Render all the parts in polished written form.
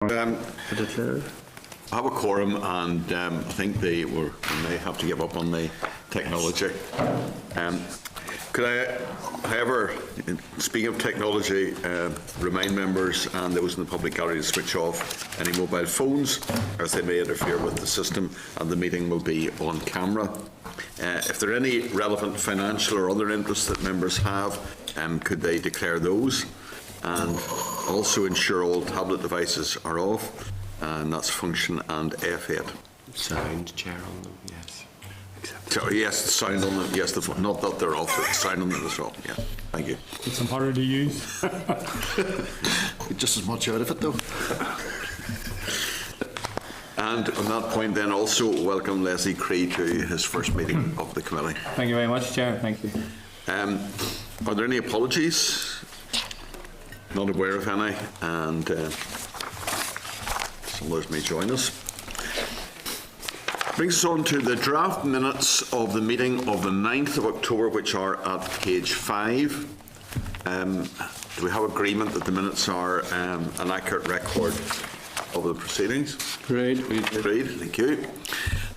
I have a quorum, and I think we may have to give up on the technology. Could I, however, speaking of technology, remind members and those in the public gallery to switch off any mobile phones, as they may interfere with the system, and the meeting will be on camera. If there are any relevant financial or other interests that members have, could they declare those? And also ensure all tablet devices are off, and that's function and F8. Sound, chair on them, yes. So, yes, the sound on them, yes, not that they're off, but the sound on them is off, yeah. Thank you. It's some harder to use. Just as much out of it, though. And on that point, then, also welcome Leslie Cree to his first meeting of the committee. Thank you very much, Chair. Thank you. Are there any apologies? Not aware of any, and some others may join us. Brings us on to the draft minutes of the meeting of the 9th of October, which are at page 5. Do we have agreement that the minutes are an accurate record of the proceedings? Agreed. Agreed, thank you.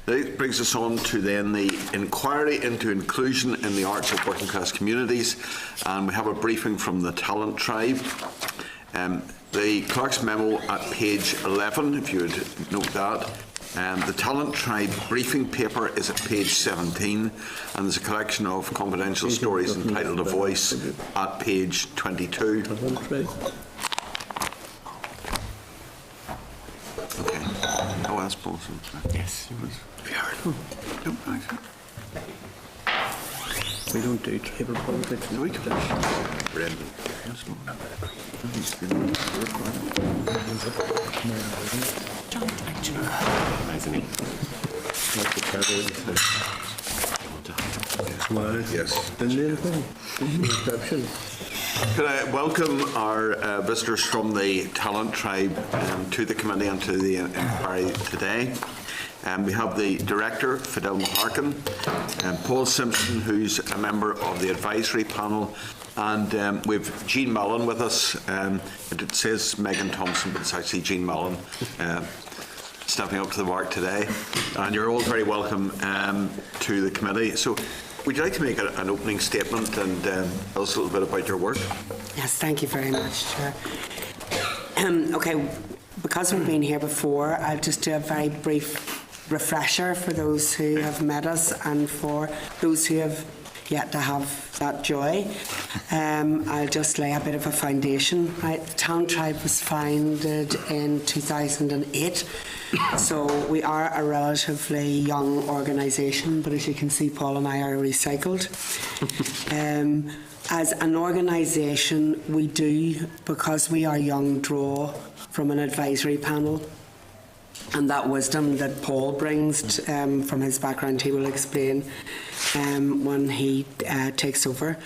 That brings us on to then the inquiry into inclusion in the arts of working class communities, and we have a briefing from the Talent Tribe. The clerk's memo at page 11, if you would note that. The Talent Tribe briefing paper is at page 17, and there's a collection of confidential stories entitled A Voice at page 22. Okay. Oh, I suppose. Yes. Have you heard? No, actually. We don't do cable politics. No, we don't. Brendan. Isn't he? Yes. Description. Could I welcome our visitors from the Talent Tribe to the committee and to the inquiry today. We have the Director, Fidel Maharkin, Paul Simpson, who's a member of the advisory panel, and we've Jean Mallon with us. It says Megan Thompson, but it's actually Jean Mallon stepping up to the mark today. And you're all very welcome to the committee. So would you like to make an opening statement and tell us a little bit about your work? Yes, thank you very much, Chair. Okay, because we've been here before, I'll just do a very brief refresher for those who have met us and for those who have yet to have that joy. I'll just lay a bit of a foundation. Right? The Talent Tribe was founded in 2008, so we are a relatively young organisation, but as you can see, Paul and I are recycled. As an organisation, we do, because we are young, draw from an advisory panel. And that wisdom that Paul brings from his background, he will explain when he takes over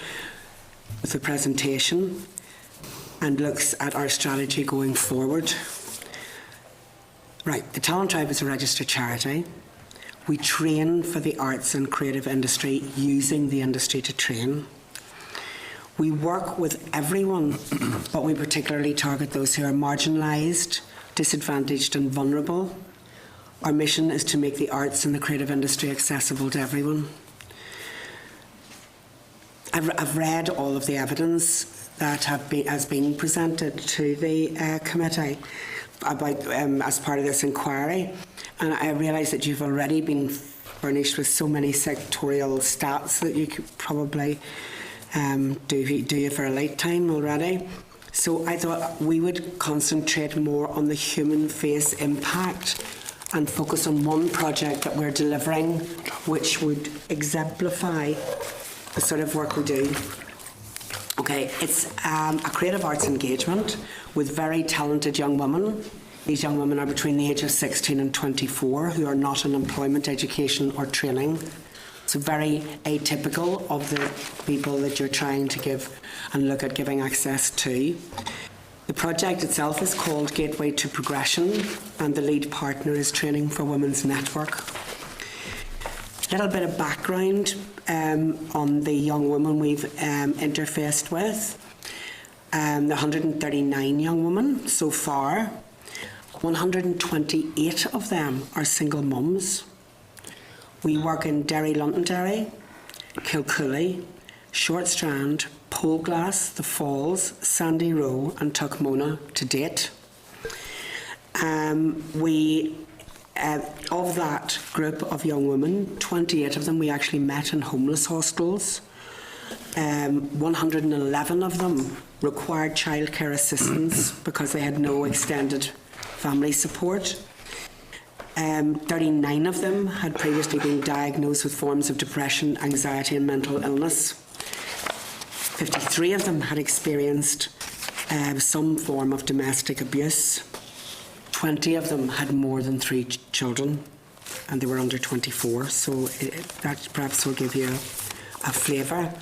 with the presentation and looks at our strategy going forward. Right, the Talent Tribe is a registered charity. We train for the arts and creative industry using the industry to train. We work with everyone, but we particularly target those who are marginalised, disadvantaged and vulnerable. Our mission is to make the arts and the creative industry accessible to everyone. I've read all of the evidence that has been presented to the committee about as part of this inquiry, and I realise that you've already been furnished with so many sectorial stats that you could probably do for a lifetime already. So I thought we would concentrate more on the human face impact and focus on one project that we're delivering, which would exemplify the sort of work we do. Okay, it's a creative arts engagement with very talented young women. These young women are between the age of 16 and 24 who are not in employment, education or training. So very atypical of the people that you're trying to give and look at giving access to. The project itself is called Gateway to Progression, and the lead partner is Training for Women's Network. A little bit of background on the young women we've interfaced with. The 139 young women so far. 128 of them are single mums. We work in Derry, Londonderry, Kilcooley, Short Strand, Poleglass, The Falls, Sandy Row and Tuckmona to date. Of that group of young women, 28 of them we actually met in homeless hostels. 111 of them required childcare assistance because they had no extended family support. 39 of them had previously been diagnosed with forms of depression, anxiety and mental illness. 53 of them had experienced some form of domestic abuse. 20 of them had more than 3 children, and they were under 24, so that perhaps will give you a flavour.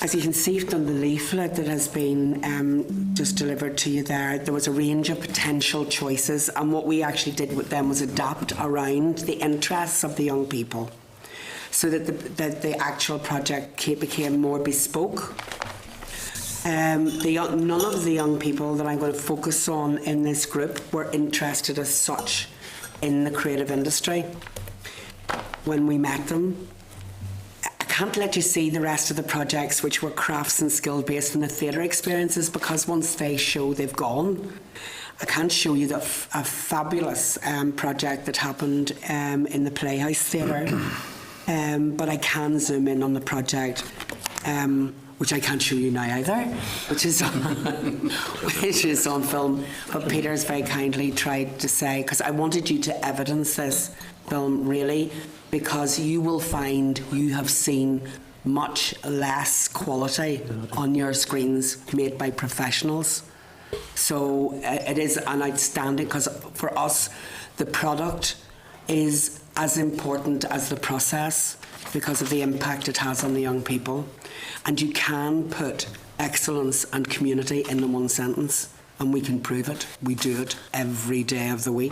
As you can see from the leaflet that has been just delivered to you there was a range of potential choices, and what we actually did with them was adapt around the interests of the young people so that the actual project became more bespoke. None of the young people that I'm going to focus on in this group were interested as such in the creative industry when we met them. I can't let you see the rest of the projects, which were crafts and skill based in the theatre experiences, because once they show, they've gone. I can't show you a fabulous project that happened in the Playhouse Theatre, but I can zoom in on the project which I can't show you now either, which is on film. But Peter's very kindly tried to say, because I wanted you to evidence this film really, because you will find you have seen much less quality on your screens made by professionals. So it is an outstanding, because for us the product is as important as the process because of the impact it has on the young people. And you can put excellence and community in the one sentence, and we can prove it. We do it every day of the week.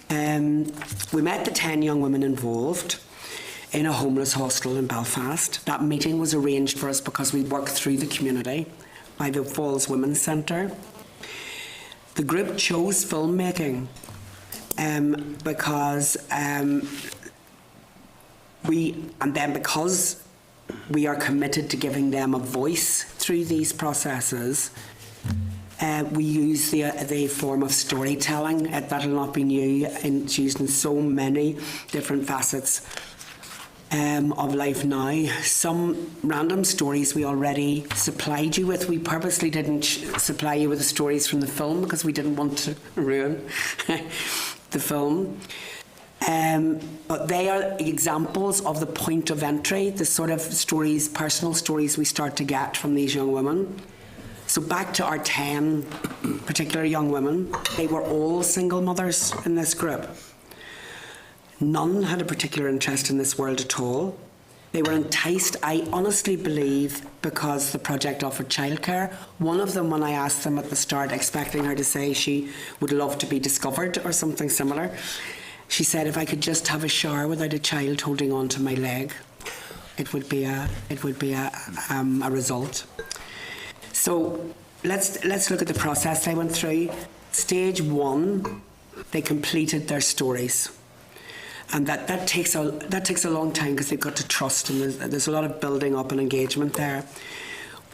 We met the 10 young women involved in a homeless hostel in Belfast. That meeting was arranged for us because we worked through the community by the Falls Women's Centre. The group chose filmmaking because we are committed to giving them a voice through these processes. We use the form of storytelling. That'll not be new, and it's used in so many different facets of life now. Some random stories we already supplied you with. We purposely didn't supply you with the stories from the film because we didn't want to ruin the film. But they are examples of the point of entry, the sort of stories, personal stories we start to get from these young women. So back to our 10 particular young women, they were all single mothers in this group. None had a particular interest in this world at all. They were enticed, I honestly believe, because the project offered childcare. One of them, when I asked them at the start, expecting her to say she would love to be discovered or something similar, she said, if I could just have a shower without a child holding on to my leg, it would be a result. So let's look at the process they went through. Stage 1, they completed their stories. And that takes a long time because they've got to trust, and there's a lot of building up and engagement there.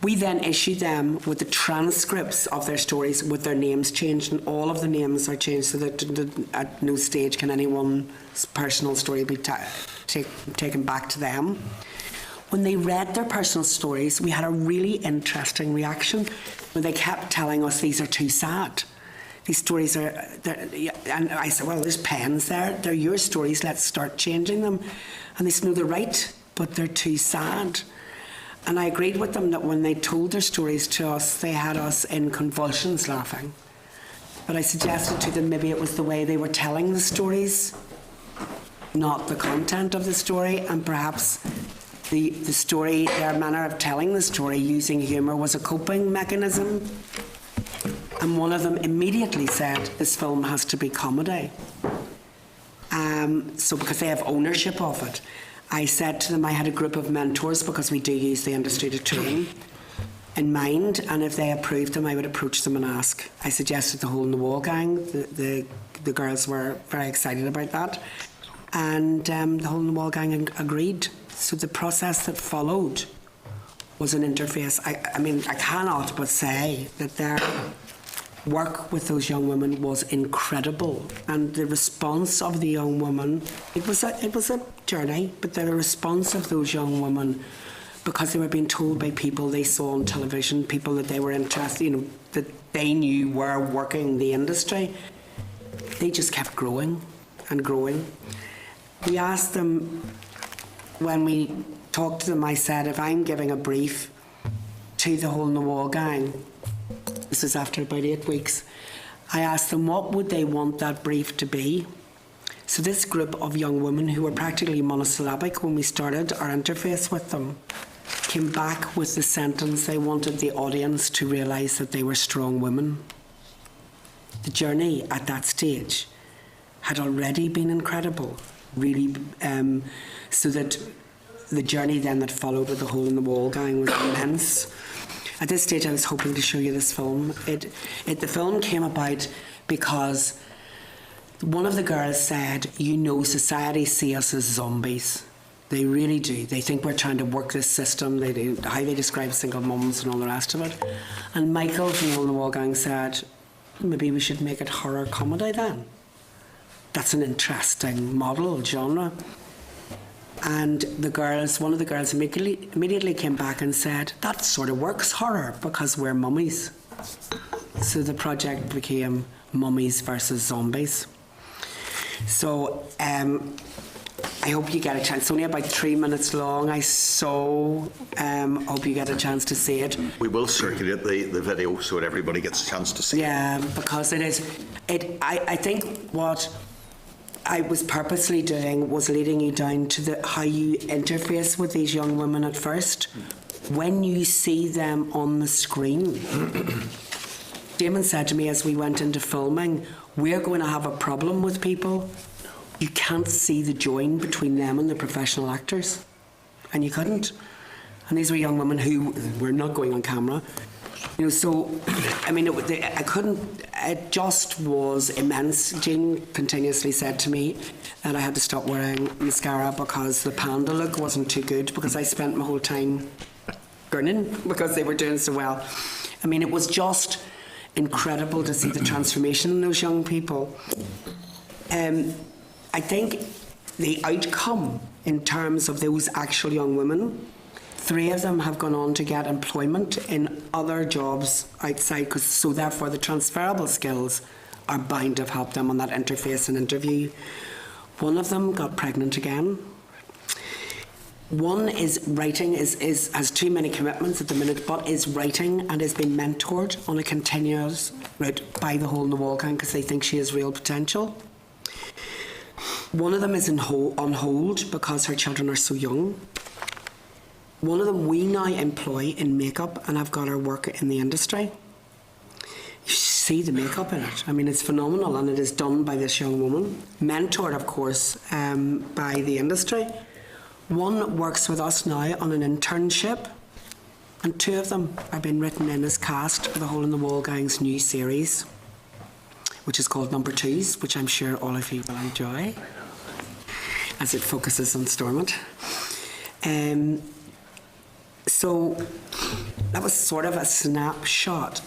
We then issue them with the transcripts of their stories with their names changed, and all of the names are changed so that at no stage can anyone's personal story be taken back to them. When they read their personal stories, we had a really interesting reaction when they kept telling us these are too sad. These stories are, and I said, well, there's pens there. They're your stories. Let's start changing them. And they said, no, they're right, but they're too sad. And I agreed with them that when they told their stories to us, they had us in convulsions laughing. But I suggested to them maybe it was the way they were telling the stories, not the content of the story, and perhaps the story, their manner of telling the story using humour was a coping mechanism. And one of them immediately said, this film has to be comedy. So because they have ownership of it, I said to them, I had a group of mentors, because we do use the industry to train. in mind, and if they approved them, I would approach them and ask. I suggested the Hole in the Wall gang. The girls were very excited about that, and the Hole in the Wall gang agreed. So the process that followed was an interface. I mean, I cannot but say that their work with those young women was incredible, and the response of the young women, it was a journey, but the response of those young women, because they were being told by people they saw on television, people that they were interested, that they knew were working the industry, they just kept growing and growing. We asked them, when we talked to them, I said, if I'm giving a brief to the Hole in the Wall gang, this was after about 8 weeks, I asked them what would they want that brief to be. So this group of young women, who were practically monosyllabic when we started our interface with them, came back with the sentence they wanted the audience to realise that they were strong women. The journey at that stage had already been incredible, really, so that the journey then that followed with the Hole in the Wall gang was immense. At this stage, I was hoping to show you this film. The film came about because one of the girls said, society see us as zombies. They really do. They think we're trying to work this system. They do, how they describe single mums and all the rest of it. And Michael from the Hole in the Wall gang said, maybe we should make it horror comedy then. That's an interesting model, genre. And one of the girls immediately came back and said, that sort of works, horror, because we're mummies. So the project became Mummies versus Zombies. So I hope you get a chance. It's only about 3 minutes long. I hope you get a chance to see it. We will circulate the video so that everybody gets a chance to see it. Yeah, because I think what I was purposely doing was leading you down to how you interface with these young women at first. When you see them on the screen, Damon said to me as we went into filming, we're going to have a problem with people. You can't see the join between them and the professional actors. And you couldn't. And these were young women who were not going on camera. So, I mean, I couldn't, it just was immense. Jean continuously said to me that I had to stop wearing mascara because the panda look wasn't too good, because I spent my whole time grinning because they were doing so well. I mean, it was just incredible to see the transformation in those young people. I think the outcome in terms of those actual young women, 3 of them have gone on to get employment in other jobs outside, so therefore the transferable skills are bound to have helped them on that interface and interview. 1 of them got pregnant again. 1 is writing, has too many commitments at the minute, but is writing and has been mentored on a continuous route by the Hole in the Wall gang because they think she has real potential. 1 of them is on hold because her children are so young. 1 of them we now employ in makeup, and I've got her work in the industry. You see the makeup in it. I mean, it's phenomenal, and it is done by this young woman, mentored, of course, by the industry. 1 works with us now on an internship, and 2 of them are being written in as cast for the Hole in the Wall gang's new series, which is called Number Twos, which I'm sure all of you will enjoy, as it focuses on Stormont. So that was sort of a snapshot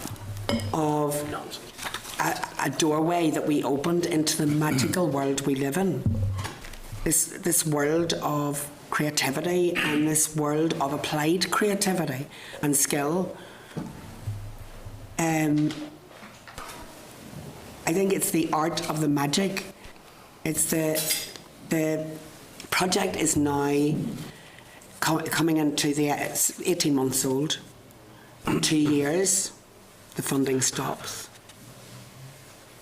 of a doorway that we opened into the magical world we live in. This world of creativity, and this world of applied creativity and skill. I think it's the art of the magic. It's the project is now coming into the 18 months old. In 2 years, the funding stops.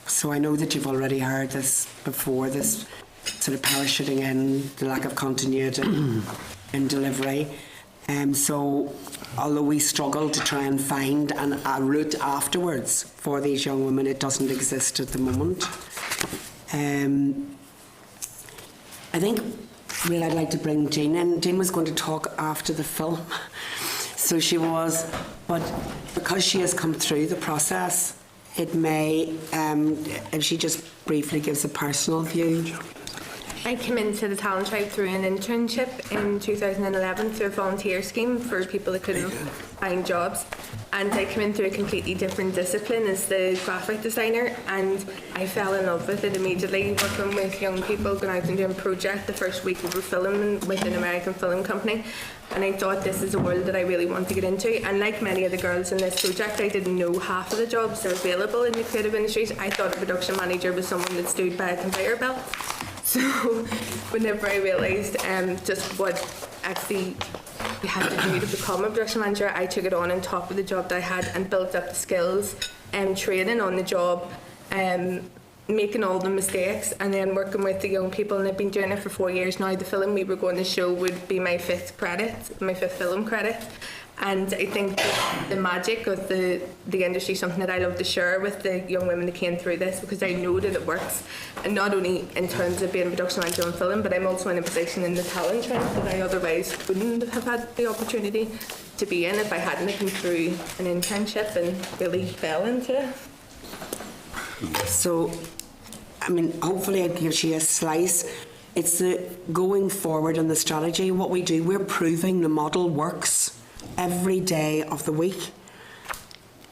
So I know that you've already heard this before, this sort of parachuting in, the lack of continuity in delivery. So although we struggle to try and find a route afterwards for these young women, it doesn't exist at the moment. I think really I'd like to bring Jean in. Jean was going to talk after the film. So she was, but because she has come through the process, it may, if she just briefly gives a personal view. I came into the Talent Tribe through an internship in 2011 through a volunteer scheme for people that couldn't find jobs. And I came in through a completely different discipline as the graphic designer, and I fell in love with it immediately, working with young people, going out and doing a project. The first week we were filming with an American film company, and I thought this is a world that I really want to get into. And like many of the girls in this project, I didn't know half of the jobs that are available in the creative industries. I thought a production manager was someone that stood by a conveyor belt. So whenever I realised just what actually you had to do to become a production manager, I took it on top of the job that I had and built up the skills and training on the job, making all the mistakes, and then working with the young people. And I've been doing it for 4 years now. The film we were going to show would be my fifth film credit. And I think the magic of the industry is something that I love to share with the young women that came through this, because I know that it works. And not only in terms of being a production manager on film, but I'm also in a position in the Talent Tribe that I otherwise wouldn't have had the opportunity to be in if I hadn't come through an internship and really fell into it. So, I mean, hopefully it gives you a slice. It's the going forward and the strategy. What we do, we're proving the model works every day of the week.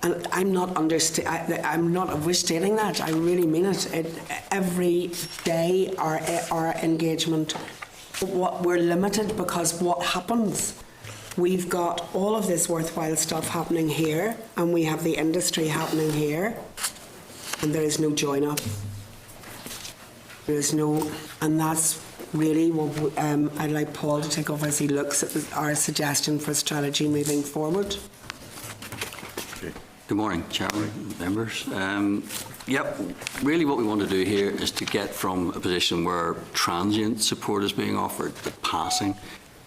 And I'm not overstating that. I really mean it. Every day, our engagement. We're limited because what happens? We've got all of this worthwhile stuff happening here, and we have the industry happening here, and there is no join up. There is no, and that's really what I'd like Paul to take over as he looks at our suggestion for strategy moving forward. Good morning, Chairman, members. Yep, really what we want to do here is to get from a position where transient support is being offered, the passing,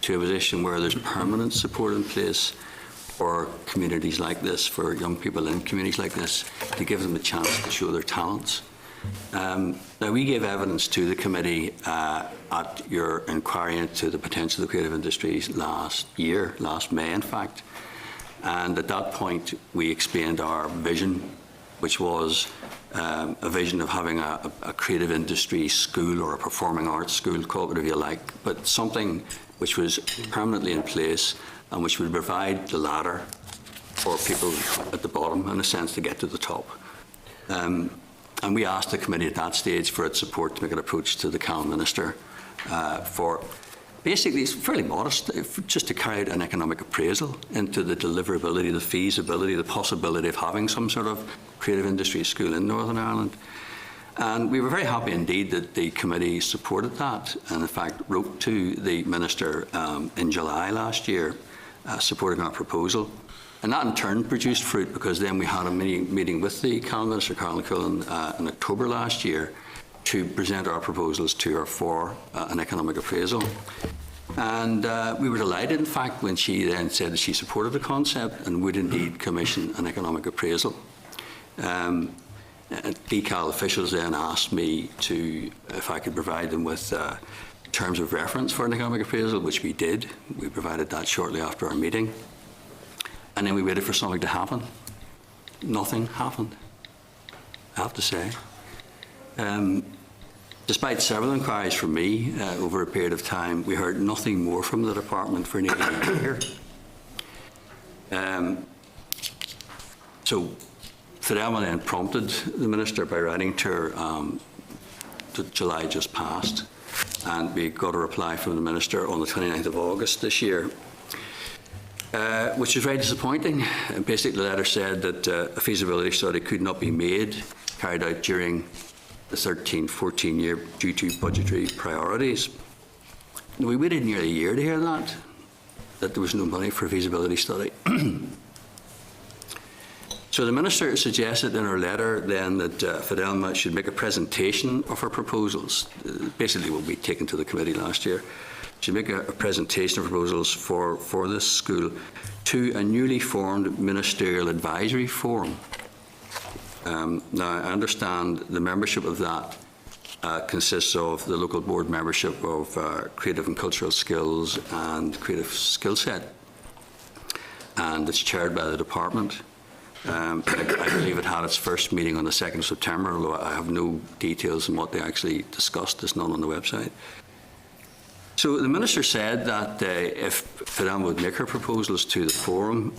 to a position where there's permanent support in place for communities like this, for young people in communities like this, to give them a chance to show their talents. Now, we gave evidence to the committee at your inquiry into the potential of the creative industries last May in fact, and at that point we explained our vision, which was a vision of having a creative industry school or a performing arts school, call it whatever you like, but something which was permanently in place and which would provide the ladder for people at the bottom, in a sense, to get to the top. And we asked the committee at that stage for its support to make an approach to the Cabinet Minister for basically, it's fairly modest, just to carry out an economic appraisal into the deliverability, the feasibility, the possibility of having some sort of creative industry school in Northern Ireland. And we were very happy indeed that the committee supported that, and in fact wrote to the Minister in July last year supporting our proposal. And that in turn produced fruit, because then we had a meeting with the Cabinet Minister, Carol McQuillan, in October last year to present our proposals to her for an economic appraisal. And we were delighted, in fact, when she then said that she supported the concept and would indeed commission an economic appraisal. DCAL officials then asked me if I could provide them with terms of reference for an economic appraisal, which we did. We provided that shortly after our meeting. And then we waited for something to happen. Nothing happened, I have to say. Despite several inquiries from me over a period of time, we heard nothing more from the department for nearly a year. So Fidelma then prompted the Minister by writing to her July just passed, and we got a reply from the Minister on the 29th of August this year, which was very disappointing. And basically the letter said that a feasibility study could not be carried out during the 13-14 year due to budgetary priorities. And we waited nearly a year to hear that there was no money for a feasibility study. So the Minister suggested in her letter then that Fidelma should make a presentation of her proposals, basically what we taken to the committee last year. Should make a presentation of proposals for this school to a newly formed Ministerial Advisory Forum. Now, I understand the membership of that consists of the local board membership of creative and cultural skills and creative skill set. and it's chaired by the department. I believe it had its first meeting on the 2nd of September, although I have no details on what they actually discussed. There's none on the website. So the Minister said that if Fidelma would make her proposals to the Forum,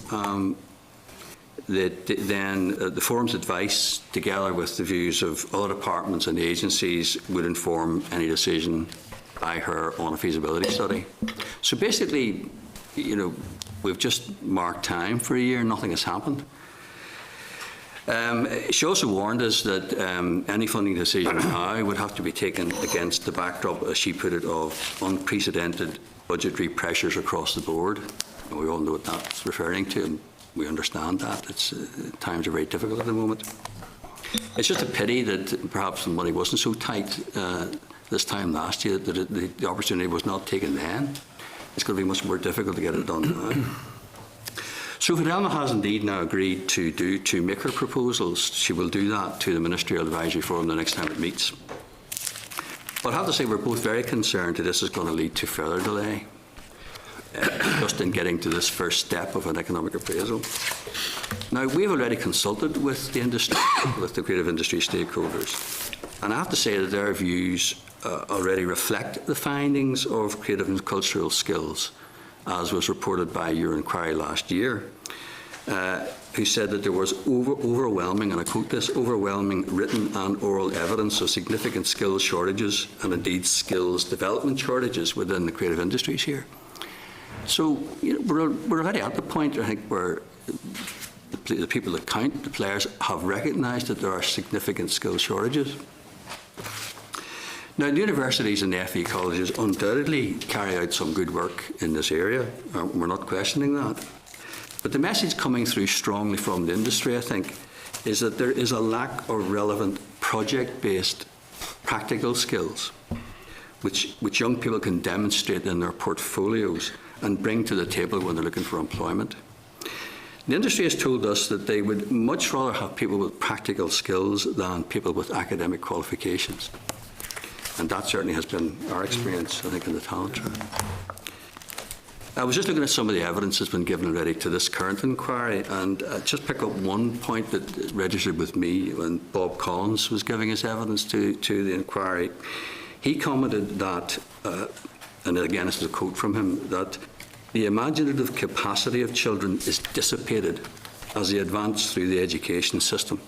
that then the Forum's advice, together with the views of other departments and agencies, would inform any decision by her on a feasibility study. So basically, you know, we've just marked time for a year, nothing has happened. She also warned us that any funding decision now would have to be taken against the backdrop, as she put it, of unprecedented budgetary pressures across the board. And we all know what that's referring to, and we understand that. Times are very difficult at the moment. It's just a pity that perhaps the money wasn't so tight this time last year, that the opportunity was not taken then. It's going to be much more difficult to get it done now. So Fidelma has indeed now agreed to make her proposals. She will do that to the Ministerial Advisory Forum the next time it meets. But I have to say we're both very concerned that this is going to lead to further delay just in getting to this first step of an economic appraisal. Now, we've already consulted with the industry, with the creative industry stakeholders, and I have to say that their views already reflect the findings of creative and cultural skills, as was reported by your inquiry last year, who said that there was overwhelming, and I quote this, overwhelming written and oral evidence of significant skills shortages and indeed skills development shortages within the creative industries here. So you know, we're already at the point, I think, where the people that count, the players, have recognised that there are significant skills shortages. Now, the universities and the FE colleges undoubtedly carry out some good work in this area. We're not questioning that. But the message coming through strongly from the industry, I think, is that there is a lack of relevant project-based practical skills which young people can demonstrate in their portfolios and bring to the table when they're looking for employment. The industry has told us that they would much rather have people with practical skills than people with academic qualifications. And that certainly has been our experience, I think, in the talent track. I was just looking at some of the evidence that's been given already to this current inquiry, and just pick up one point that registered with me when Bob Collins was giving his evidence to the inquiry. He commented that, and again this is a quote from him, that the imaginative capacity of children is dissipated as they advance through the education system,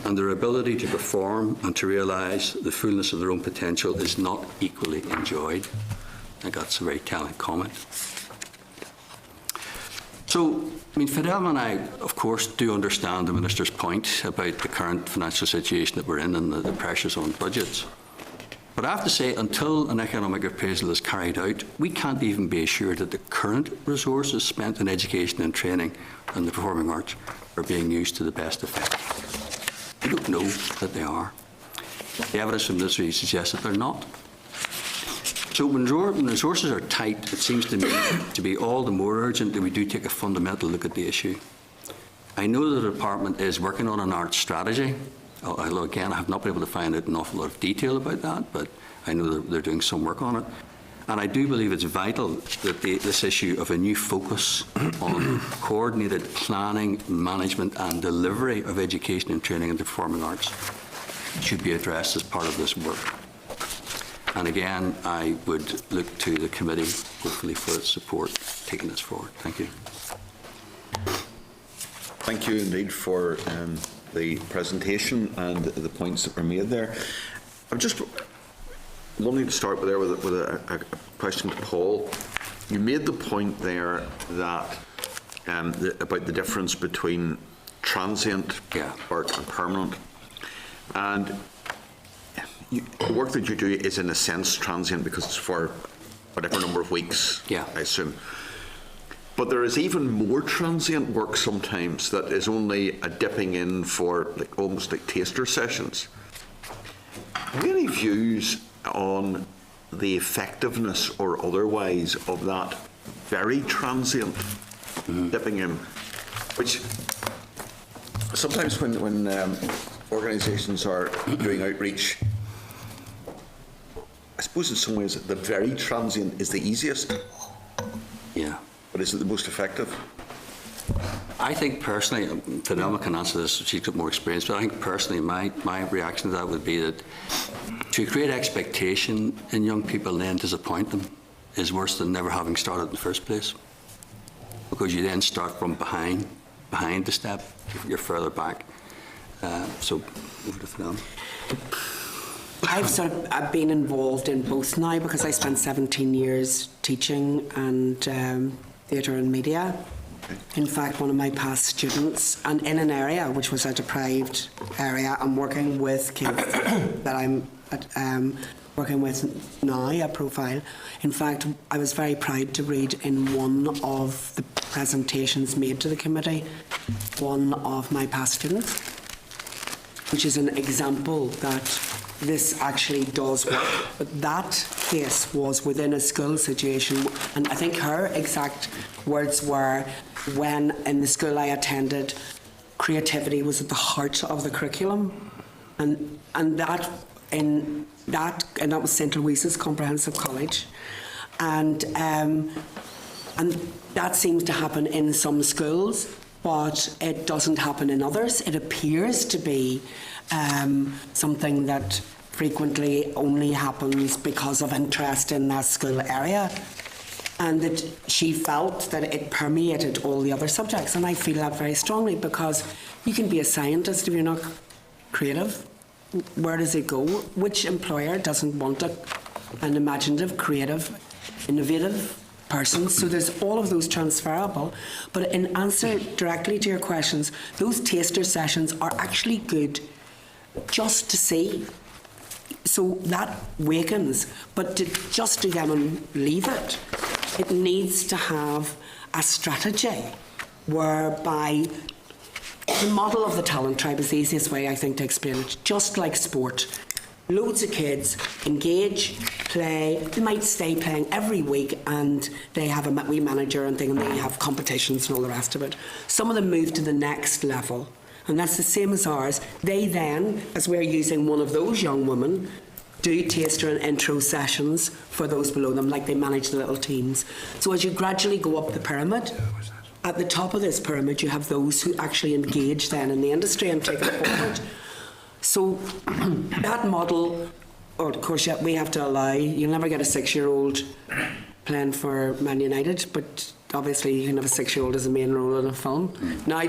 and their ability to perform and to realise the fullness of their own potential is not equally enjoyed. I think that's a very telling comment. So, I mean, Fidelma and I, of course, do understand the Minister's point about the current financial situation that we're in and the pressures on budgets. But I have to say, until an economic appraisal is carried out, we can't even be assured that the current resources spent in education and training and the performing arts are being used to the best effect. We don't know that they are. The evidence from this really suggests that they're not. So when resources are tight, it seems to me to be all the more urgent that we do take a fundamental look at the issue. I know that the department is working on an arts strategy. Although again, I have not been able to find out an awful lot of detail about that, but I know that they're doing some work on it. And I do believe it's vital that this issue of a new focus on coordinated planning, management and delivery of education and training in the performing arts should be addressed as part of this work. And again, I would look to the committee, hopefully, for its support taking this forward. Thank you. Thank you indeed for the presentation and the points that were made there. I'm just wanting to start with a question to Paul. You made the point there that about the difference between transient work and permanent, and the work that you do is in a sense transient because it's for whatever number of weeks, I assume. But there is even more transient work sometimes that is only a dipping in for almost like taster sessions. Have you any views on the effectiveness or otherwise of that very transient dipping in, which sometimes when organisations are doing outreach, I suppose in some ways the very transient is the easiest. Yeah. But is it the most effective? I think personally, Fidelma can answer this, she's got more experience, but I think personally my reaction to that would be that to create expectation in young people and then disappoint them is worse than never having started in the first place. Because you then start from behind the step, you're further back. So, over to Fidelma. I've been involved in both now because I spent 17 years teaching and theatre and media. In fact, one of my past students, and in an area which was a deprived area, I'm working with kids that I'm working with now, a profile. In fact, I was very proud to read in one of the presentations made to the committee, one of my past students, which is an example that this actually does work. But that case was within a school situation, and I think her exact words were, when in the school I attended, creativity was at the heart of the curriculum, and that was St Louise's Comprehensive College, and that seems to happen in some schools, but it doesn't happen in others. It appears to be something that frequently only happens because of interest in that school area, and that she felt that it permeated all the other subjects. And I feel that very strongly, because you can be a scientist if you're not creative. Where does it go? Which employer doesn't want an imaginative, creative, innovative person? So there's all of those transferable. But in answer directly to your questions, those taster sessions are actually good just to see. So that wakens, but to just do them and leave it, it needs to have a strategy whereby the model of the talent tribe is the easiest way, I think, to explain it. Just like sport, loads of kids engage, play. They might stay playing every week, and they have a wee manager and thing, and they have competitions and all the rest of it. Some of them move to the next level, and that's the same as ours. They then, as we're using one of those young women, do taster and intro sessions for those below them, like they manage the little teams. So as you gradually go up the pyramid, at the top of this pyramid, you have those who actually engage then in the industry and take it forward. So that model, or of course we have to allow, you'll never get a 6-year-old playing for Man United, but obviously you can have a 6-year-old as a main role in a film. Now,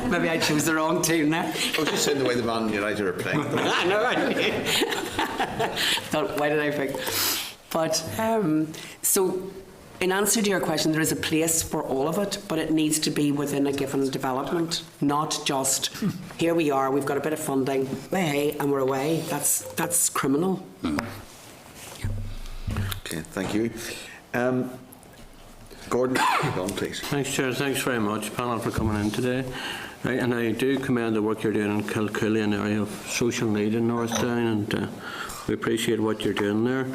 maybe I chose the wrong team there. I was just saying the way the Man United are playing. I know, thought, why did I pick? But, so, in answer to your question, there is a place for all of it, but it needs to be within a given development, not just, here we are, we've got a bit of funding, hey, and we're away. That's criminal. Okay, thank you. Gordon, go on, please. Thanks, Chair. Thanks very much, panel, for coming in today. Right, and I do commend the work you're doing in Kilcooly, an area of social need in Northdown, and we appreciate what you're doing there.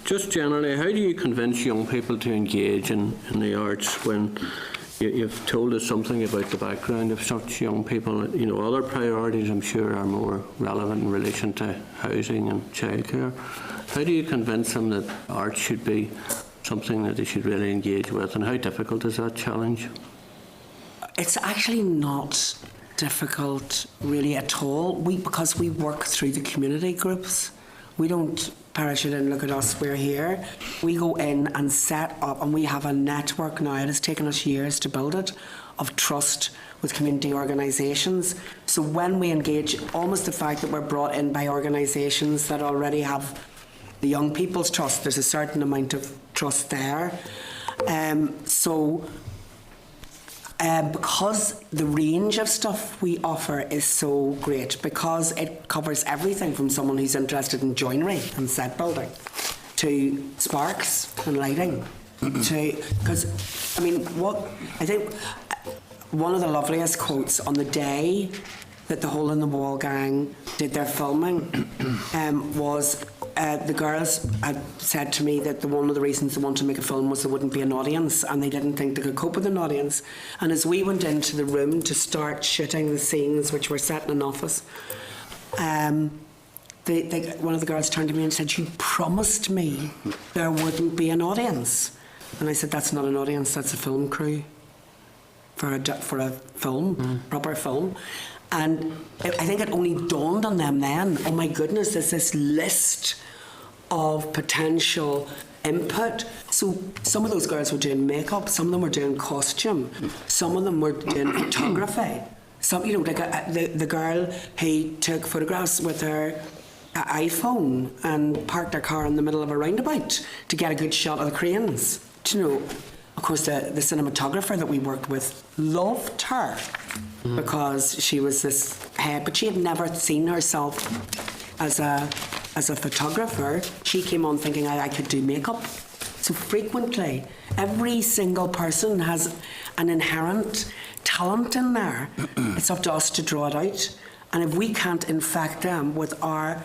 Just generally, how do you convince young people to engage in the arts when you've told us something about the background of such young people? You know, other priorities, I'm sure, are more relevant in relation to housing and childcare. How do you convince them that art should be something that they should really engage with, and how difficult is that challenge? It's actually not difficult really at all, because we work through the community groups. We don't parachute in, look at us, we're here. We go in and set up, and we have a network now, it has taken us years to build it, of trust with community organisations. So when we engage, almost the fact that we're brought in by organisations that already have the young people's trust, there's a certain amount of trust there. Because the range of stuff we offer is so great, because it covers everything from someone who's interested in joinery and set building to sparks and lighting, because I mean, what I think one of the loveliest quotes on the day that the Hole in the Wall gang did their filming was the girls had said to me that one of the reasons they wanted to make a film was there wouldn't be an audience, and they didn't think they could cope with an audience. And as we went into the room to start shooting the scenes, which were set in an office, one of the girls turned to me and said, "You promised me there wouldn't be an audience." And I said, "That's not an audience, that's a film crew." for a film, proper film. And I think it only dawned on them then, oh my goodness, there's this list of potential input. So some of those girls were doing makeup, some of them were doing costume, some of them were doing photography. Some, you know, like the girl who took photographs with her iPhone and parked their car in the middle of a roundabout to get a good shot of the cranes. Do you know? Of course, the cinematographer that we worked with loved her because she was this head, but she had never seen herself as a photographer. She came on thinking I could do makeup. So frequently, every single person has an inherent talent in there. It's up to us to draw it out. And if we can't infect them with our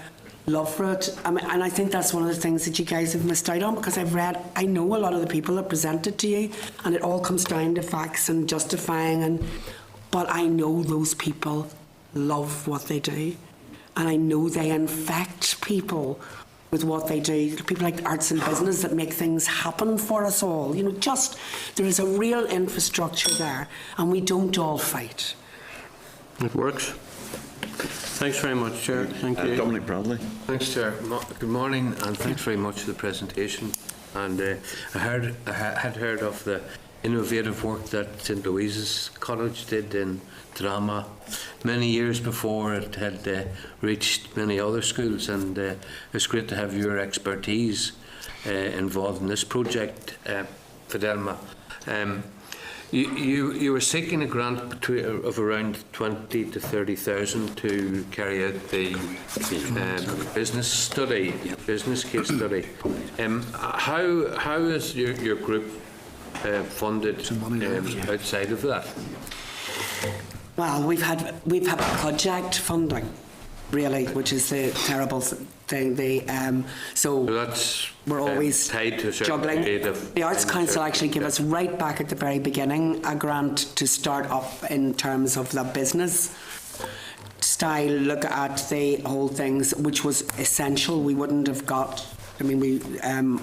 love for it, and I think that's one of the things that you guys have missed out on, because I know a lot of the people that present it to you, and it all comes down to facts and justifying, but I know those people love what they do, and I know they infect people with what they do. People like arts and business that make things happen for us all. You know, just there is a real infrastructure there, and we don't all fight. It works. Thanks very much, Chair. Thank you. Dominic Bradley. Thanks, Chair. Good morning, and thanks very much for the presentation. And I had heard of the innovative work that St Louise's College did in drama many years before it had reached many other schools, and it's great to have your expertise involved in this project, Fidelma. You were seeking a grant of around 20 to 30,000 to carry out the business case study. How is your group funded outside of that? Well, we've had project funding, really, which is the terrible thing. So that's we're always tied to a certain juggling. rate of The Arts Council actually gave us right back at the very beginning a grant to start up in terms of the business style, look at the whole things, which was essential. We wouldn't have got, I mean, we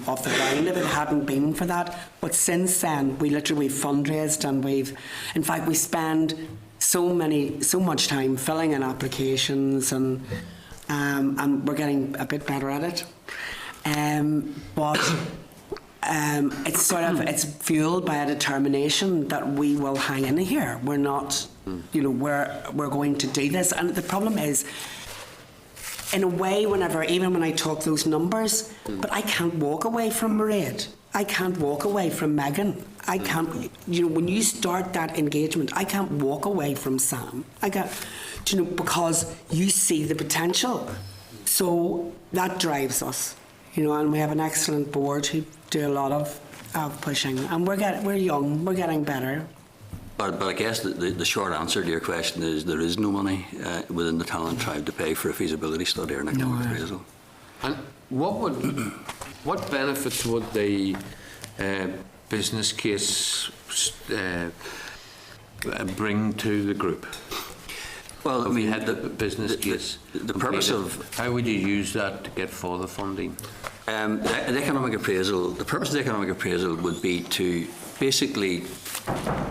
off the ground if it hadn't been for that. But since then, we've fundraised, and in fact, we spend so much time filling in applications, and we're getting a bit better at it. But it's sort of, it's fueled by a determination that we will hang in here. We're not, you know, we're going to do this. And the problem is, in a way, even when I talk those numbers, but I can't walk away from Mairead. I can't walk away from Megan. I can't, you know, when you start that engagement, I can't walk away from Sam. You know, because you see the potential. So that drives us, you know, and we have an excellent board who do a lot of pushing, and we're young, we're getting better. But I guess the short answer to your question is there is no money within the Talent Tribe to pay for a feasibility study or an economic appraisal. And what benefits would the business case bring to the group? Well, I mean, if you had the business case, the purpose of how would you use that to get further funding? an economic appraisal. The purpose of the economic appraisal would be to basically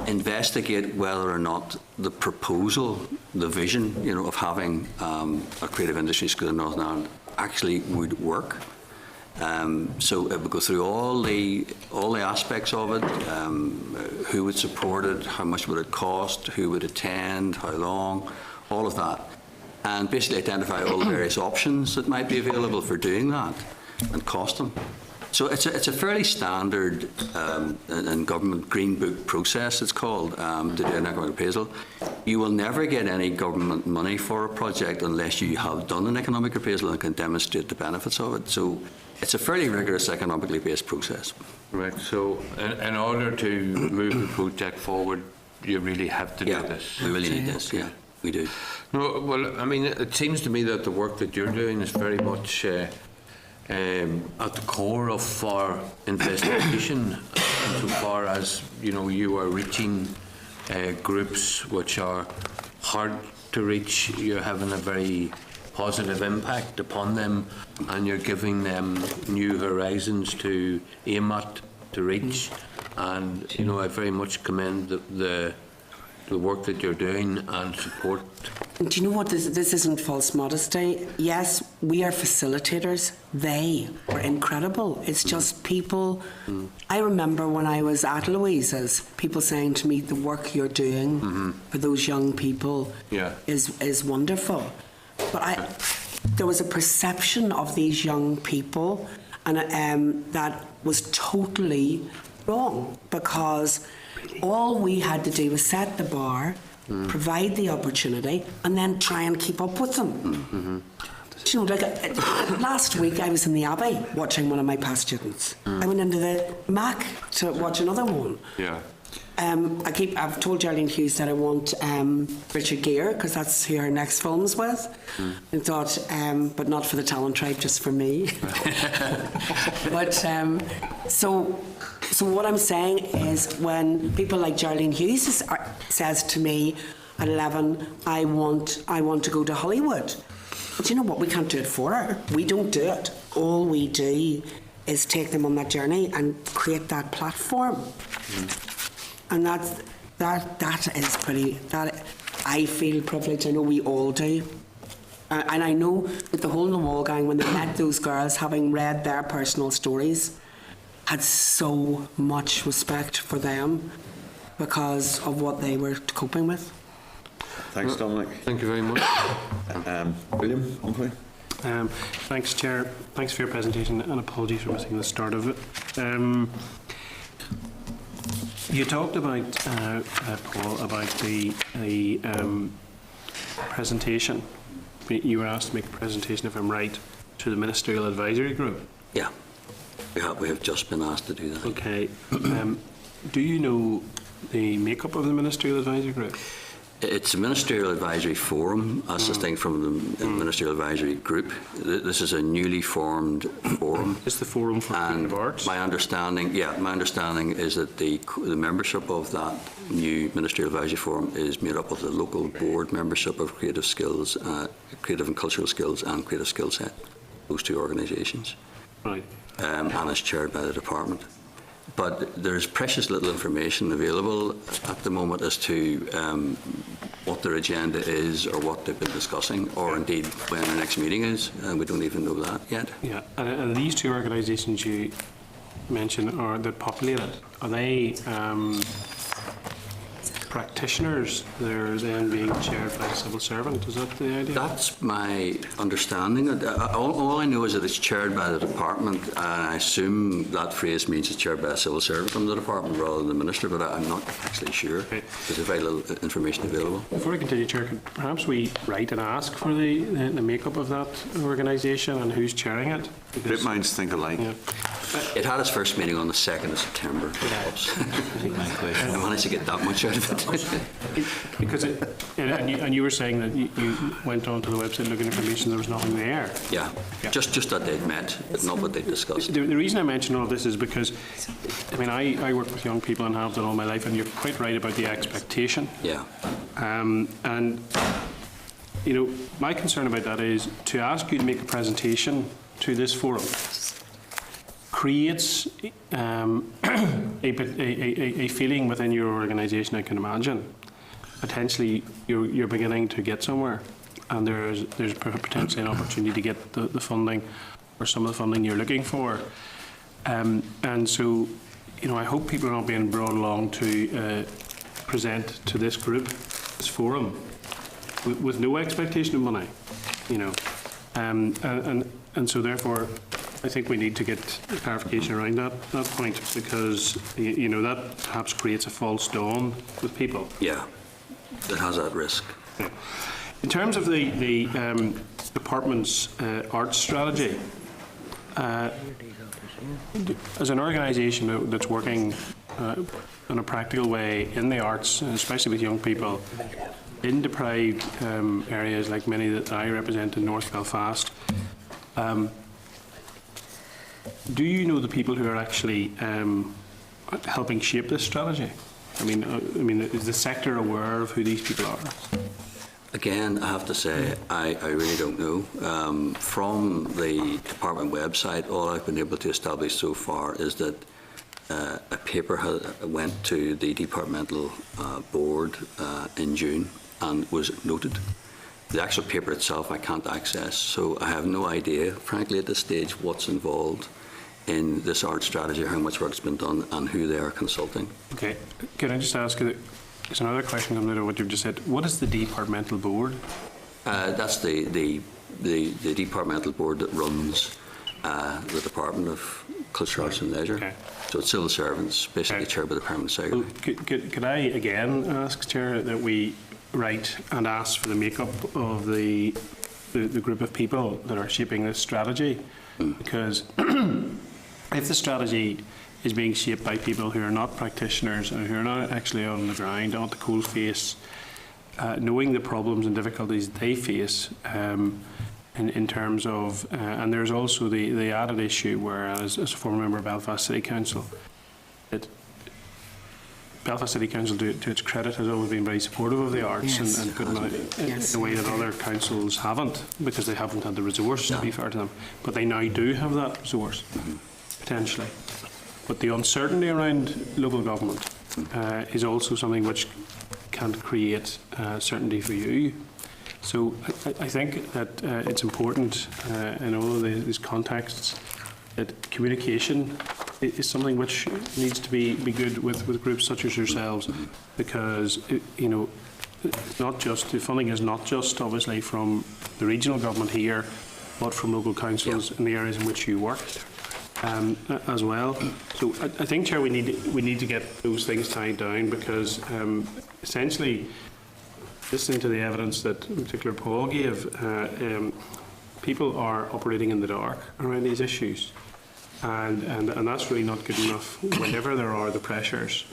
investigate whether or not the proposal, the vision, you know, of having a creative industry school in Northern Ireland actually would work. So it would go through all the aspects of it, who would support it, how much would it cost, who would attend, how long, all of that, and basically identify all the various options that might be available for doing that and cost them. So it's a fairly standard and government green book process, it's called, to do an economic appraisal. You will never get any government money for a project unless you have done an economic appraisal and can demonstrate the benefits of it. So it's a fairly rigorous economically based process. Right, so in order to move the project forward, you really have to do this. We really need this, yeah, we do. No, well, I mean, it seems to me that the work that you're doing is very much at the core of our investigation, insofar as, you know, you are reaching groups which are hard to reach. You're having a very positive impact upon them, and you're giving them new horizons to aim at, to reach. And, you know, I very much commend the the work that you're doing and support. Do you know what? This isn't false modesty. Yes, we are facilitators. They are incredible. It's just people. I remember when I was at Louisa's, people saying to me, the work you're doing for those young people Yeah. is wonderful. But there was a perception of these young people, and that was totally wrong, because all we had to do was set the bar, provide the opportunity, and then try and keep up with them. Do you know, like last week I was in the Abbey watching one of my past students. I went into the Mac to watch another one. Yeah. I've told Geraldine Hughes that I want Richard Gere, because that's who her next film's with. And thought, but not for the Talent Tribe, just for me. But so what I'm saying is, when people like Geraldine Hughes says to me at 11, I want to go to Hollywood. But you know what? We can't do it for her. We don't do it. All we do is take them on that journey and create that platform. And that is pretty. That I feel privileged. I know we all do. And I know that the Hole in the Wall gang, when they met those girls, having read their personal stories, had so much respect for them because of what they were coping with. Thanks, Dominic. Thank you very much. William, one point. Thanks, Chair. Thanks for your presentation, and apologies for missing the start of it. You talked about, Paul, about the presentation. You were asked to make a presentation, if I'm right, to the Ministerial Advisory Group. Yeah. We have just been asked to do that. Okay. Do you know the makeup of the Ministerial Advisory Group? It's a Ministerial Advisory Forum, as distinct from the Ministerial Advisory Group. This is a newly formed forum. It's the Forum for Creative Arts. My understanding is that the membership of that new Ministerial Advisory Forum is made up of the local board membership of creative skills, creative and cultural skills, and creative skill set. Those two organisations. Right. And is chaired by the department. But there's precious little information available at the moment as to what their agenda is, or what they've been discussing, or indeed when their next meeting is, and we don't even know that yet. Yeah, and these two organisations you mentioned that populate it, are they practitioners? They're then being chaired by a civil servant. Is that the idea? That's my understanding. All I know is that it's chaired by the department, and I assume that phrase means it's chaired by a civil servant from the department rather than the minister, but I'm not actually sure. Okay. There's very little information available. Before we continue, Chair, could perhaps we write and ask for the makeup of that organisation and who's chairing it? Great minds think alike. Yeah. It had its first meeting on the 2nd of September. I managed to get that much out of it. Because and you were saying that you went onto the website looking at information, there was nothing there. Yeah, just that they'd met, but not what they discussed. The reason I mention all of this is because, I mean, I work with young people and have done all my life, and you're quite right about the expectation. Yeah. And, you know, my concern about that is to ask you to make a presentation to this forum creates a feeling within your organisation, I can imagine. Potentially you're beginning to get somewhere, and there's potentially an opportunity to get the funding, or some of the funding you're looking for. And so, you know, I hope people are not being brought along to present to this group, this forum, with no expectation of money, you know. And so therefore, I think we need to get clarification around that point, because you know that perhaps creates a false dawn with people. Yeah, that has that risk. Yeah. In terms of the department's arts strategy, as an organisation that's working in a practical way in the arts, especially with young people in deprived areas like many that I represent in North Belfast, do you know the people who are actually helping shape this strategy? I mean, is the sector aware of who these people are? Again, I have to say, I really don't know. From the department website, all I've been able to establish so far is that a paper went to the departmental board in June and was noted. The actual paper itself I can't access, so I have no idea, frankly, at this stage, what's involved in this art strategy, how much work's been done, and who they are consulting. Okay. Can I just ask you, there's another question coming out of what you've just said. What is the departmental board? That's the departmental board that runs the Department of Culture, Arts and Leisure. Okay. So it's civil servants, basically chaired by the Permanent Secretary. Well, could I again ask, Chair, that we write and ask for the makeup of the group of people that are shaping this strategy? Because if the strategy is being shaped by people who are not practitioners and who are not actually on the ground, on the coal face, knowing the problems and difficulties they face in terms of, and there's also the added issue where, as a former member of Belfast City Council, that Belfast City Council, to its credit, has always been very supportive of the arts and putting out in a way that other councils haven't, because they haven't had the resource, to be fair to them. But they now do have that resource, potentially. But the uncertainty around local government is also something which can create certainty for you. So I think that it's important in all of these contexts that communication is something which needs to be good with groups such as yourselves, because it's not just, the funding is not just obviously from the regional government here, but from local councils in the areas in which you work as well. So I think, Chair, we need to get those things tied down, because essentially, listening to the evidence that in particular Paul gave, people are operating in the dark around these issues. And that's really not good enough whenever there are the pressures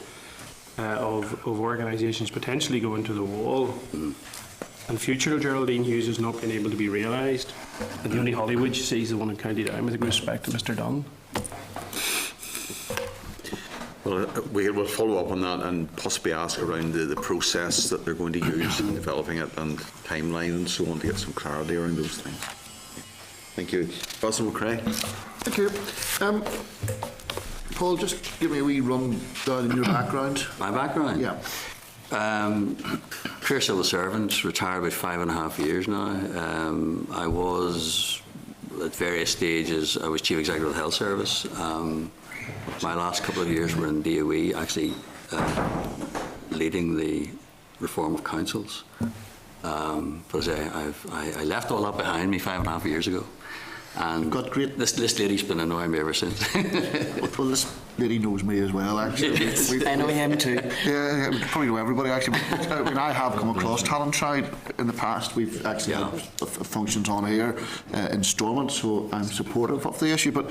of organisations potentially going to the wall. And future of Geraldine Hughes has not been able to be realised. And the only Hollywood you see is the one in County Down, with respect to Mr Dunn. Well, we will follow up on that and possibly ask around the process that they're going to use in developing it, and timeline and so on, to get some clarity around those things. Thank you. Councillor McCrae. Thank you. Paul, just give me a wee run down in your background. My background? Yeah. Career civil servant, retired about 5.5 years now. I was, at various stages, I was Chief Executive of the Health Service. My last couple of years were in DOE, actually leading the reform of councils. But as I left all that behind me 5.5 years ago. And got great. This lady's been annoying me ever since. Well, this lady knows me as well, actually. I know him too. Yeah, we probably know everybody, actually. I mean, I have come across Talontride in the past. We've actually had functions on here in Stormont, so I'm supportive of the issue. But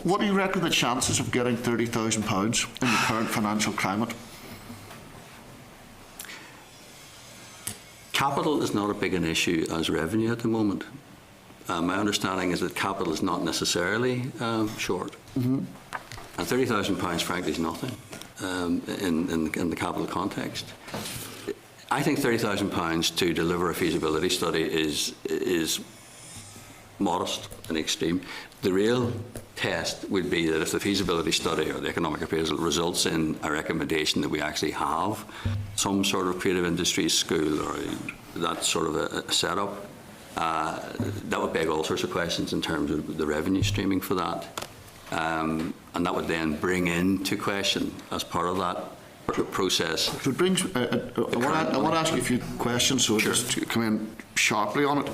what do you reckon the chances of getting £30,000 in the current financial climate? Capital is not as big an issue as revenue at the moment. My understanding is that capital is not necessarily short. And £30,000, frankly, is nothing in the capital context. I think £30,000 to deliver a feasibility study is modest and extreme. The real test would be that if the feasibility study or the economic appraisal results in a recommendation that we actually have some sort of creative industries school or that sort of a setup, that would beg all sorts of questions in terms of the revenue streaming for that. And that would then bring into question, as part of that process. So it brings, I want to ask you a few questions, so just to come in sharply on it.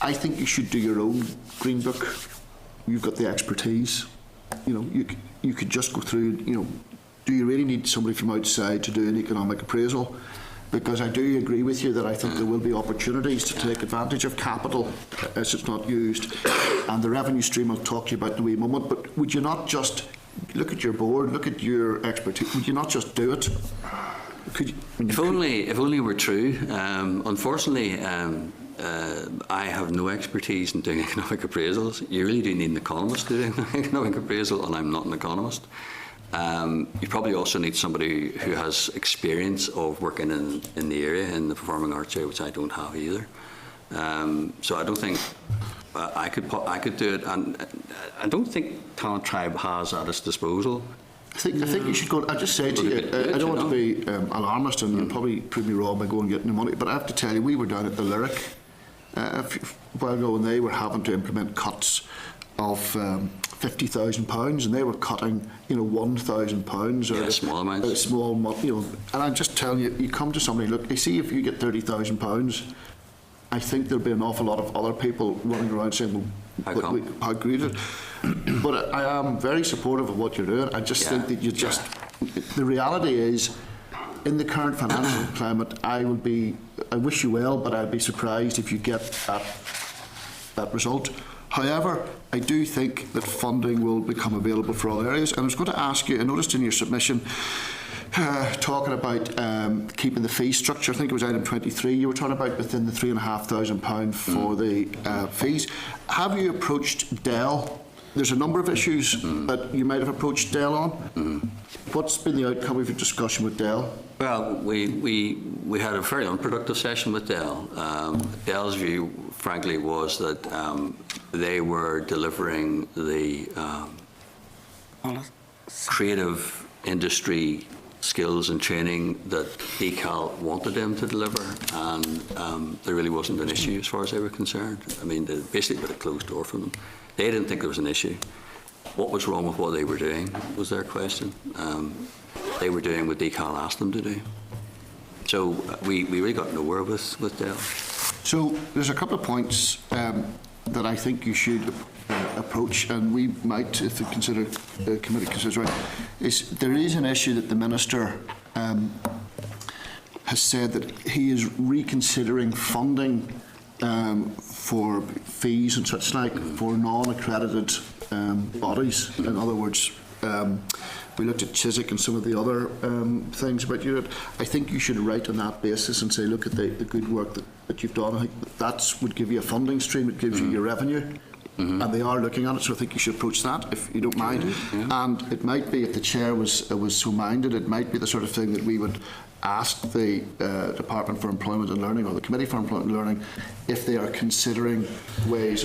I think you should do your own Green Book. You've got the expertise. You could just go through, do you really need somebody from outside to do an economic appraisal? Because I do agree with you that I think there will be opportunities to take advantage of capital as it's not used. And the revenue stream I'll talk to you about in a wee moment. But would you not just look at your board, look at your expertise, would you not just do it? If only we're true. Unfortunately, I have no expertise in doing economic appraisals. You really do need an economist to do an economic appraisal, and I'm not an economist. You probably also need somebody who has experience of working in the area, in the performing arts area, which I don't have either. So I don't think I could do it, and I don't think Talent Tribe has at its disposal. I think you should go. I just say to you, I don't want to be alarmist, and you'll probably prove me wrong by going and getting the money. But I have to tell you, we were down at the Lyric a while ago, and they were having to implement cuts of £50,000, and they were cutting, £1,000 or small amounts. A small, And I'm just telling you, you come to somebody, look, you see, if you get £30,000, I think there'll be an awful lot of other people running around saying, well, how great is it? But I am very supportive of what you're doing. I just think that the reality is, in the current financial climate, I wish you well, but I'd be surprised if you get that result. However, I do think that funding will become available for all areas. And I was going to ask you, I noticed in your submission, talking about keeping the fee structure, I think it was item 23, you were talking about within the £3,500 for the fees. Have you approached Dell? There's a number of issues that you might have approached Dell on. What's been the outcome of your discussion with Dell? Well, we had a very unproductive session with Dell. Dell's view, frankly, was that they were delivering the creative industry skills and training that DCAL wanted them to deliver, and there really wasn't an issue as far as they were concerned. I mean, they basically put a closed door for them. They didn't think there was an issue. What was wrong with what they were doing was their question. They were doing what DCAL asked them to do. So we really got nowhere with Dell. So there's a couple of points that I think you should approach, and we might, if the committee considers right, is there is an issue that the Minister has said that he is reconsidering funding for fees and such like for non-accredited bodies. In other words, we looked at Chiswick and some of the other things about you. I think you should write on that basis and say, look at the good work that you've done. I think that would give you a funding stream. It gives you your revenue. And they are looking at it, so I think you should approach that, if you don't mind. And it might be, if the chair was so minded, it might be the sort of thing that we would ask the Department for Employment and Learning, or the Committee for Employment and Learning, if they are considering ways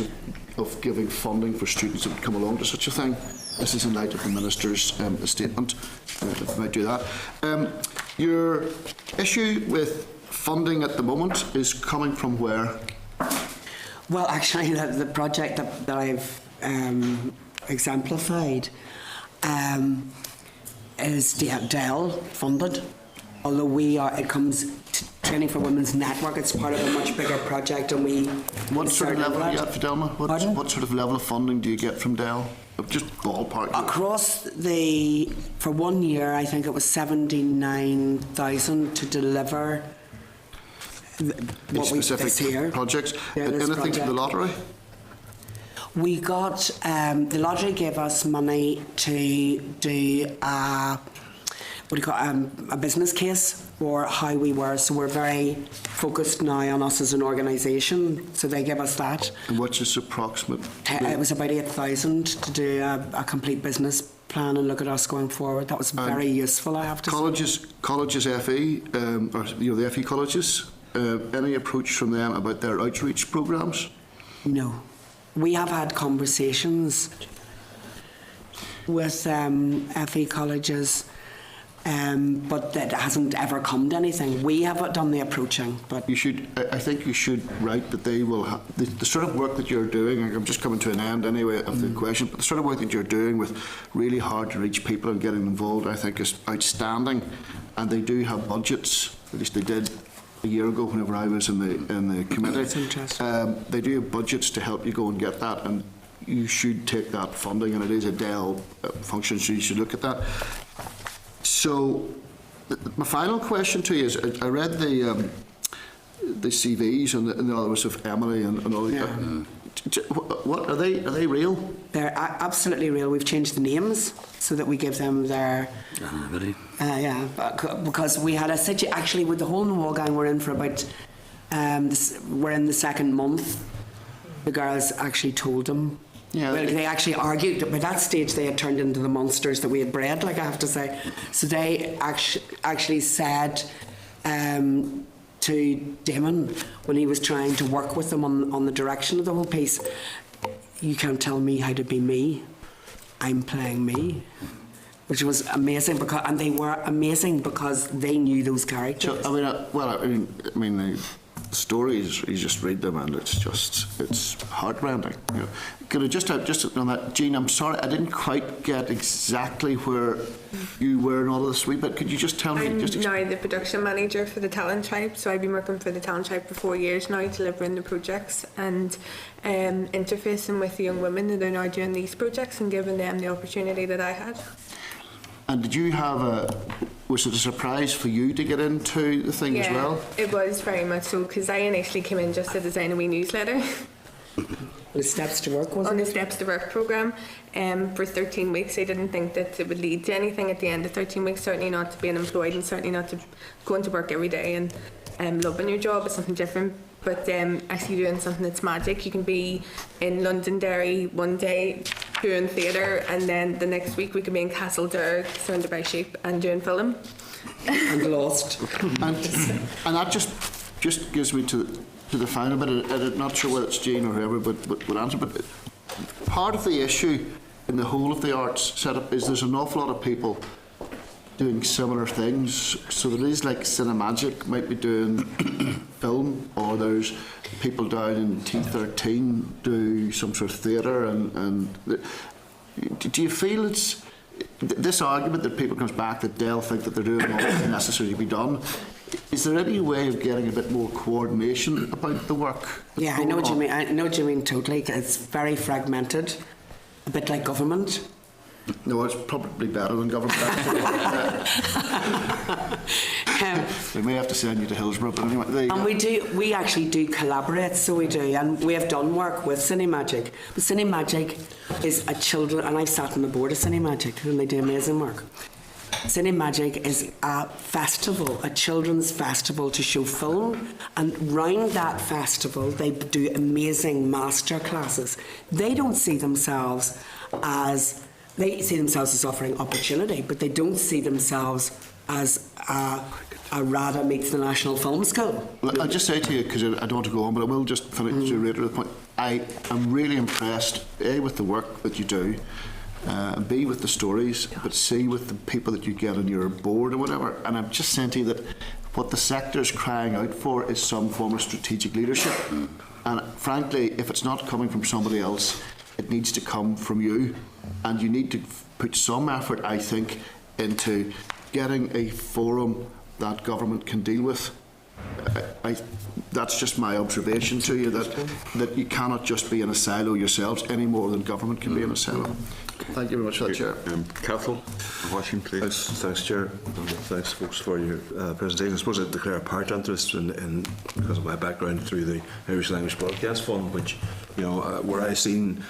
of giving funding for students that would come along to such a thing. This is in light of the Minister's statement, if we might do that. Your issue with funding at the moment is coming from where? Well, actually, the project that I've exemplified is Dell funded. Although it comes to Training for Women's Network, it's part of a much bigger project, and we. What sort of level are you at, Fidelma? What sort of level of funding do you get from Dell? Just ballpark. Across for 1 year, I think it was 79,000 to deliver. What we this year. Projects. Yeah, anything from the lottery? We got the lottery gave us money to do a business case for how we were. So we're very focused now on us as an organisation. So they gave us that. And what's its approximate? It was about 8,000 to do a complete business plan and look at us going forward. That was very useful, I have to say. Colleges FE, or the FE colleges. Any approach from them about their outreach programmes? No. We have had conversations with FE colleges, but that hasn't ever come to anything. We have done the approaching, but I think you should write that they will have the sort of work that you're doing. I'm just coming to an end anyway of the question, but the sort of work that you're doing with really hard to reach people and getting involved, I think, is outstanding. And they do have budgets. At least they did a year ago, whenever I was in the committee. That's interesting. They do have budgets to help you go and get that, and you should take that funding, and it is a Dell function, so you should look at that. So, my final question to you is: I read the CVs and the others of Emily and all that. What are they? Are they real? They're absolutely real. We've changed the names so that we give them their. Because we had a situation. Actually, with the hole in the wall gang, we're in for about. We're in the second month. The girls actually told them. Yeah. Well, they actually argued. By that stage, they had turned into the monsters that we had bred. Like I have to say, so they actually said. to Damon when he was trying to work with them on the direction of the whole piece. You can't tell me how to be me. I'm playing me. Which was amazing, and they were amazing because they knew those characters. So, I mean, the stories, you just read them and it's heartrending. You know. Could I just on that, Jean, I'm sorry, I didn't quite get exactly where you were in all of this wee bit. Could you just tell me? I'm now the production manager for the Talent Tribe, so I've been working for the Talent Tribe for 4 years now, delivering the projects and interfacing with the young women that are now doing these projects and giving them the opportunity that I had. And did you was it a surprise for you to get into the thing as well? It was very much so, because I initially came in just to design a wee newsletter. The Steps to Work, on the Steps to Work programme for 13 weeks. I didn't think that it would lead to anything at the end of 13 weeks, certainly not to being employed and certainly not to going to work every day and loving your job. It's something different. But actually doing something that's magic. You can be in Londonderry one day doing theatre, and then the next week we could be in Castlederg surrounded by sheep and doing film. And Lost. and that just gives me to the final bit. I'm not sure whether it's Jean or whoever would answer, but part of the issue in the whole of the arts setup is there's an awful lot of people doing similar things. So there is, like, Cinemagic might be doing film, or there's people down in T13 do some sort of theatre, and do you feel it's this argument that people comes back that they'll think that they're doing all that's necessary to be done? Is there any way of getting a bit more coordination about the work? Yeah, I know what you mean. I know what you mean totally. It's very fragmented, a bit like government. No, it's probably better than government. We may have to send you to Hillsborough, but anyway. There you and go. we actually do collaborate, so we do, and we have done work with Cinemagic. But Cinemagic is a children, and I've sat on the board of Cinemagic, and they do amazing work. Cinemagic is a festival, a children's festival to show film, and round that festival they do amazing master classes. They don't see themselves as offering opportunity, but they don't see themselves as a RADA meets the National Film School. Well, I'll just say to you, because I don't want to go on, but I will just finish to reiterate the point. I am really impressed, A, with the work that you do, and B, with the stories, but C, with the people that you get on your board or whatever. And I'm just saying to you that what the sector is crying out for is some form of strategic leadership. And frankly, if it's not coming from somebody else, it needs to come from you. And you need to put some effort, I think, into getting a forum that government can deal with. That's just my observation to you, that you cannot just be in a silo yourselves any more than government can be in a silo. Thank you very much for that, Chair. Cathal, Washington, please. Thanks, Chair. And thanks, folks, for your presentation. I suppose I declare a part interest in because of my background through the Irish Language Broadcast Fund, which, you know, where I've seen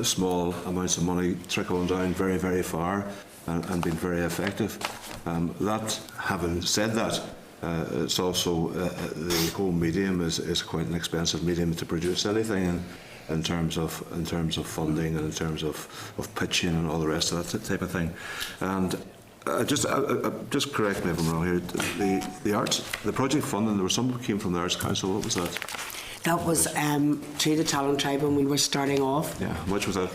small amounts of money trickling down very, very far and been very effective. Having said that, it's also the whole medium is quite an expensive medium to produce anything in terms of funding and in terms of pitching and all the rest of that type of thing. And just correct me if I'm wrong here. The project funding, there was some who came from the Arts Council. What was that? That was to the Talent Tribe when we were starting off. Yeah, how much was that?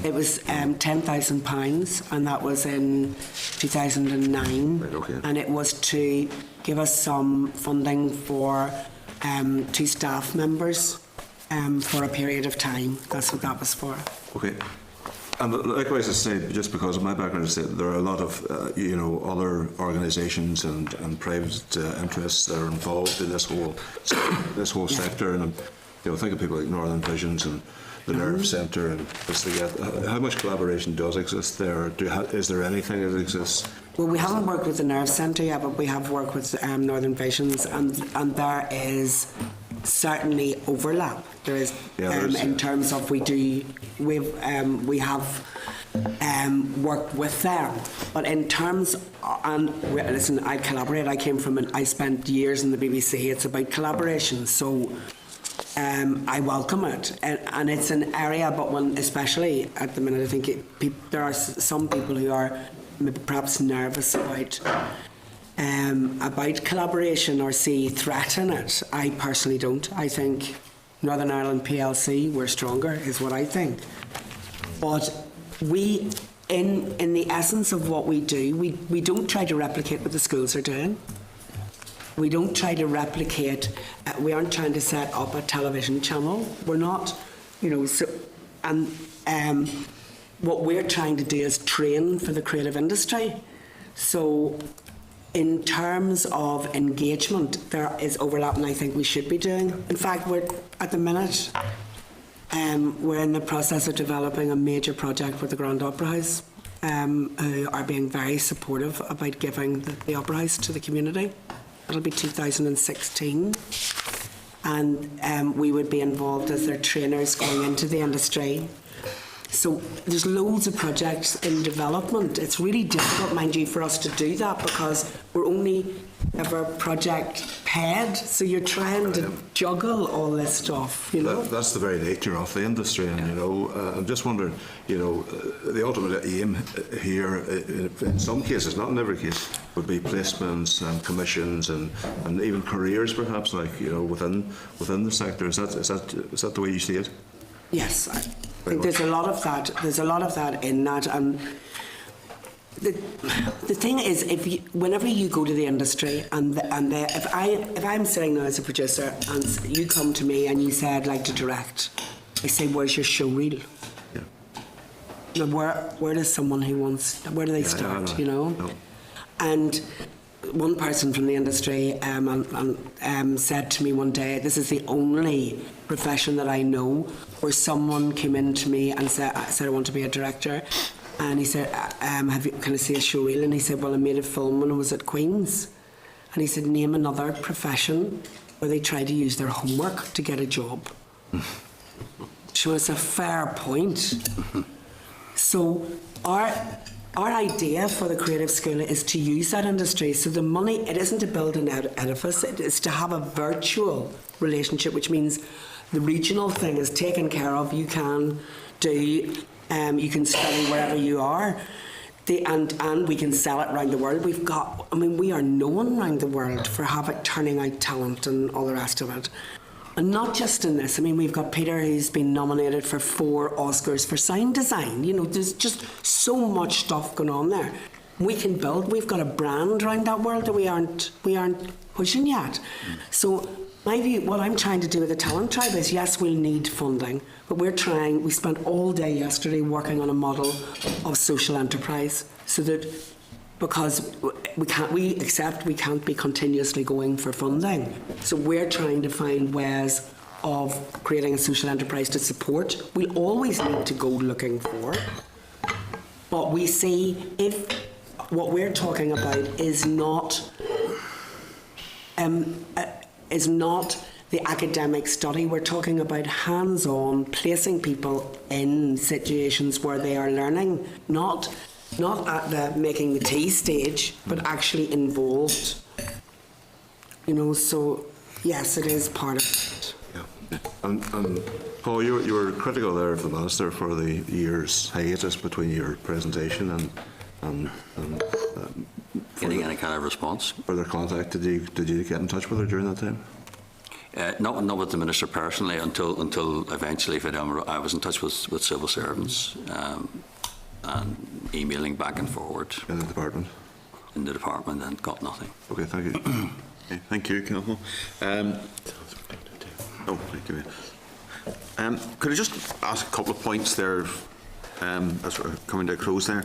It was £10,000, and that was in 2009. Right, okay. And it was to give us some funding for 2 staff members for a period of time. That's what that was for. Okay. And likewise, I say, just because of my background, I say there are a lot of other organisations and private interests that are involved in this whole sector, and think of people like Northern Visions and the Nerve Centre and this thing. How much collaboration does exist there? Is there anything that exists? Well, we haven't worked with the Nerve Centre yet, but we have worked with Northern Visions, and there is certainly overlap. There is in terms of we have worked with them, but in terms listen, I collaborate. I spent years in the BBC. It's about collaboration, so I welcome it, and it's an area. But especially at the minute, I think there are some people who are maybe perhaps nervous about about collaboration or see threat in it. I personally don't. I think Northern Ireland PLC, we're stronger, is what I think. But we, in the essence of what we do, we don't try to replicate what the schools are doing. We don't try to replicate, we aren't trying to set up a television channel. We're not, so, and what we're trying to do is train for the creative industry. So in terms of engagement, there is overlap, and I think we should be doing. In fact, we're at the minute, we're in the process of developing a major project with the Grand Opera House, who are being very supportive about giving the Opera House to the community. It'll be 2016, and we would be involved as their trainers going into the industry. So there's loads of projects in development. It's really difficult, mind you, for us to do that because we're only ever project paid. So you're trying to juggle all this stuff, That's the very nature of the industry, and I'm just wondering, the ultimate aim here, in some cases, not in every case, would be placements and commissions and even careers, perhaps, within the sector. Is that the way you see it? Yes, I think there's a lot of that. There's a lot of that in that, and the thing is, whenever you go to the industry, if I'm sitting there as a producer and you come to me and you say I'd like to direct, I say, where's your show reel? Yeah. Where does someone who wants? Where do they start? No. And one person from the industry said to me one day, this is the only profession that I know where someone came in to me and said I want to be a director, and he said, can I see a show reel? And he said, well, I made a film when I was at Queen's. And he said, name another profession where they try to use their homework to get a job. So it's a fair point. So our idea for the Creative School is to use that industry. So the money, it isn't to build an edifice, it is to have a virtual relationship, which means the regional thing is taken care of. You can do, you can study wherever you are, and we can sell it around the world. We are known around the world for turning out talent and all the rest of it. And not just in this. We've got Peter, who's been nominated for 4 Oscars for sound design. There's just so much stuff going on there. We can build. We've got a brand around that world that we aren't pushing yet. So my view, what I'm trying to do with the Talent Tribe is, yes, we'll need funding, but we spent all day yesterday working on a model of social enterprise, so that because we can't be continuously going for funding. So we're trying to find ways of creating a social enterprise to support. We always need to go looking for, but we see if what we're talking about is not the academic study. We're talking about hands-on, placing people in situations where they are learning, not at the making the tea stage, but actually involved. So yes, it is part of it. Yeah. And Paul, you were critical there of the Minister for the year's hiatus between your presentation and Getting any kind of response? further contact. Did you get in touch with her during that time? Not with the Minister personally until eventually I was in touch with civil servants and emailing back and forward. In the department? In the department, and got nothing. Okay, thank you. Okay, thank you, Cathal. Thank you. Could I just ask a couple of points there as we're coming to a close there?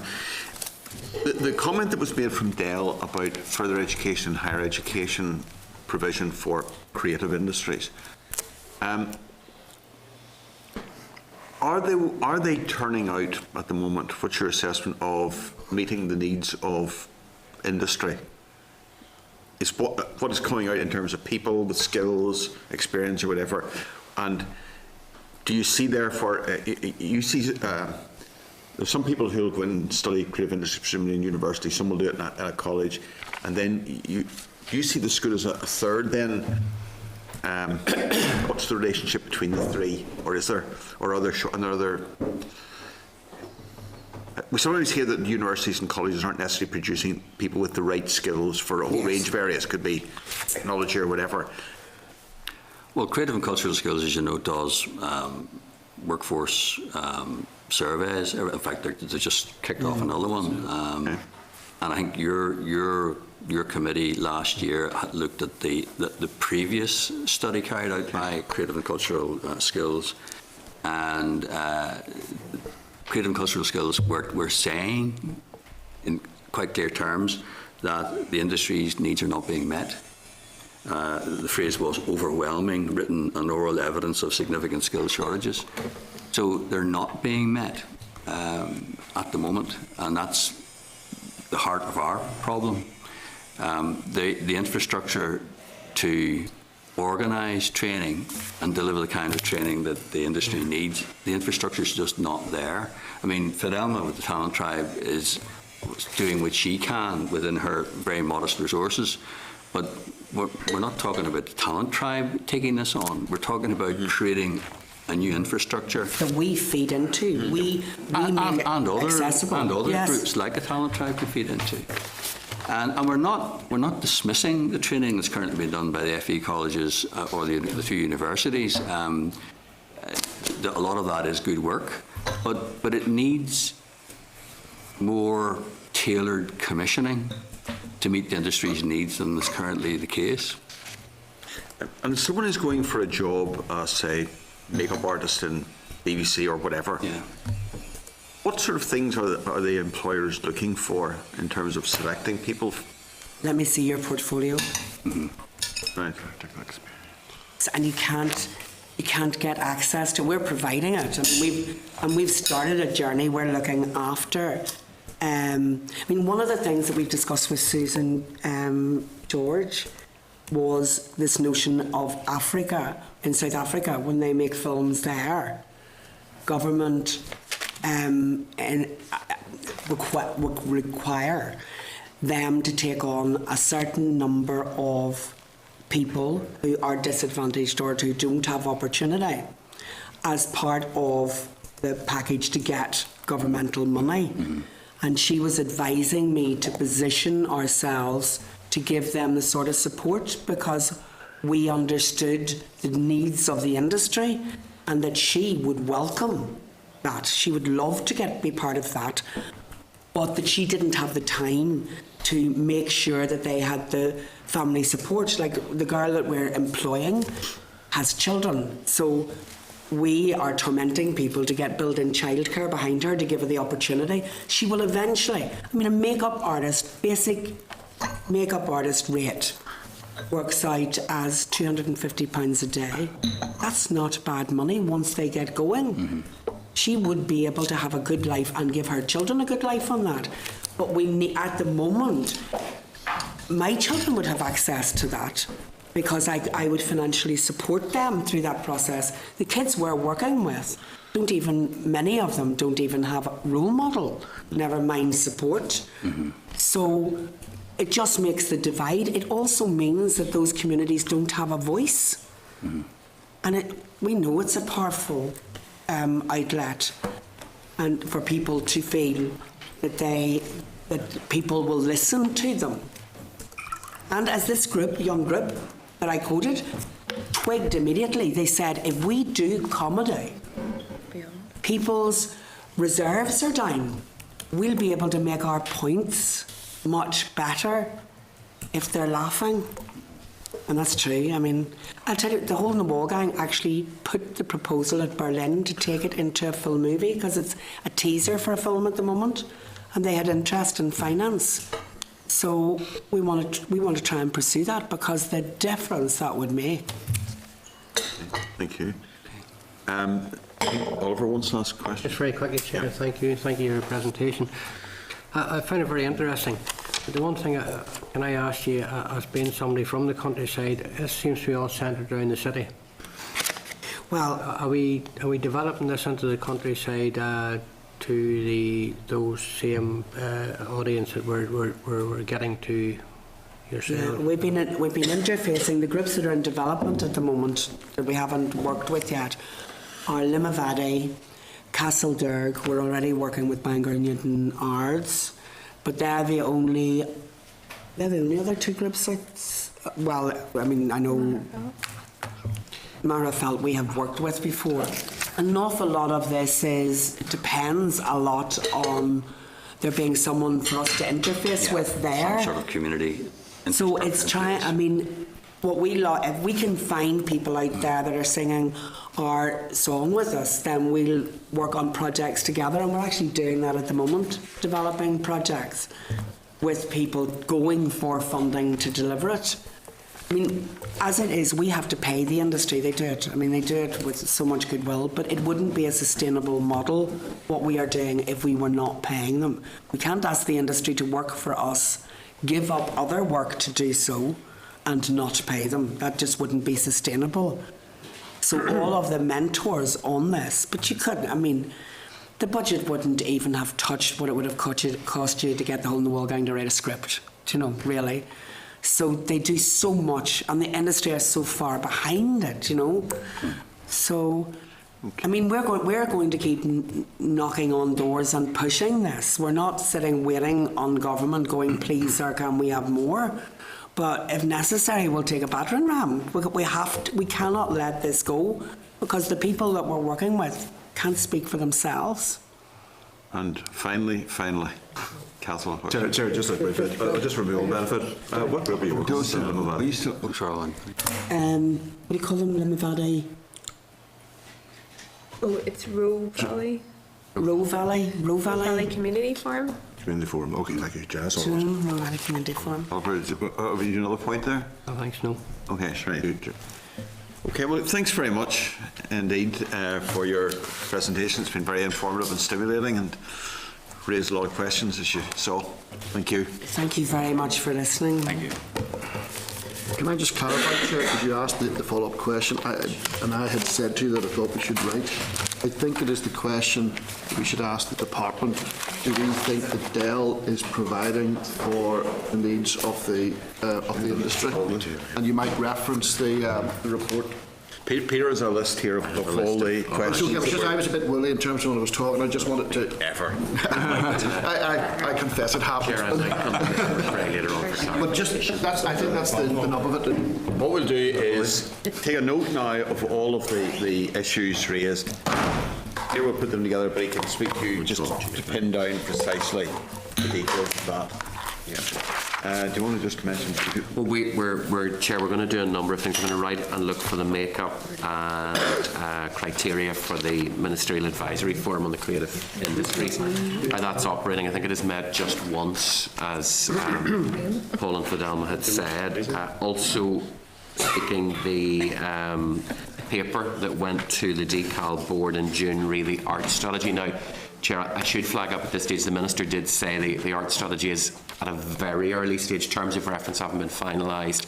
The comment that was made from Dell about further education and higher education provision for creative industries, are they turning out at the moment? What's your assessment of meeting the needs of industry? Is what is coming out in terms of people, the skills, experience, or whatever? And do you see therefore there's some people who will go and study creative industry, presumably in university, some will do it at a college, and then do you see the school as a third then? What's the relationship between the three, or is there, or are there we sometimes hear that universities and colleges aren't necessarily producing people with the right skills for a whole range of areas. Could be technology or whatever. Well, Creative and Cultural Skills, as you know, does workforce surveys. In fact, they just kicked off another one. And I think your committee last year had looked at the previous study carried out by Creative and Cultural Skills, and Creative and Cultural Skills were saying in quite clear terms that the industry's needs are not being met. The phrase was overwhelming written and oral evidence of significant skill shortages. So they're not being met at the moment, and that's the heart of our problem. The infrastructure to organise training and deliver the kind of training that the industry needs, the infrastructure is just not there. I mean, Fidelma with the Talent Tribe is doing what she can within her very modest resources, but we're not talking about the Talent Tribe taking this on. We're talking about creating a new infrastructure that we feed into. We and make it other accessible. and other Yes. groups like the Talent Tribe to feed into. And we're not dismissing the training that's currently being done by the FE colleges or the two universities. A lot of that is good work, but it needs more tailored commissioning to meet the industry's needs than is currently the case. And if someone is going for a job, say, makeup artist in BBC or whatever, what sort of things are the employers looking for in terms of selecting people? Let me see your portfolio. Right. And you can't get access to. We're providing it. I mean, we've started a journey. We're looking after. I mean, one of the things that we've discussed with Susan George was this notion of Africa, in South Africa, when they make films there, government require them to take on a certain number of people who are disadvantaged or who don't have opportunity as part of the package to get governmental money. And she was advising me to position ourselves to give them the sort of support, because we understood the needs of the industry and that she would welcome that. She would love to be part of that, but that she didn't have the time to make sure that they had the family support. Like the girl that we're employing has children, so we are tormenting people to get built-in childcare behind her to give her the opportunity. She will eventually, I mean, a makeup artist, basic makeup artist rate works out as £250 a day. That's not bad money once they get going. She would be able to have a good life and give her children a good life on that. But we need, at the moment, my children would have access to that because I would financially support them through that process. The kids we're working with many of them don't even have a role model, never mind support. So it just makes the divide. It also means that those communities don't have a voice. And we know it's a powerful outlet, and for people to feel that people will listen to them. And as this young group that I quoted, twigged immediately. They said, if we do comedy, people's reserves are down. We'll be able to make our points much better if they're laughing. And that's true. I mean, I'll tell you, the Hole in the Wall gang actually put the proposal at Berlin to take it into a full movie, because it's a teaser for a film at the moment, and they had interest in finance. So we want to try and pursue that, because the difference that would make. Thank you. Oliver wants to ask a question. Just very quickly, Chair. Yeah. Thank you for your presentation. I find it very interesting. The one thing can I ask you, as being somebody from the countryside, this seems to be all centred around the city. Well, are we developing this into the countryside to those same audience that we're getting to yourself? Yeah, we've been interfacing. The groups that are in development at the moment that we haven't worked with yet are Limavady, Castlederg, we're already working with Bangor Newton Ards, but they're the only other two groups that's, well, I mean, I know Marafelt we have worked with before. An awful lot of this depends a lot on there being someone for us to interface with there. Some sort of community. So it's trying, I mean, if we can find people out there that are singing our song with us, then we'll work on projects together, and we're actually doing that at the moment, developing projects with people going for funding to deliver it. I mean, as it is, we have to pay the industry. They do it. I mean, they do it with so much goodwill, but it wouldn't be a sustainable model, what we are doing, if we were not paying them. We can't ask the industry to work for us, give up other work to do so, and not pay them. That just wouldn't be sustainable. So all of the mentors on this, but you couldn't, I mean, the budget wouldn't even have touched what it would have cost you to get the Hole in the Wall gang to write a script, really. So they do so much, and the industry is so far behind it, So, I mean, we're going to keep knocking on doors and pushing this. We're not sitting waiting on government going, please, sir, can we have more? But if necessary, we'll take a battering ram. We cannot let this go, because the people that we're working with can't speak for themselves. And finally, Councillor. Chair, just a brief bit, just for my own benefit, what group are you working with? Shoreline. What do you call them? Limavady? Oh, it's Roe Valley. Roe Valley? Roe Valley? Valley Community Farm. Community Forum, okay, thank you, Jazz. All right. Roe Valley Community Farm. Have you another point there? Oh, thanks, no. Okay, right. Okay, well, thanks very much indeed for your presentation. It's been very informative and stimulating, and raised a lot of questions, as you saw. Thank you. Thank you very much for listening. Thank you. Can I just clarify, Chair, because you asked the follow-up question, and I had said to you that I thought we should write. I think it is the question we should ask the department. Do we think that Dell is providing for the needs of the industry? And you might reference the report. Peter has a list here of all the questions. I was a bit woolly in terms of when I was talking. I just wanted to... Ever. I confess it happens. Chair, I might come later on for some. But just, I think that's the nub of it. What we'll do is take a note now of all of the issues raised. Here we'll put them together, but he can speak to you just to pin down precisely the details of that. Yeah. Do you want to just mention? Well, Chair, we're going to do a number of things. We're going to write and look for the makeup and criteria for the Ministerial Advisory Forum on the creative industries. How that's operating, I think it has met just once, as Paul and Fidelma had said. Also, taking the paper that went to the Decal board in June, really, art strategy. Now, Chair, I should flag up at this stage, the Minister did say the art strategy is at a very early stage. Terms of reference haven't been finalised,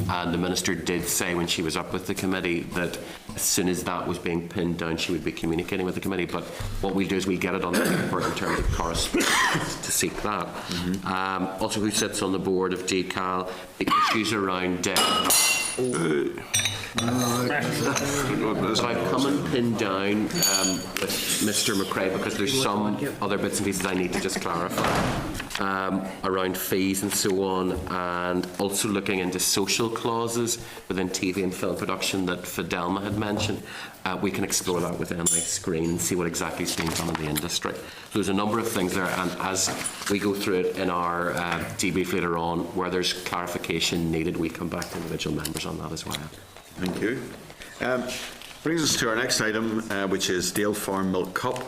and the Minister did say when she was up with the committee that as soon as that was being pinned down, she would be communicating with the committee. But what we'll do is we'll get it on the paper in terms of correspondence to seek that. Also, who sits on the board of Decal, the issues around debt. So I've come and pinned down with Mr McRae, because there's some other bits and pieces I need to just clarify around fees and so on, and also looking into social clauses within TV and film production that Fidelma had mentioned. We can explore that with NI Screen and see what exactly is being done in the industry. So there's a number of things there, and as we go through it in our debrief later on, where there's clarification needed, we come back to individual members on that as well. Thank you. Brings us to our next item, which is Dale Farm Milk Cup,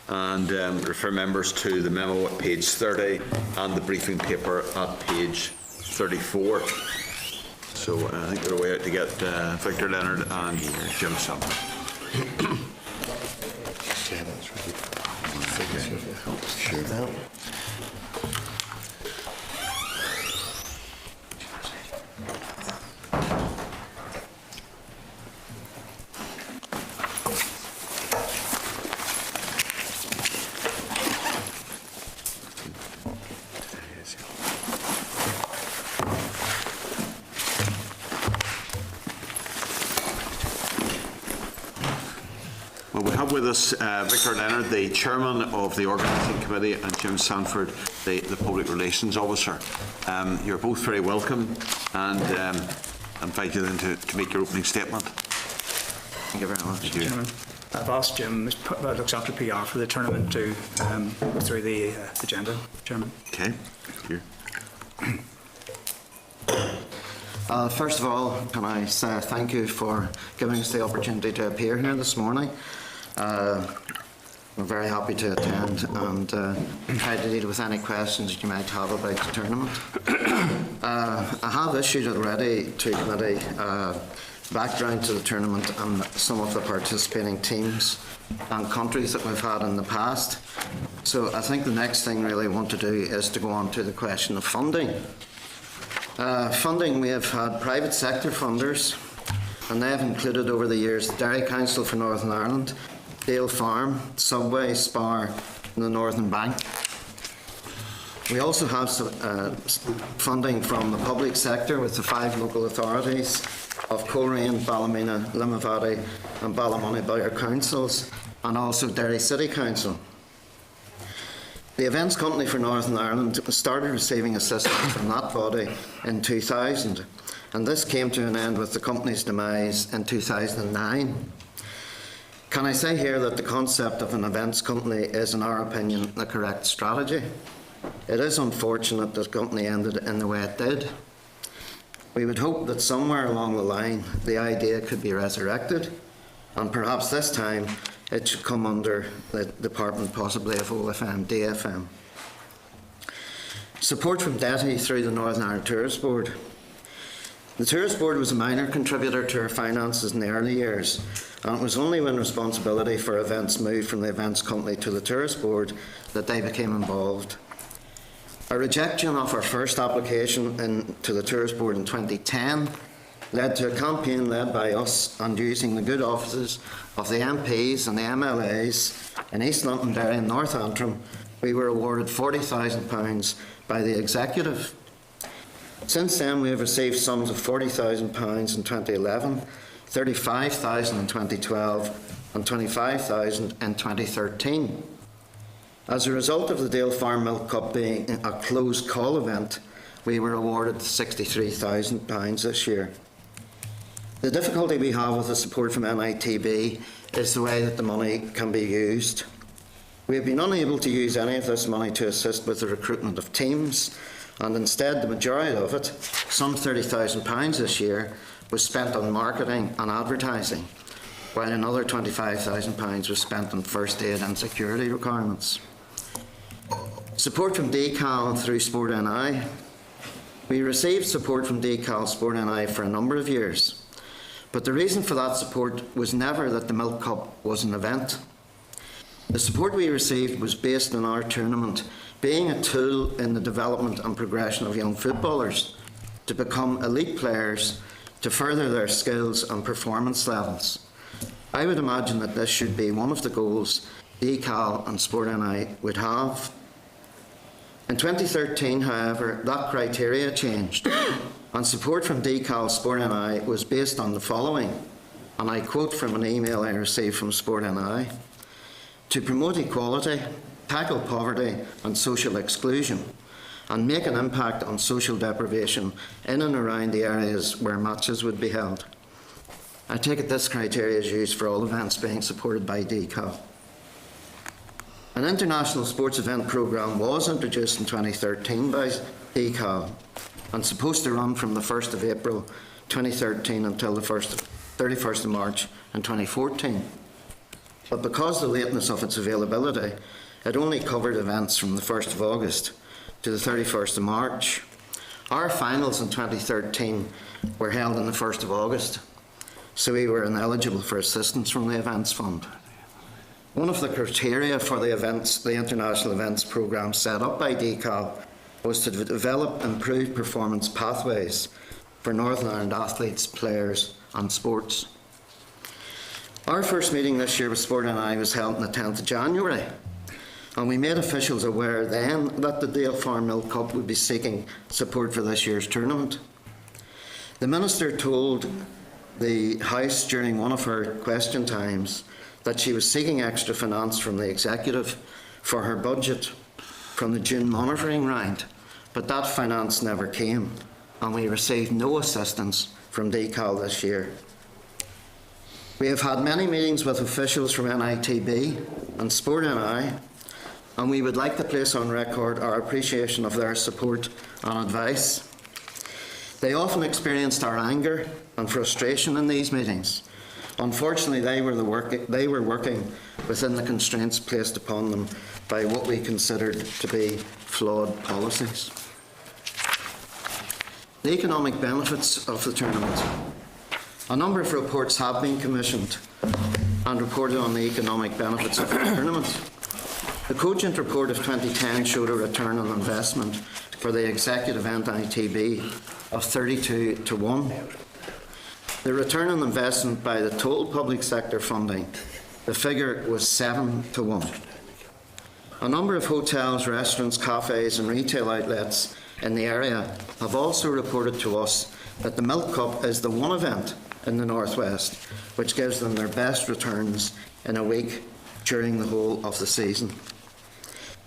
and refer members to the memo at page 30 and the briefing paper at page 34. So I think they're away out to get Victor Leonard and Jim Summer. Sure. Well, we have with us Victor Leonard, the chairman of the organising committee, and Jim Sanford, the public relations officer. You're both very welcome, and invite you then to make your opening statement. Thank you very much. Chairman, I've asked Jim, who looks after PR for the tournament, to go through the agenda, Chairman. Okay. Thank you. First of all, can I say thank you for giving us the opportunity to appear here this morning. We're very happy to attend and try to deal with any questions that you might have about the tournament. I have issued already to committee background to the tournament and some of the participating teams and countries that we've had in the past. So I think the next thing really I want to do is to go on to the question of funding. Funding, we have had private sector funders, and they have included over the years the Dairy Council for Northern Ireland, Dale Farm, Subway, Spar and the Northern Bank. We also have funding from the public sector with the 5 local authorities of Coleraine, Ballymena, Limavady and Ballymoney Borough Councils, and also Derry City Council. The Events Company for Northern Ireland started receiving assistance from that body in 2000, and this came to an end with the company's demise in 2009. Can I say here that the concept of an events company is, in our opinion, the correct strategy? It is unfortunate that the company ended in the way it did. We would hope that somewhere along the line the idea could be resurrected, and perhaps this time it should come under the department possibly of OFM, DFM. Support from DETI through the Northern Ireland Tourist Board. The Tourist Board was a minor contributor to our finances in the early years, and it was only when responsibility for events moved from the Events Company to the Tourist Board that they became involved. A rejection of our first application to the Tourist Board in 2010 led to a campaign led by us and using the good offices of the MPs and the MLAs in East Londonderry and North Antrim. We were awarded £40,000 by the executive. Since then, we have received sums of £40,000 in 2011, £35,000 in 2012 and £25,000 in 2013. As a result of the Dale Farm Milk Cup being a closed call event, we were awarded £63,000 this year. The difficulty we have with the support from NITB is the way that the money can be used. We have been unable to use any of this money to assist with the recruitment of teams, and instead the majority of it, some £30,000 this year, was spent on marketing and advertising, while another £25,000 was spent on first aid and security requirements. Support from DCAL through Sport NI. We received support from DCAL Sport NI for a number of years, but the reason for that support was never that the Milk Cup was an event. The support we received was based on our tournament being a tool in the development and progression of young footballers to become elite players, to further their skills and performance levels. I would imagine that this should be one of the goals DCAL and Sport NI would have. In 2013, however, that criteria changed, and support from DCAL Sport NI was based on the following, and I quote from an email I received from Sport NI: to promote equality, tackle poverty and social exclusion, and make an impact on social deprivation in and around the areas where matches would be held. I take it this criteria is used for all events being supported by DCAL. An international sports event programme was introduced in 2013 by DCAL and supposed to run from the 1st of April 2013 until the 31st of March in 2014. But because of the lateness of its availability, it only covered events from the 1st of August to the 31st of March. Our finals in 2013 were held on the 1st of August, so we were ineligible for assistance from the Events Fund. One of the criteria for the international events programme set up by DCAL was to develop improved performance pathways for Northern Ireland athletes, players and sports. Our first meeting this year with Sport NI was held on the 10th of January, and we made officials aware then that the Dale Farm Milk Cup would be seeking support for this year's tournament. The Minister told the House during one of her question times that she was seeking extra finance from the executive for her budget from the June monitoring round, but that finance never came, and we received no assistance from DCAL this year. We have had many meetings with officials from NITB and Sport NI, and we would like to place on record our appreciation of their support and advice. They often experienced our anger and frustration in these meetings. Unfortunately, they were working within the constraints placed upon them by what we considered to be flawed policies. The economic benefits of the tournament. A number of reports have been commissioned and reported on the economic benefits of the tournament. The Cogent report of 2010 showed a return on investment for the executive NITB of 32 to 1. The return on investment by the total public sector funding, the figure was 7 to 1. A number of hotels, restaurants, cafes and retail outlets in the area have also reported to us that the Milk Cup is the one event in the North West which gives them their best returns in a week during the whole of the season.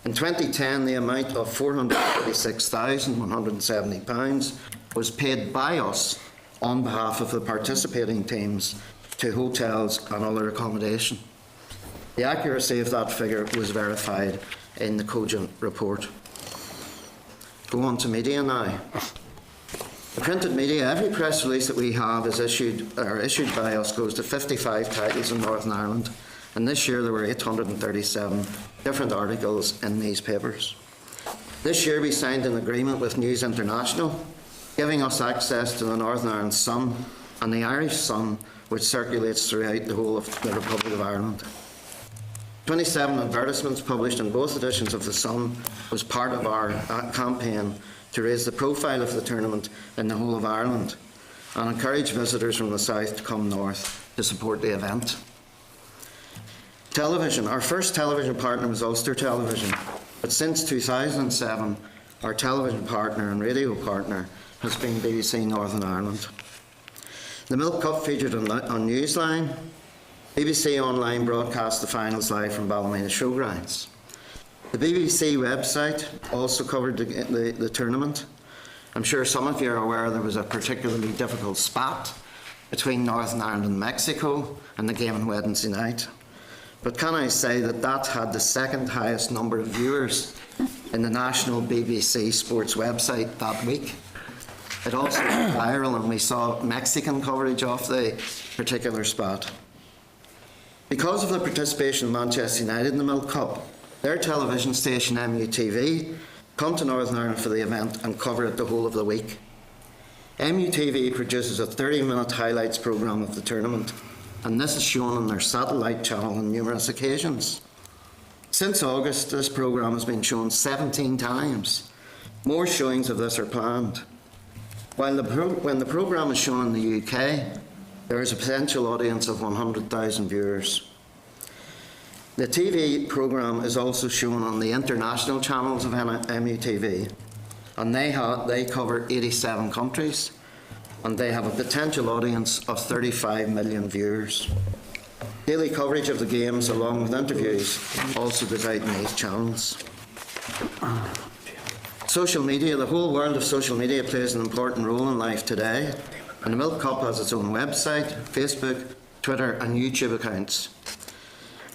In 2010, the amount of £436,170 was paid by us on behalf of the participating teams to hotels and other accommodation. The accuracy of that figure was verified in the Cogent report. Go on to media now. The printed media, every press release that we have is issued by us goes to 55 titles in Northern Ireland, and this year there were 837 different articles in these papers. This year we signed an agreement with News International, giving us access to the Northern Ireland Sun and the Irish Sun, which circulates throughout the whole of the Republic of Ireland. 27 advertisements published in both editions of the Sun was part of our campaign to raise the profile of the tournament in the whole of Ireland and encourage visitors from the south to come north to support the event. Television. Our first television partner was Ulster Television, but since 2007 our television partner and radio partner has been BBC Northern Ireland. The Milk Cup featured on Newsline. BBC Online broadcast the finals live from Ballymena Showgrounds. The BBC website also covered the tournament. I'm sure some of you are aware there was a particularly difficult spat between Northern Ireland and Mexico and the game on Wednesday night. But can I say that that had the second highest number of viewers in the national BBC Sports website that week. It also went viral and we saw Mexican coverage of the particular spat. Because of the participation of Manchester United in the Milk Cup, their television station MUTV come to Northern Ireland for the event and cover it the whole of the week. MUTV produces a 30-minute highlights programme of the tournament, and this is shown on their satellite channel on numerous occasions. Since August, this programme has been shown 17 times. More showings of this are planned. When the programme is shown in the UK, there is a potential audience of 100,000 viewers. The TV programme is also shown on the international channels of MUTV, and they cover 87 countries, and they have a potential audience of 35 million viewers. Daily coverage of the games, along with interviews, also goes out in these channels. Social media. The whole world of social media plays an important role in life today, and the Milk Cup has its own website, Facebook, Twitter and YouTube accounts.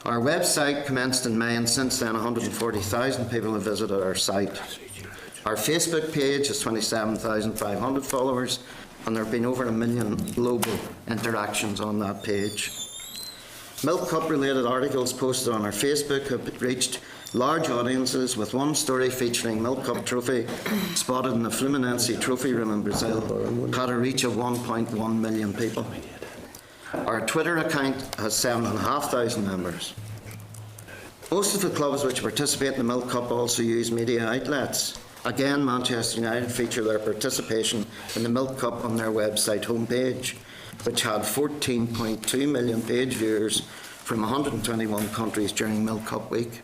Our website commenced in May, and since then 140,000 people have visited our site. Our Facebook page has 27,500 followers, and there have been over 1 million global interactions on that page. Milk Cup related articles posted on our Facebook have reached large audiences, with one story featuring Milk Cup trophy spotted in the Fluminense trophy room in Brazil had a reach of 1.1 million people. Our Twitter account has 7,500 members. Most of the clubs which participate in the Milk Cup also use media outlets. Again, Manchester United feature their participation in the Milk Cup on their website homepage, which had 14.2 million page viewers from 121 countries during Milk Cup week.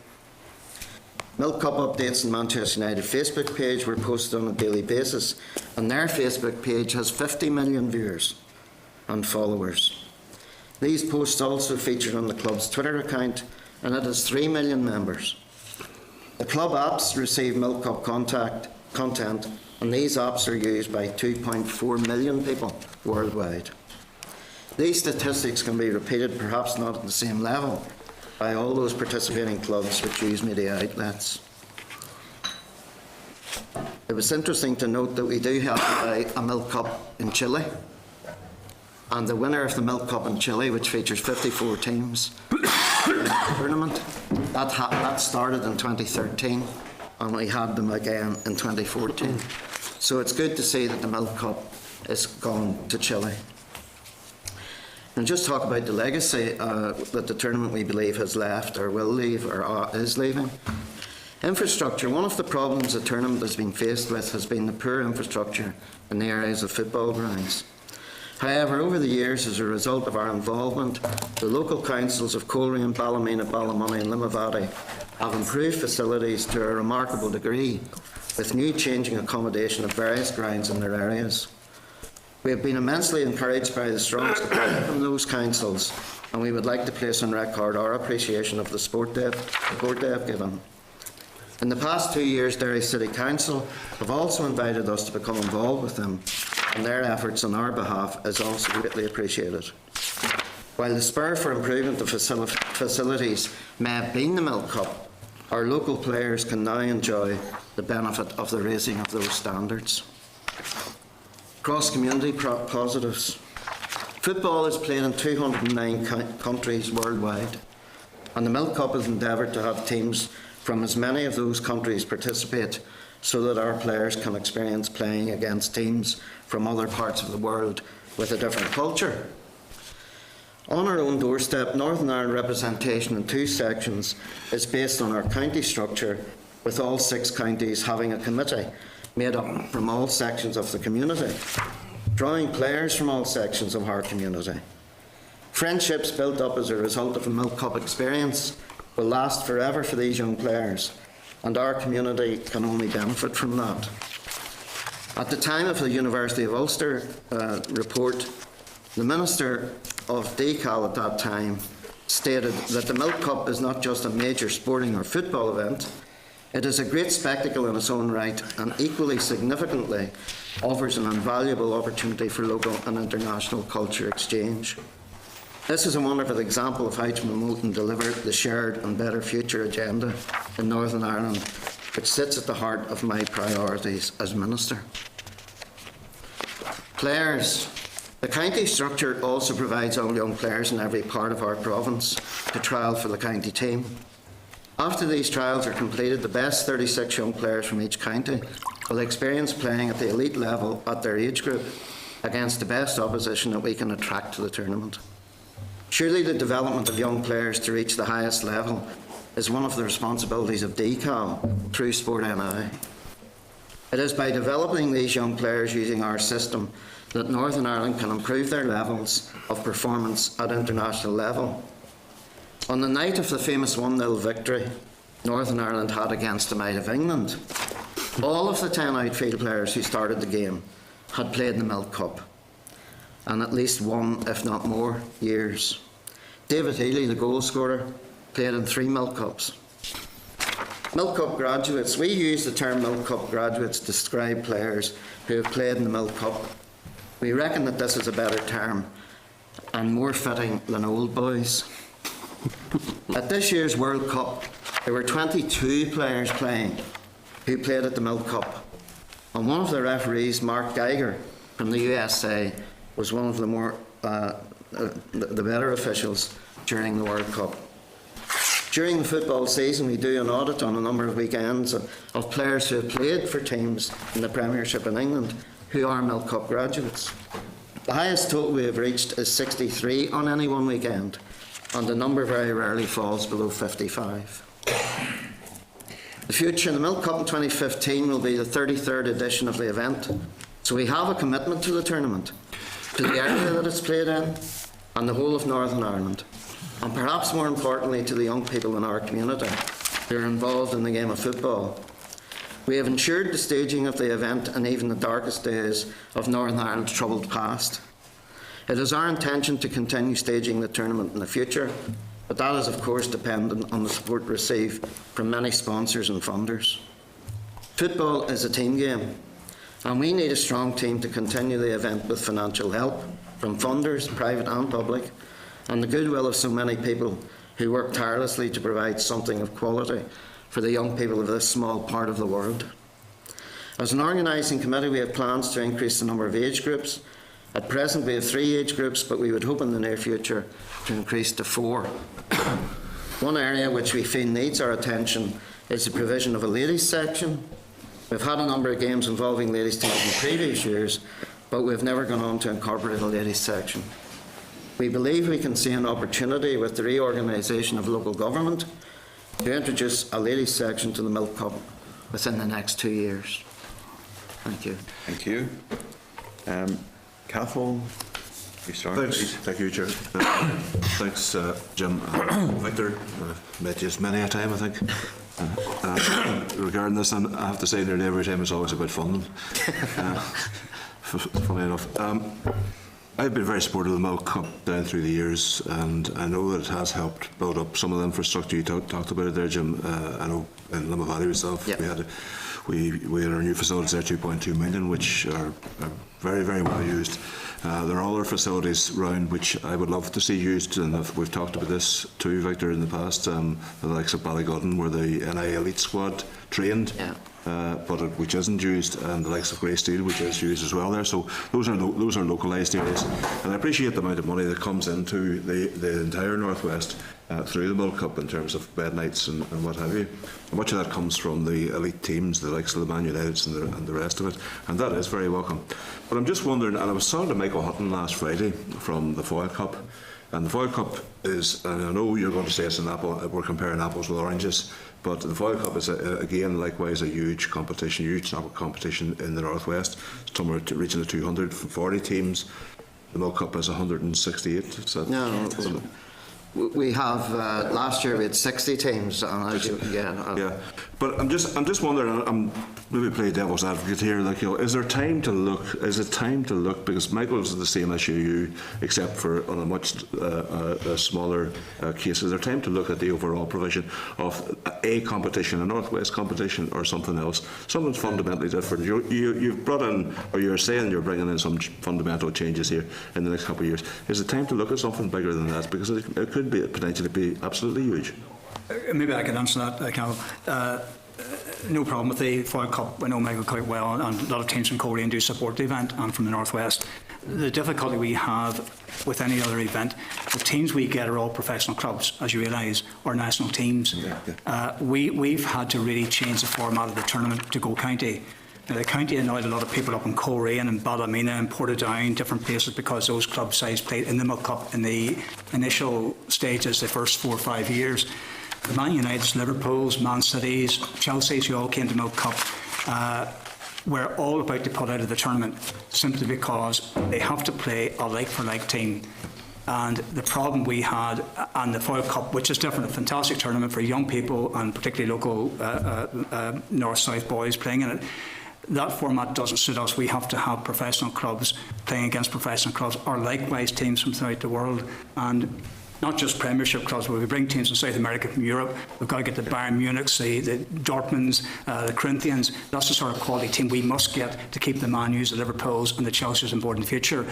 Milk Cup updates on Manchester United Facebook page were posted on a daily basis, and their Facebook page has 50 million viewers and followers. These posts also featured on the club's Twitter account, and it has 3 million members. The club apps receive Milk Cup content, and these apps are used by 2.4 million people worldwide. These statistics can be repeated, perhaps not at the same level, by all those participating clubs which use media outlets. It was interesting to note that we do have a Milk Cup in Chile, and the winner of the Milk Cup in Chile, which features 54 teams in the tournament, that started in 2013, and we had them again in 2014. So it's good to see that the Milk Cup is gone to Chile. And just talk about the legacy that the tournament, we believe, has left, or will leave, or is leaving. Infrastructure. One of the problems the tournament has been faced with has been the poor infrastructure in the areas of football grounds. However, over the years, as a result of our involvement, the local councils of Coleraine, Ballymena, Ballymoney and Limavady have improved facilities to a remarkable degree, with new changing accommodation at various grounds in their areas. We have been immensely encouraged by the strong support from those councils, and we would like to place on record our appreciation of the support they have given. In the past 2 years, Derry City Council have also invited us to become involved with them, and their efforts on our behalf is also greatly appreciated. While the spur for improvement of facilities may have been the Milk Cup, our local players can now enjoy the benefit of the raising of those standards. Cross-community positives. Football is played in 209 countries worldwide, and the Milk Cup has endeavoured to have teams from as many of those countries participate, so that our players can experience playing against teams from other parts of the world with a different culture. On our own doorstep, Northern Ireland representation in 2 sections is based on our county structure, with all 6 counties having a committee made up from all sections of the community, drawing players from all sections of our community. Friendships built up as a result of a Milk Cup experience will last forever for these young players, and our community can only benefit from that. At the time of the University of Ulster report, the Minister of DCAL at that time stated that the Milk Cup is not just a major sporting or football event, it is a great spectacle in its own right, and equally significantly offers an invaluable opportunity for local and international culture exchange. This is a wonderful example of how to promote and deliver the shared and better future agenda in Northern Ireland, which sits at the heart of my priorities as Minister. Players. The county structure also provides all young players in every part of our province to trial for the county team. After these trials are completed, the best 36 young players from each county will experience playing at the elite level at their age group against the best opposition that we can attract to the tournament. Surely the development of young players to reach the highest level is one of the responsibilities of DCAL through Sport NI. It is by developing these young players using our system that Northern Ireland can improve their levels of performance at international level. On the night of the famous 1-0 victory Northern Ireland had against the might of England, all of the 10 outfield players who started the game had played in the Milk Cup, and at least 1, if not more, years. David Healy, the goal scorer, played in 3 Milk Cups. Milk Cup graduates. We use the term Milk Cup graduates to describe players who have played in the Milk Cup. We reckon that this is a better term and more fitting than old boys. At this year's World Cup, there were 22 players playing who played at the Milk Cup, and one of the referees, Mark Geiger from the USA, was one of the better officials during the World Cup. During the football season, we do an audit on a number of weekends of players who have played for teams in the Premiership in England who are Milk Cup graduates. The highest total we have reached is 63 on any one weekend, and the number very rarely falls below 55. The future, the Milk Cup in 2015 will be the 33rd edition of the event, so we have a commitment to the tournament, to the area that it's played in, and the whole of Northern Ireland, and perhaps more importantly to the young people in our community who are involved in the game of football. We have ensured the staging of the event in even the darkest days of Northern Ireland's troubled past. It is our intention to continue staging the tournament in the future, but that is of course dependent on the support received from many sponsors and funders. Football is a team game, and we need a strong team to continue the event with financial help from funders, private and public, and the goodwill of so many people who work tirelessly to provide something of quality for the young people of this small part of the world. As an organising committee, we have plans to increase the number of age groups. At present, we have 3 age groups, but we would hope in the near future to increase to 4. One area which we feel needs our attention is the provision of a ladies section. We've had a number of games involving ladies teams in previous years, but we've never gone on to incorporate a ladies section. We believe we can see an opportunity with the reorganisation of local government to introduce a ladies section to the Milk Cup within the next 2 years. Thank you. Thank you. Cathal, you start. Thanks. Thank you, Chair. Thanks, Jim. Victor, met you many a time, I think. Regarding this, and I have to say nearly every time it's always about funding. Funny enough. I've been very supportive of the Milk Cup down through the years, and I know that it has helped build up some of the infrastructure. You talked about it there, Jim. I know in Limavady itself, yep. we had our new facilities there, 2.2 million, which are very, very well used. There are other facilities around which I would love to see used, and we've talked about this too, Victor, in the past. The likes of Ballygodden, where the NI Elite squad trained. Yeah. But which isn't used, and the likes of Grey Steel, which is used as well there. So those are localised areas, and I appreciate the amount of money that comes into the entire Northwest through the Milk Cup in terms of bed nights and what have you. And much of that comes from the elite teams, the likes of the Man Uniteds and the rest of it, and that is very welcome. But I'm just wondering, and I was talking to Michael Hutton last Friday from the Foyle Cup, and the Foyle Cup is, and I know you're going to say it's an apple, we're comparing apples with oranges, but the Foyle Cup is, again, likewise a huge competition, huge competition in the Northwest. Somewhere reaching the 240 teams. The Milk Cup has 168. No, we have, last year we had 60 teams. Yeah, but I'm just wondering, I'm maybe play devil's advocate here, like, you know, is there time to look, because Michael's the same issue you, except for on a much smaller case, is there time to look at the overall provision of a competition, a Northwest competition, or something else, something fundamentally different? You've brought in, or you're saying you're bringing in some fundamental changes here in the next couple of years. Is it time to look at something bigger than that? Because it could potentially be absolutely huge. Maybe I could answer that, Carol. No problem with the Foyle Cup. I know Michael quite well, and a lot of teams from Coleraine do support the event, and from the Northwest. The difficulty we have with any other event, the teams we get are all professional clubs, as you realise, or national teams. We've had to really change the format of the tournament to go county. Now, the county annoyed a lot of people up in Coleraine and Ballymena and Portadown, different places, because those club sides played in the Milk Cup in the initial stages, the first 4 or 5 years. The Man Uniteds, Liverpools, Man Cities, Chelsea's, who all came to Milk Cup, were all about to pull out of the tournament simply because they have to play a like-for-like team. And the problem we had, and the Foyle Cup, which is different, a fantastic tournament for young people and particularly local north-south boys playing in it, that format doesn't suit us. We have to have professional clubs playing against professional clubs, or likewise teams from throughout the world, and not just Premiership clubs, but we bring teams from South America, from Europe. We've got to get the Bayern Munichs, the Dortmunds, the Corinthians. That's the sort of quality team we must get to keep the Man U's, the Liverpools and the Chelseas on board in the future.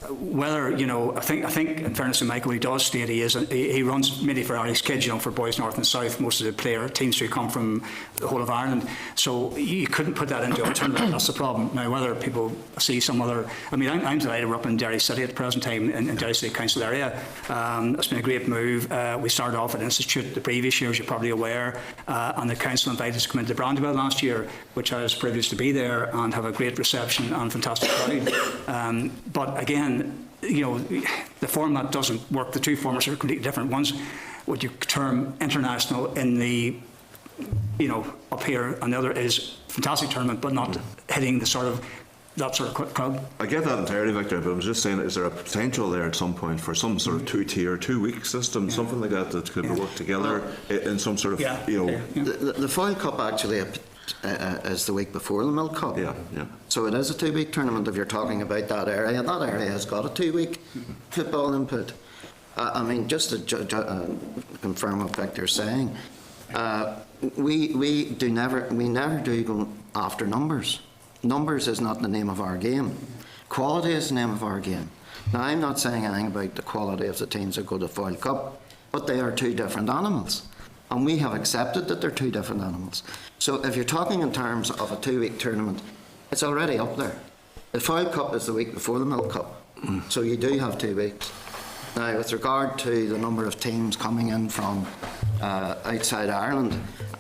Whether, you know, I think in fairness to Michael, he does state he runs mainly for Irish kids, you know, for boys north and south. Most of the teams who come from the whole of Ireland. So you couldn't put that into a tournament. That's the problem. Now, whether people see some other, I mean, I'm delighted we're up in Derry City at the present time, in Derry City Council area. It's been a great move. We started off at Institute the previous year, as you're probably aware, and the council invited us to come into Brandywell last year, which I was privileged to be there and have a great reception and fantastic crowd. But again, you know, the format doesn't work. The two formats are completely different. One's what you term international in the, you know, up here, and the other is fantastic tournament, but not hitting the sort of that sort of club. I get that entirely, Victor, but I was just saying, is there a potential there at some point for some sort of 2-tier, 2-week system, something like that could work together in some sort of, you know... The Foyle Cup actually is the week before the Milk Cup. Yeah. So it is a 2-week tournament if you're talking about that area. That area has got a 2-week football input. I mean, just to confirm what Victor's saying, we never do go after numbers. Numbers is not the name of our game. Quality is the name of our game. Now, I'm not saying anything about the quality of the teams that go to the Foyle Cup, but they are two different animals. And we have accepted that they're two different animals. So if you're talking in terms of a 2-week tournament, it's already up there. The Foyle Cup is the week before the Milk Cup. So you do have 2 weeks. Now, with regard to the number of teams coming in from outside Ireland,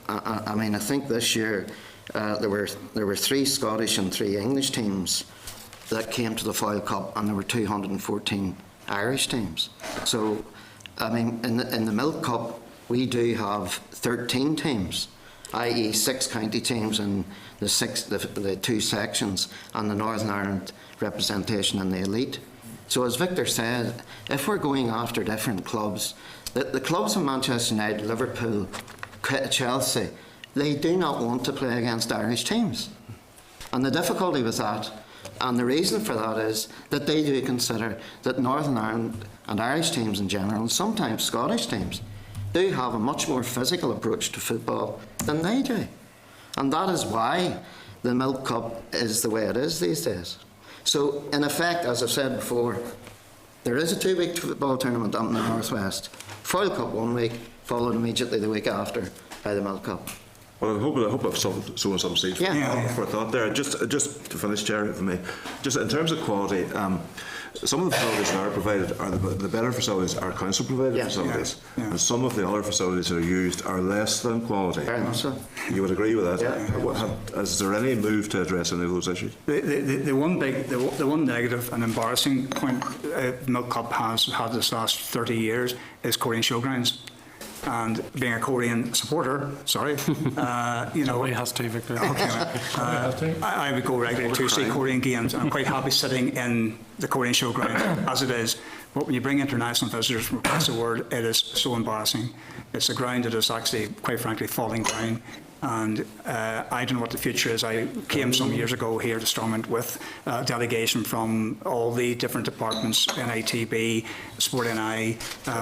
I mean, I think this year there were 3 Scottish and 3 English teams that came to the Foyle Cup, and there were 214 Irish teams. So, I mean, in the Milk Cup, we do have 13 teams, i.e. 6 county teams in the 2 sections, and the Northern Ireland representation in the elite. So as Victor said, if we're going after different clubs, the clubs of Manchester United, Liverpool, Chelsea, they do not want to play against Irish teams. And the difficulty with that, and the reason for that, is that they do consider that Northern Ireland and Irish teams in general, and sometimes Scottish teams, do have a much more physical approach to football than they do. And that is why the Milk Cup is the way it is these days. So, in effect, as I've said before, there is a 2-week football tournament up in the Northwest. Foyle Cup 1 week, followed immediately the week after by the Milk Cup. Well, I hope I've sown some seeds for a thought there. Just to finish, Chair, if I may. Just in terms of quality, some of the facilities that are provided are the better facilities are council provided facilities, and some of the other facilities that are used are less than quality. Very much so. You would agree with that? Is there any move to address any of those issues? The one negative and embarrassing point Milk Cup has had this last 30 years is Korean showgrounds. And being a Korean supporter, you know, It has to, Victor. Okay, I would go regularly to see Korean games, and I'm quite happy sitting in the Korean showground as it is. But when you bring international visitors from across the world, it is so embarrassing. It's a ground that is actually, quite frankly, falling down. And I don't know what the future is. I came some years ago here to Stormont with a delegation from all the different departments, NITB, Sport NI,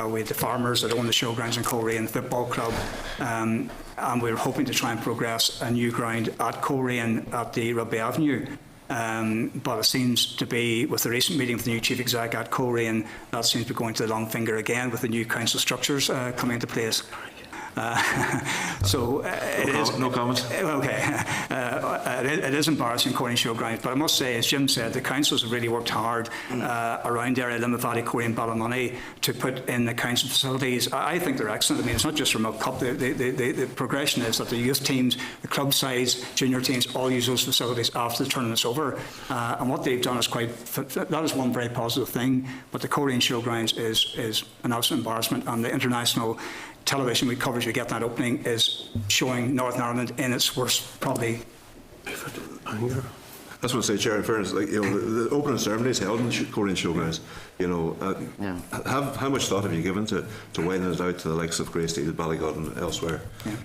with the farmers that own the showgrounds in Coleraine Football Club. And we were hoping to try and progress a new ground at Coleraine at the Rugby Avenue. But it seems to be, with the recent meeting with the new chief exec at Coleraine, that seems to be going to the long finger again with the new council structures coming into place. No comments. Okay. It is embarrassing, Korean showgrounds, but I must say, as Jim said, the councils have really worked hard around the area, Limavady Valley, Korean, Ballymoney, to put in the council facilities. I think they're excellent. I mean, it's not just from a cup. The progression is that the youth teams, the club sides, junior teams, all use those facilities after the tournament's over. And what they've done is that is one very positive thing. But the Korean showgrounds is an absolute embarrassment, and the international television coverage we get that opening is showing Northern Ireland in its worst, probably. That's what I say, Chair. In fairness, the opening ceremony is held in the Korean showgrounds. How much thought have you given to widening it out to the likes of Greysteel, Ballygod, and elsewhere? Yeah.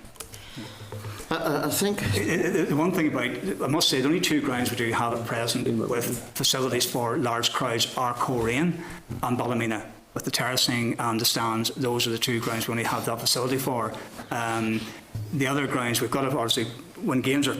I think the one thing about, I must say, the only 2 grounds we do have at present with facilities for large crowds are Coleraine and Ballymena. With the terracing and the stands, those are the 2 grounds we only have that facility for. The other grounds, we've got to, obviously, when games are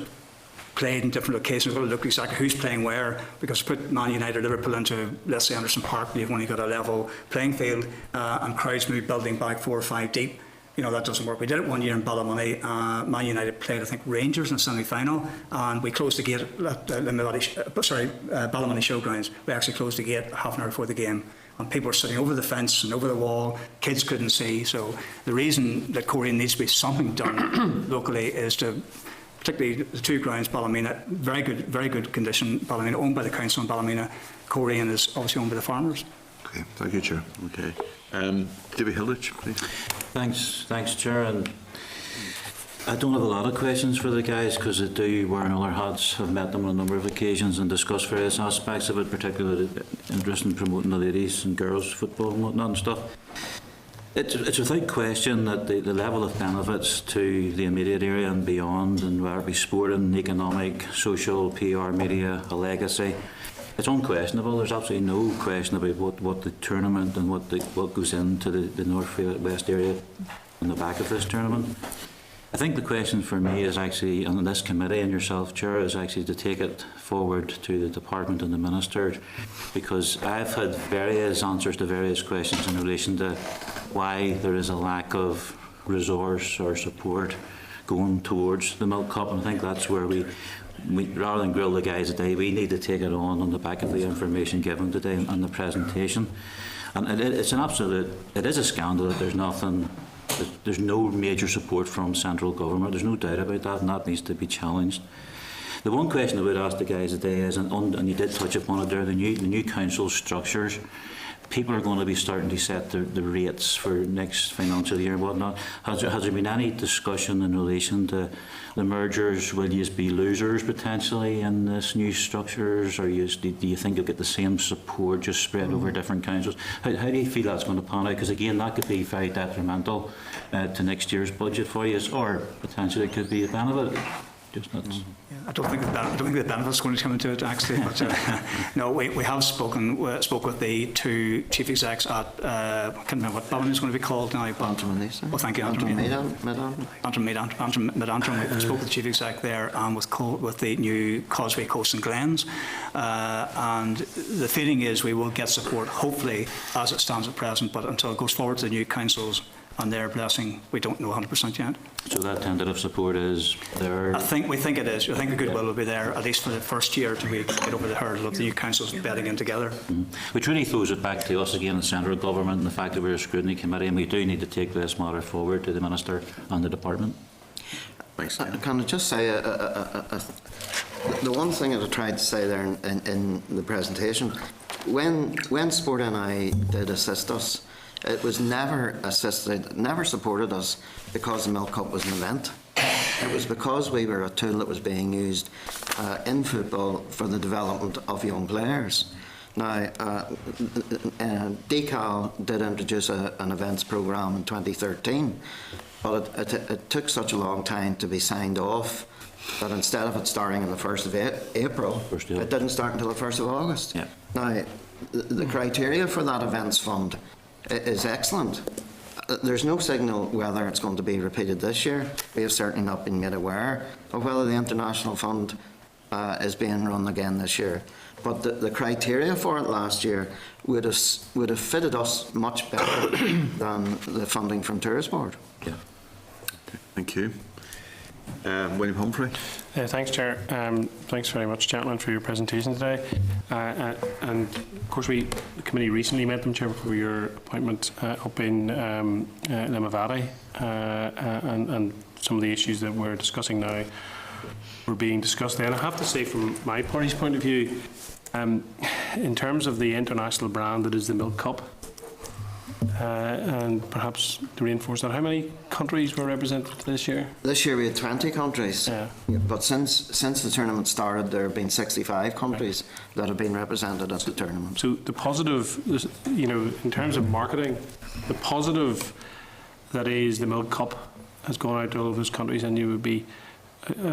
played in different locations, we've got to look exactly who's playing where, because put Man United or Liverpool into, let's say, Anderson Park, you've only got a level playing field, and crowds move building back 4 or 5 deep. You know, that doesn't work. We did it one year in Ballymoney. Man United played, I think, Rangers in the semi-final, and we closed the gate at Ballymoney Showgrounds. We actually closed the gate half an hour before the game. And people were sitting over the fence and over the wall. Kids couldn't see. So the reason that Coleraine needs to be something done locally is to, particularly the 2 grounds, Ballymena, very good condition. Ballymena owned by the council, and Ballymena. Coleraine is obviously owned by the farmers. Okay, thank you, Chair. Okay. David Hilditch, please. Thanks, Chair. And I don't have a lot of questions for the guys, because they do, wearing other hats, have met them on a number of occasions and discussed various aspects of it, particularly interest in promoting the ladies and girls football and whatnot and stuff. It's without question that the level of benefits to the immediate area and beyond, and whether it be sporting, economic, social, PR, media, a legacy, it's unquestionable. There's absolutely no question about what the tournament and what goes into the North West area on the back of this tournament. I think the question for me is actually, on this committee and yourself, Chair, is actually to take it forward to the Department and the Minister, because I've had various answers to various questions in relation to why there is a lack of resource or support going towards the Milk Cup, and I think that's where we rather than grill the guys today, we need to take it on the back of the information given today and the presentation. And it's an absolute, it is a scandal that there's no major support from central government. There's no doubt about that, and that needs to be challenged. The one question I would ask the guys today is, and you did touch upon it there, the new council structures. People are going to be starting to set the rates for next financial year and whatnot. Has there been any discussion in relation to the mergers? Will you be losers potentially in this new structures, or do you think you'll get the same support just spread over different councils? How do you feel that's going to pan out? Because again, that could be very detrimental to next year's budget for you, or potentially it could be a benefit. I don't think the benefits going to come into it actually, but no, we have spoke with the two chief execs at I can't remember what Ballin is going to be called now. Antrim and East. Well, thank you, Antrim Mid-Antrim. We spoke with the chief exec there and with the new Causeway Coast and Glens, and the feeling is we will get support hopefully as it stands at present, but until it goes forward to the new councils and their blessing, we don't know 100% yet. So that tentative support is there? We think it is. I think the goodwill will be there, at least for the first year, till we get over the hurdle of the new councils bedding in together. Which really throws it back to us again in central government and the fact that we're a scrutiny committee, and we do need to take this matter forward to the Minister and the Department. Thanks. Can I just say, the one thing that I tried to say there in the presentation, when Sport NI did assist us, it was never supported us because the Milk Cup was an event. It was because we were a tool that was being used in football for the development of young players. Now, DECAL did introduce an events programme in 2013, but it took such a long time to be signed off that instead of it starting on the 1st of April, it didn't start until the 1st of August. Yeah. Now, the criteria for that events fund is excellent. There's no signal whether it's going to be repeated this year. We have certainly not been made aware of whether the International Fund is being run again this year. But the criteria for it last year would have fitted us much better than the funding from Tourist Board. Yeah. Thank you. William Humphrey. Thanks, Chair. Thanks very much, gentlemen, for your presentation today. And of course, the committee recently met them, Chair, for your appointment up in Limavady, and some of the issues that we're discussing now were being discussed there. And I have to say, from my party's point of view, in terms of the international brand that is the Milk Cup, and perhaps to reinforce that, how many countries were represented this year? This year we had 20 countries, yeah. But since the tournament started, there have been 65 countries that have been represented at the tournament. So the positive, in terms of marketing, the positive that is the Milk Cup has gone out to all of those countries, and you would be,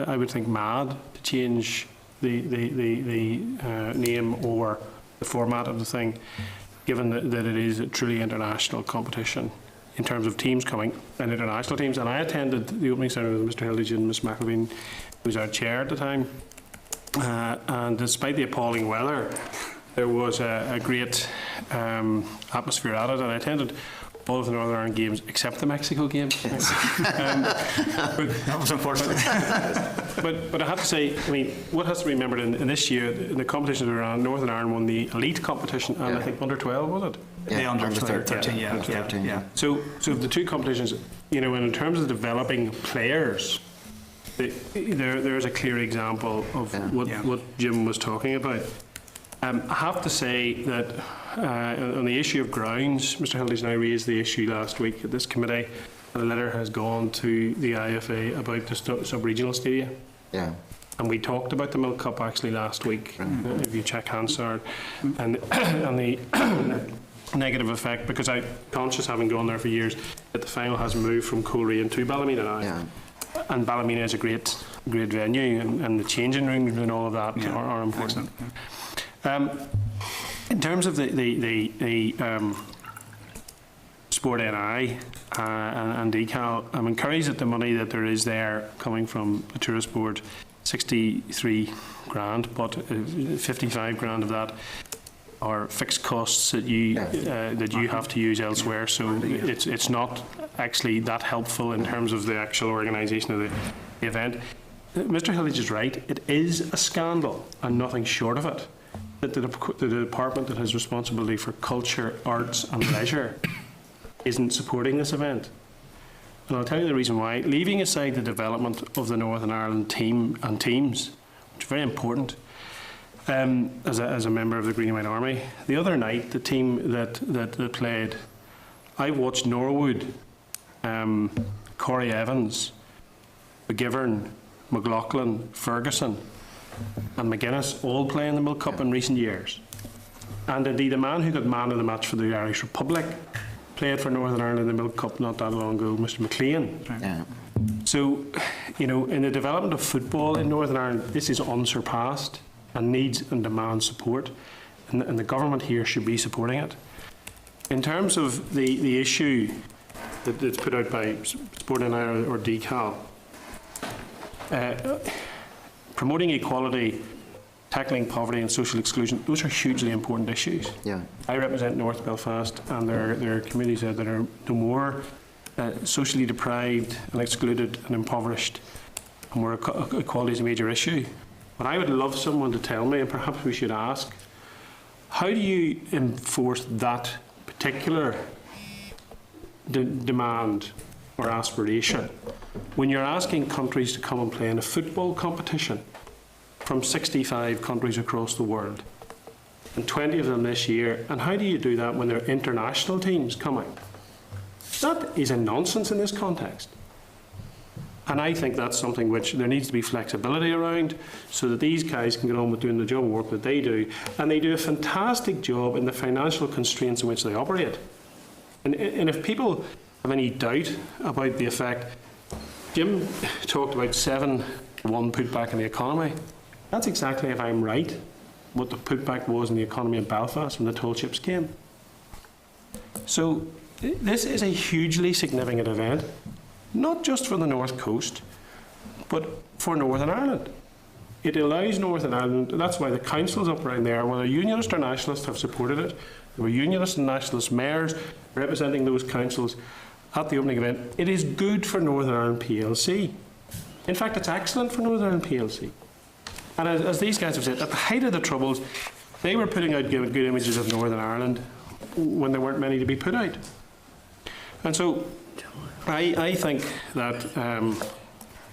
I would think, mad to change the name or the format of the thing, given that it is a truly international competition in terms of teams coming, and international teams. And I attended the opening ceremony with Mr. Hilditch and Ms McElveen, who was our chair at the time. And despite the appalling weather, there was a great atmosphere at it. And I attended all of the Northern Ireland games except the Mexico games. That was unfortunate. But I have to say, what has to be remembered in this year, the competitions around, Northern Ireland won the elite competition, and I think under 12, was it? Yeah, under 13, yeah. So the two competitions, in terms of developing players, there is a clear example of what Jim was talking about. I have to say that on the issue of grounds, Mr. Hilditch and I raised the issue last week at this committee, and a letter has gone to the IFA about the sub-regional stadia. Yeah. And we talked about the Milk Cup actually last week, if you check Hansard, and the negative effect, because I'm conscious, having gone there for years, that the final has moved from Coleraine to Ballymena now. Yeah. And Ballymena is a great venue, and the changing rooms and all of that are important. In terms of the Sport NI and decal, I'm encouraged at the money that there is there coming from the Tourist Board, 63 grand, but 55 grand of that are fixed costs that you have to use elsewhere. So it's not actually that helpful in terms of the actual organisation of the event. Mr. Hillage is right. It is a scandal, and nothing short of it, that the department that has responsibility for culture, arts and leisure isn't supporting this event. And I'll tell you the reason why. Leaving aside the development of the Northern Ireland team and teams, which is very important, as a member of the Green and White Army, the other night, the team that played, I watched Norwood, Corey Evans, McGivern, McLaughlin, Ferguson and McGuinness all play in the Milk Cup in recent years. And indeed, the man who got man of the match for the Irish Republic played for Northern Ireland in the Milk Cup not that long ago, Mr. McLean. Yeah. So, you know, in the development of football in Northern Ireland, this is unsurpassed and needs and demands support, and the government here should be supporting it. In terms of the issue that's put out by Sport NI or Decal, promoting equality, tackling poverty and social exclusion, those are hugely important issues. Yeah. I represent North Belfast, and there are communities there that are the more socially deprived and excluded and impoverished, and where equality is a major issue. But I would love someone to tell me, and perhaps we should ask, how do you enforce that particular demand or aspiration when you're asking countries to come and play in a football competition from 65 countries across the world, and 20 of them this year? And how do you do that when there are international teams coming? That is a nonsense in this context. And I think that's something which there needs to be flexibility around, so that these guys can get on with doing the job of work that they do. And they do a fantastic job in the financial constraints in which they operate. And if people have any doubt about the effect, Jim talked about 7-1 put back in the economy. That's exactly, if I'm right, what the putback was in the economy of Belfast when the tall ships came. So this is a hugely significant event, not just for the North Coast, but for Northern Ireland. It allows Northern Ireland, that's why the councils up around there, whether Unionist or Nationalist, have supported it. There were Unionist and Nationalist mayors representing those councils at the opening event. It is good for Northern Ireland PLC. In fact, it's excellent for Northern Ireland PLC. And as these guys have said, at the height of the Troubles, they were putting out good images of Northern Ireland when there weren't many to be put out. And so I think that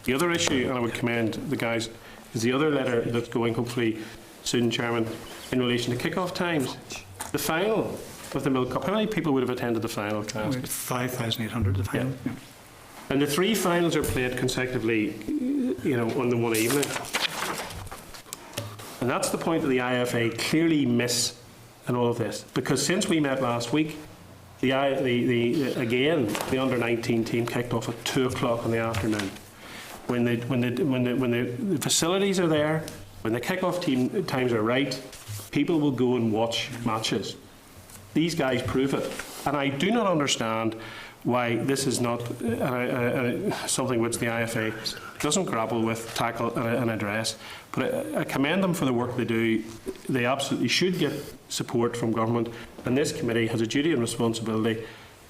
the other issue, and I would commend the guys, is the other letter that's going hopefully soon, Chairman, in relation to kick-off times. The final of the Milk Cup, how many people would have attended the final? 5,800 the final. Yeah. And the three finals are played consecutively, you know, on the one evening. And that's the point that the IFA clearly miss in all of this, because since we met last week, again, the under-19 team kicked off at 2 o'clock in the afternoon. When the facilities are there, when the kick-off team times are right, people will go and watch matches. These guys prove it. And I do not understand why this is not something which the IFA doesn't grapple with, tackle and address. But I commend them for the work they do. They absolutely should get support from government, and this committee has a duty and responsibility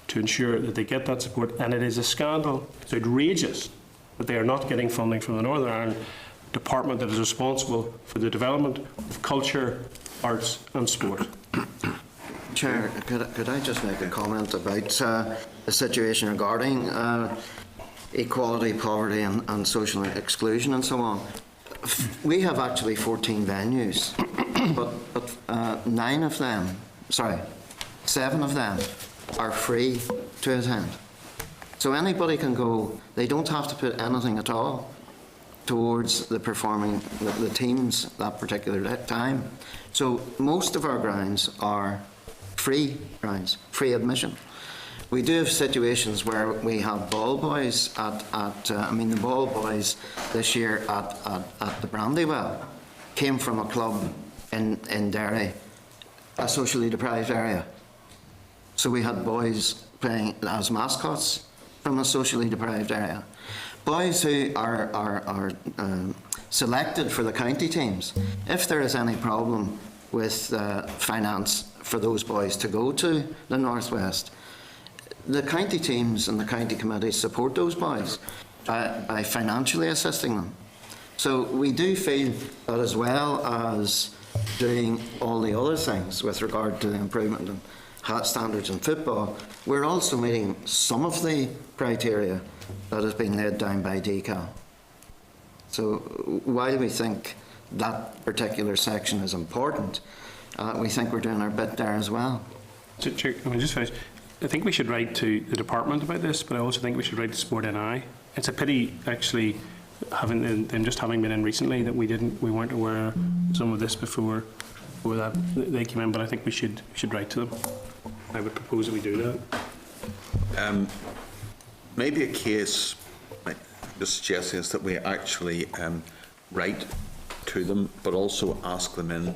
to ensure that they get that support. And it is a scandal, it's outrageous that they are not getting funding from the Northern Ireland department that is responsible for the development of culture, arts and sport. Chair, could I just make a comment about the situation regarding equality, poverty and social exclusion and so on? We have actually 14 venues, but 9 of them, sorry, 7 of them are free to attend. So anybody can go, they don't have to put anything at all towards the teams that particular time. So most of our grounds are free grounds, free admission. We do have situations where we have ball boys the ball boys this year at the Brandywell came from a club in Derry, a socially deprived area. So we had boys playing as mascots from a socially deprived area. Boys who are selected for the county teams, if there is any problem with finance for those boys to go to the Northwest, the county teams and the county committees support those boys by financially assisting them. So we do feel that as well as doing all the other things with regard to the improvement in standards in football, we're also meeting some of the criteria that has been laid down by DCAL. So while we think that particular section is important, we think we're doing our bit there as well. Chair, can I just finish? I think we should write to the department about this, but I also think we should write to Sport NI. It's a pity, actually, having been in recently, that we weren't aware of some of this before that they came in. But I think we should write to them. I would propose that we do that. Maybe a case, the suggestion is that we actually write to them, but also ask them in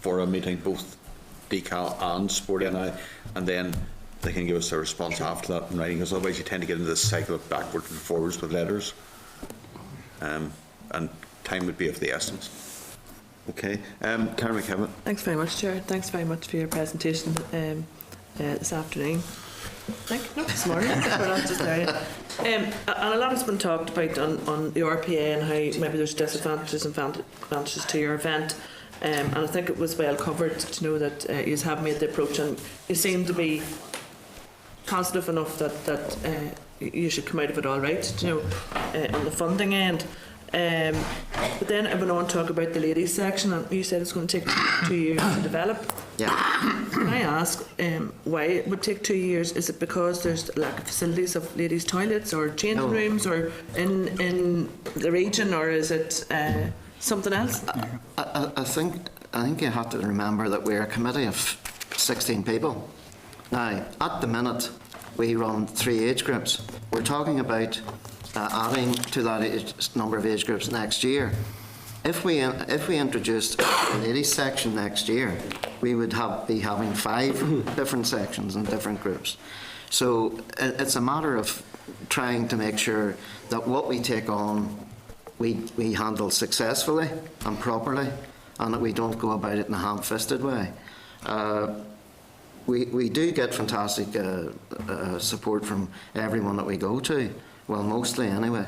for a meeting, both DCAL and Sport NI, and then they can give us a response after that in writing, because otherwise you tend to get into this cycle of backwards and forwards with letters, and time would be of the essence. Okay, Karen McKevitt. Thanks very much, Chair. Thanks very much for your presentation this afternoon. This morning. We're not just there. And a lot has been talked about on the RPA and how maybe there's disadvantages and advantages to your event. And I think it was well covered to know that you have made the approach, and you seem to be positive enough that you should come out of it all right, on the funding end. But then I went on to talk about the ladies section, and you said it's going to take 2 years to develop. Yeah. Can I ask why it would take 2 years? Is it because there's a lack of facilities of ladies' toilets or changing rooms or in the region, or is it something else? I think you have to remember that we're a committee of 16 people. Now, at the minute, we run 3 age groups. We're talking about adding to that number of age groups next year. If we introduced a ladies section next year, we would be having 5 different sections and different groups. So it's a matter of trying to make sure that what we take on, we handle successfully and properly, and that we don't go about it in a ham-fisted way. We do get fantastic support from everyone that we go to, well, mostly anyway.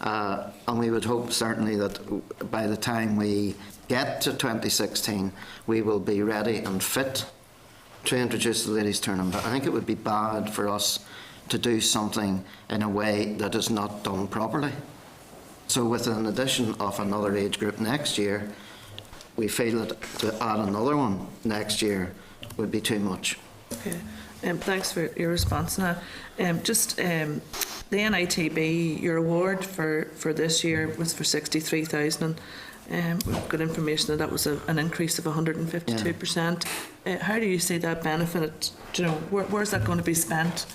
And we would hope certainly that by the time we get to 2016, we will be ready and fit to introduce the ladies tournament. I think it would be bad for us to do something in a way that is not done properly. So with an addition of another age group next year, we feel that to add another one next year would be too much. Okay. Thanks for your response now. The NITB, your award for this year was for 63,000. We've got information that was an increase of 152%. How do you see that benefit? Where's that going to be spent?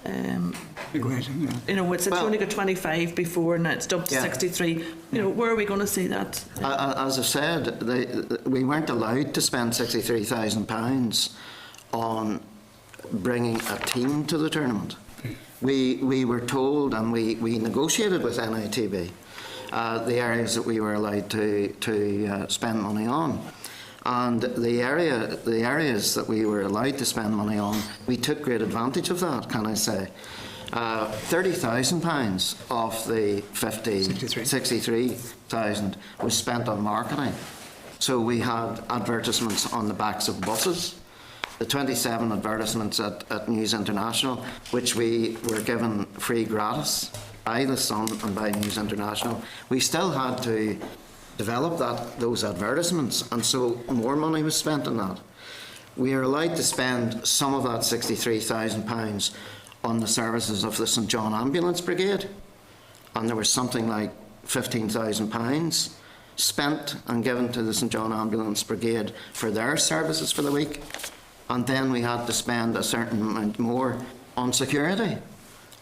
It's only got 25 before, and it's dumped to 63. Where are we going to see that? As I said, we weren't allowed to spend £63,000 on bringing a team to the tournament. We were told, and we negotiated with NITB the areas that we were allowed to spend money on. And the areas that we were allowed to spend money on, we took great advantage of that, can I say. £30,000 of the 63,000 was spent on marketing. So we had advertisements on the backs of buses, the 27 advertisements at News International, which we were given free gratis by the Sun and by News International. We still had to develop those advertisements, and so more money was spent on that. We are allowed to spend some of that £63,000 on the services of the St John Ambulance Brigade, and there was something like £15,000 spent and given to the St John Ambulance Brigade for their services for the week. and then we had to spend a certain amount more on security,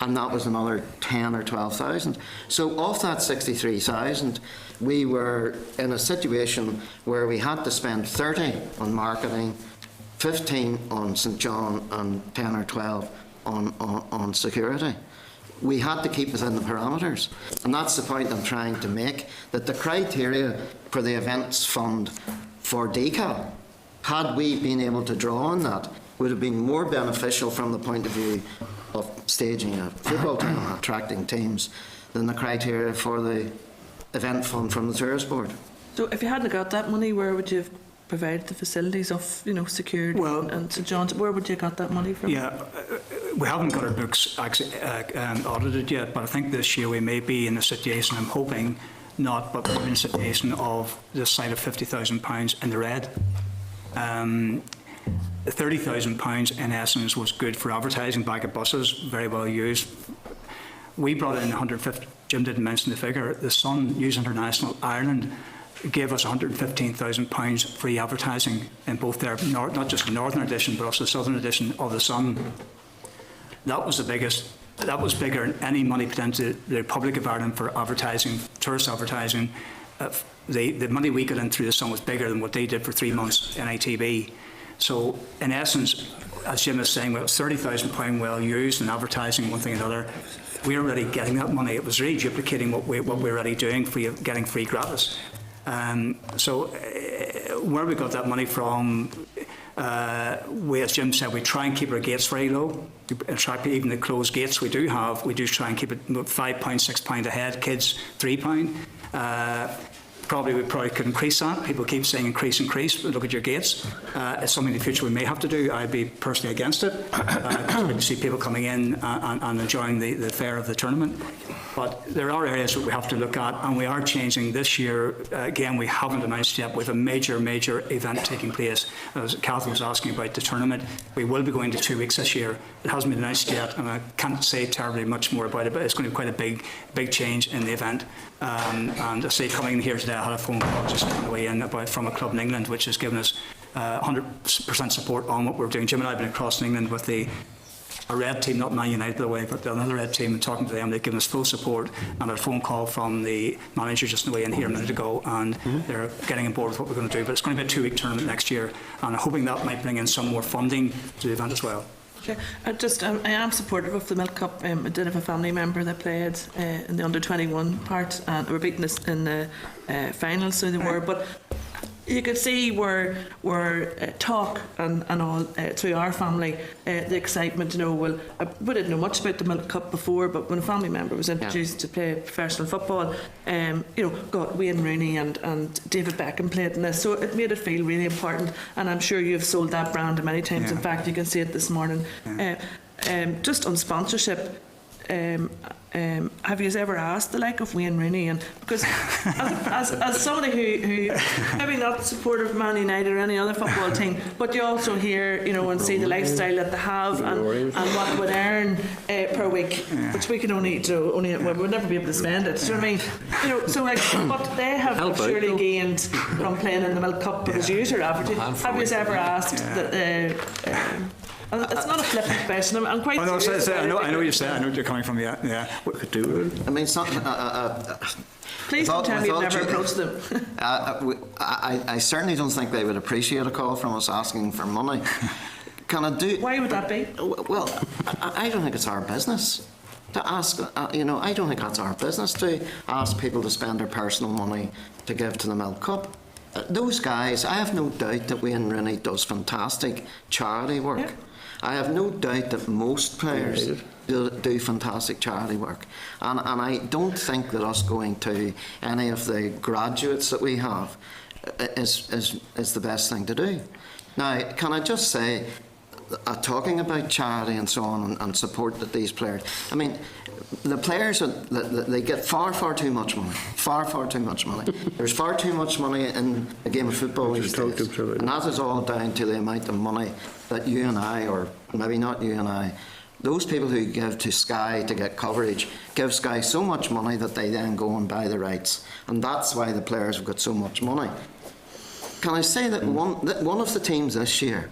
and that was another 10 or 12,000. So of that 63,000, we were in a situation where we had to spend 30 on marketing, 15 on St John, and 10 or 12 on security. We had to keep within the parameters, and that's the point I'm trying to make, that the criteria for the events fund for DCAL, had we been able to draw on that, would have been more beneficial from the point of view of staging a football team and attracting teams than the criteria for the event fund from the Tourist Board. So if you hadn't got that money, where would you have provided the facilities of, you know, security and St John's? Where would you have got that money from? Yeah, we haven't got our books actually audited yet, but I think this year we may be in a situation, I'm hoping not, but we're in a situation of this side of £50,000 in the red. £30,000 in essence was good for advertising back at buses, very well used. We brought in 150, Jim didn't mention the figure, the Sun News International Ireland gave us £115,000 free advertising in both their, not just the Northern edition, but also the Southern edition of the Sun. That was the biggest, that was bigger than any money put into the Republic of Ireland for advertising, tourist advertising. The money we got in through the Sun was bigger than what they did for 3 months in ITV. So, in essence, as Jim is saying, well, £30,000 well used in advertising, one thing or another. We're already getting that money. It was really duplicating what we're already doing, getting free gratis. Where we got that money from, as Jim said, we try and keep our gates very low. Even the closed gates we do try and keep it £5, £6 a head, kids £3. We probably could increase that. People keep saying increase, but look at your gates. It's something in the future we may have to do. I'd be personally against it. We see people coming in and enjoying the fare of the tournament. But there are areas that we have to look at, and we are changing this year. Again, we haven't announced yet, with a major event taking place. As Catherine was asking about the tournament, we will be going to 2 weeks this year. It hasn't been announced yet, and I can't say terribly much more about it, but it's going to be quite a big change in the event. And I say, coming in here today, I had a phone call just on the way in from a club in England, which has given us 100% support on what we're doing. Jim and I have been across in England with a red team, not Man United by the way, but another red team, and talking to them. They've given us full support, and a phone call from the manager just on the way in here a minute ago, and they're getting on board with what we're going to do. But it's going to be a 2-week tournament next year, and I'm hoping that might bring in some more funding to the event as well. Okay. I am supportive of the Milk Cup. I did have a family member that played in the under-21 part, and they were beaten us in the finals, so they were. But you could see where talk and all through our family, the excitement. We didn't know much about the Milk Cup before, but when a family member was introduced to play professional football, got Wayne Rooney and David Beckham played in this, so it made it feel really important. And I'm sure you've sold that brand many times. In fact, you can see it this morning. Just on sponsorship. Have you ever asked the like of Wayne Rooney? And because as somebody who maybe not supportive of Man United or any other football team, but you also hear and see the lifestyle that they have and what they would earn per week, which we can only we'll never be able to spend it. Do you know what I mean? What they have surely gained from playing in the Milk Cup as user average. Have you ever asked that? It's not a flippant question. I'm quite serious. I know what you're saying. I know what you're coming from. What could do? I mean, it's not. Please don't tell me you've never approached them. I certainly don't think they would appreciate a call from us asking for money. Can I do? Why would that be? Well, I don't think it's our business to ask. I don't think that's our business to ask people to spend their personal money to give to the Milk Cup. Those guys, I have no doubt that Wayne Rooney does fantastic charity work. Yeah. I have no doubt that most players do fantastic charity work. And I don't think that us going to any of the graduates that we have is the best thing to do. Now, can I just say, talking about charity and so on and support that these players, I mean, the players, they get far too much money. Far too much money. There's far too much money in a game of football these days. And that is all down to the amount of money that you and I, or maybe not you and I, those people who give to Sky to get coverage, give Sky so much money that they then go and buy the rights. And that's why the players have got so much money. Can I say that one of the teams this year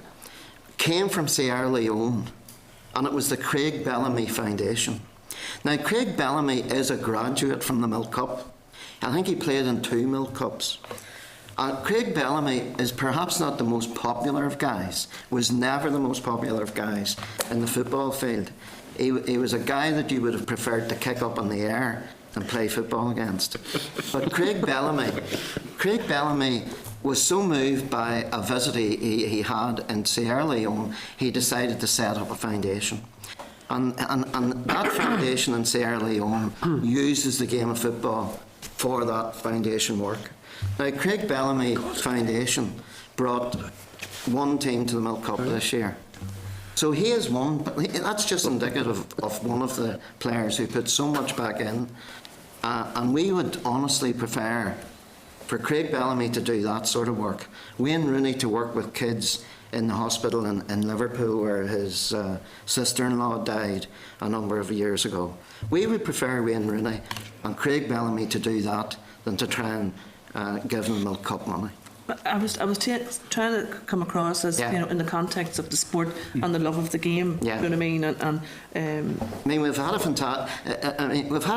came from Sierra Leone, and it was the Craig Bellamy Foundation. Now, Craig Bellamy is a graduate from the Milk Cup. I think he played in 2 Milk Cups. Craig Bellamy is perhaps not the most popular of guys, was never the most popular of guys in the football field. He was a guy that you would have preferred to kick up in the air and play football against. But Craig Bellamy was so moved by a visit he had in Sierra Leone, he decided to set up a foundation. And that foundation in Sierra Leone uses the game of football for that foundation work. Now, Craig Bellamy Foundation brought 1 team to the Milk Cup this year. So he is one, but that's just indicative of one of the players who put so much back in. And we would honestly prefer for Craig Bellamy to do that sort of work. Wayne Rooney to work with kids in the hospital in Liverpool where his sister-in-law died a number of years ago. We would prefer Wayne Rooney and Craig Bellamy to do that than to try and give them Milk Cup money. I was trying to come across as, you know, in the context of the sport and the love of the game. You know what I mean? I mean, we've had a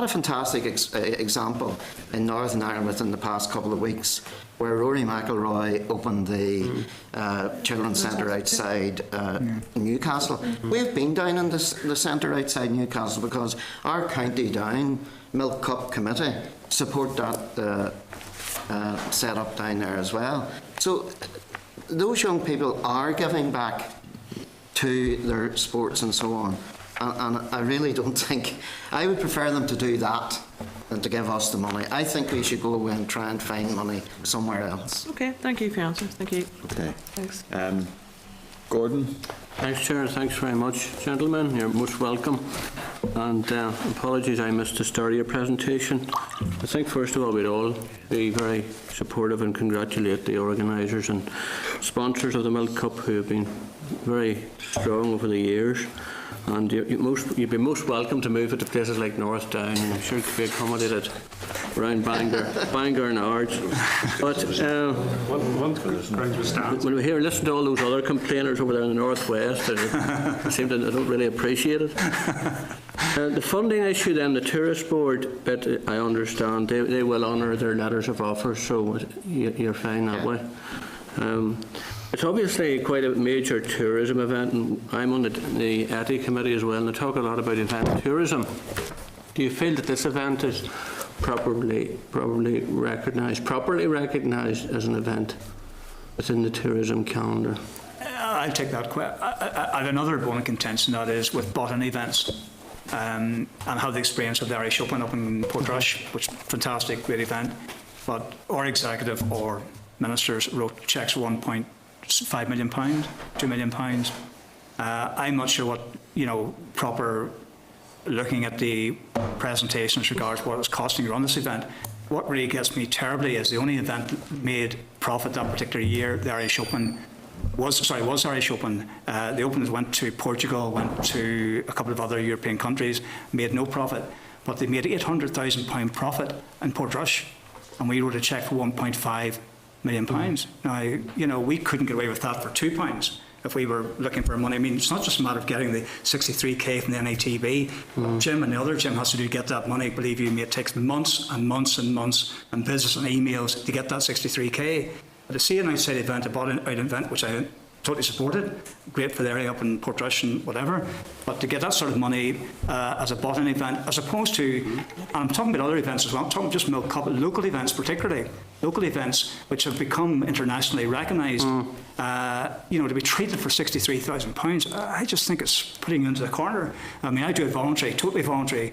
fantastic example in Northern Ireland within the past couple of weeks, where Rory McIlroy opened the children's centre outside Newcastle. We've been down in the centre outside Newcastle because our County Down Milk Cup committee support that set up down there as well. So those young people are giving back to their sports and so on. And I really don't think, I would prefer them to do that than to give us the money. I think we should go away and try and find money somewhere else. Okay, thank you for your answer. Thank you. Okay. Thanks. Gordon? Thanks, Chair. Thanks very much, gentlemen. You're most welcome. And apologies I missed the start of your presentation. I think, first of all, we'd all be very supportive and congratulate the organisers and sponsors of the Milk Cup who have been very strong over the years. And you'd be most welcome to move it to places like North Down, and I'm sure it could be accommodated around Bangor and Ards. But when we listen to all those other complainers over there in the Northwest, I don't really appreciate it. The funding issue then, the Tourist Board bit, I understand, they will honour their letters of offer, so you're fine that way. It's obviously quite a major tourism event, and I'm on the ETI committee as well, and they talk a lot about event tourism. Do you feel that this event is properly recognised as an event within the tourism calendar? I'll take that. I have another bone of contention, that is with botany events. And have the experience of the Irish Open up in Portrush, which is a fantastic, great event. But our executive or ministers wrote cheques for £1.5 million, £2 million. I'm not sure what, proper, looking at the presentations regards what it was costing to run this event. What really gets me terribly is the only event that made profit that particular year, the Irish Open, was Irish Open. The Open went to Portugal, went to a couple of other European countries, made no profit. But they made £800,000 profit in Portrush, and we wrote a cheque for £1.5 million. Now, we couldn't get away with that for £2 if we were looking for money. I mean, it's not just a matter of getting the 63k from the NATB. Jim and the other Jim has to get that money. Believe you me, it takes months and months and months and visits and emails to get that 63k. But to see an outside event, a bought-out event, which I totally supported, great for the area up in Portrush and whatever, but to get that sort of money as a bought-in event, as opposed to, and I'm talking about other events as well, I'm talking just Milk Cup, local events particularly, local events which have become internationally recognised, to be treated for £63,000, I just think it's putting you into the corner. I mean, I do it voluntary, totally voluntary.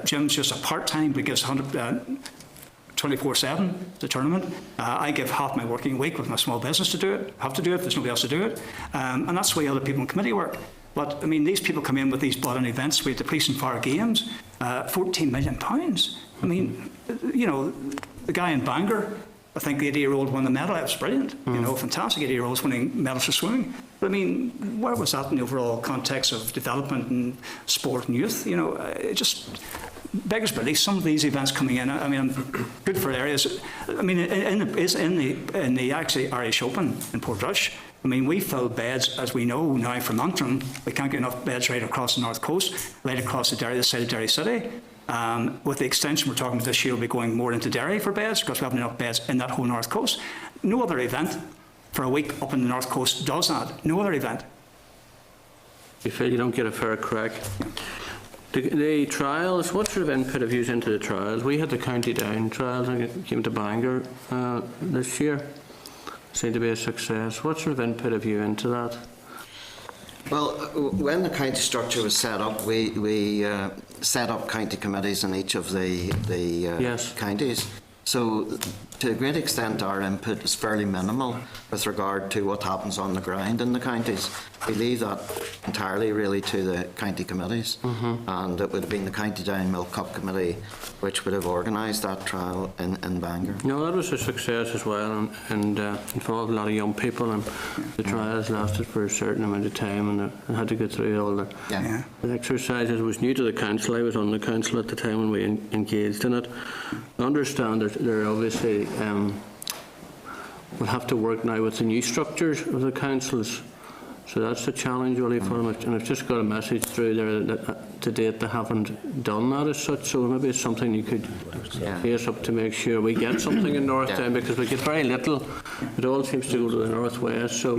Jim's just a part-time, but gives 24/7, the tournament. I give half my working week with my small business to do it. I have to do it if there's nobody else to do it. And that's the way other people in committee work. But, I mean, these people come in with these bought-in events, with the police and fire games, £14 million. I mean, the guy in Bangor, I think the 80-year-old won the medal. That was brilliant. Fantastic 80-year-olds winning medals for swimming. But, I mean, where was that in the overall context of development and sport and youth? It just beggars belief. Some of these events coming in, I mean, I'm good for areas. I mean, in the actually Irish Open in Portrush, I mean, we fill beds, as we know now from Antrim. We can't get enough beds right across the north coast, right across the side of Derry City. With the extension we're talking about this year, we'll be going more into Derry for beds because we haven't enough beds in that whole north coast. No other event for a week up in the north coast does that. No other event. You feel you don't get a fair crack. The trials, what sort of input have you used into the trials? We had the County Down trials and it came to Bangor this year. Seemed to be a success. What sort of input have you into that? Well, when the county structure was set up, we set up county committees in each of the Yes. counties. So, to a great extent, our input is fairly minimal with regard to what happens on the ground in the counties. We leave that entirely, really, to the county committees. And it would have been the County Down Milk Cup Committee which would have organised that trial in Bangor. No, that was a success as well, and involved a lot of young people, and the trials lasted for a certain amount of time, and I had to go through all the exercises. It was new to the council. I was on the council at the time when we engaged in it. I understand there obviously we'll have to work now with the new structures of the councils. So that's the challenge really for them, and I've just got a message through there that to date they haven't done that as such, so maybe it's something you could face up to make sure we get something in Northdown, because we get very little. It all seems to go to the northwest, so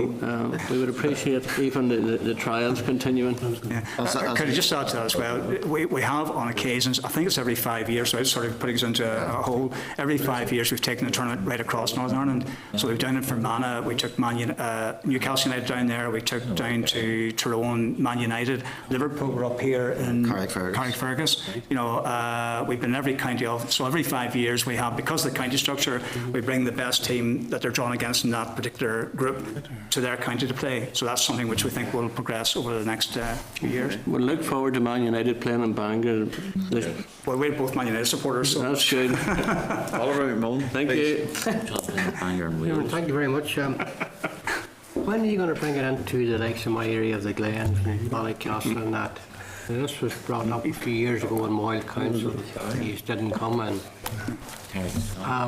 we would appreciate even the trials continuing. Could I just add to that as well? We have on occasions, I think it's every 5 years, so it's sort of putting us into a hole. Every 5 years we've taken a tournament right across Northern Ireland. So we've done it for Fermanagh, we took Newcastle United down there, we took down to Tyrone, Man United. Liverpool were up here in Carrickfergus. You know, we've been in every county of, so every 5 years we have, because of the county structure, we bring the best team that they're drawn against in that particular group to their county to play. So that's something which we think will progress over the next few years. We'll look forward to Man United playing in Bangor. Well, we're both Man United supporters, so that's good. Oliver McMullen, thank you. Thank you very much. When are you going to bring it into the likes of my area of the Glens and Ballycastle and that? Now, this was brought up a few years ago in Moyle Council. You didn't come in.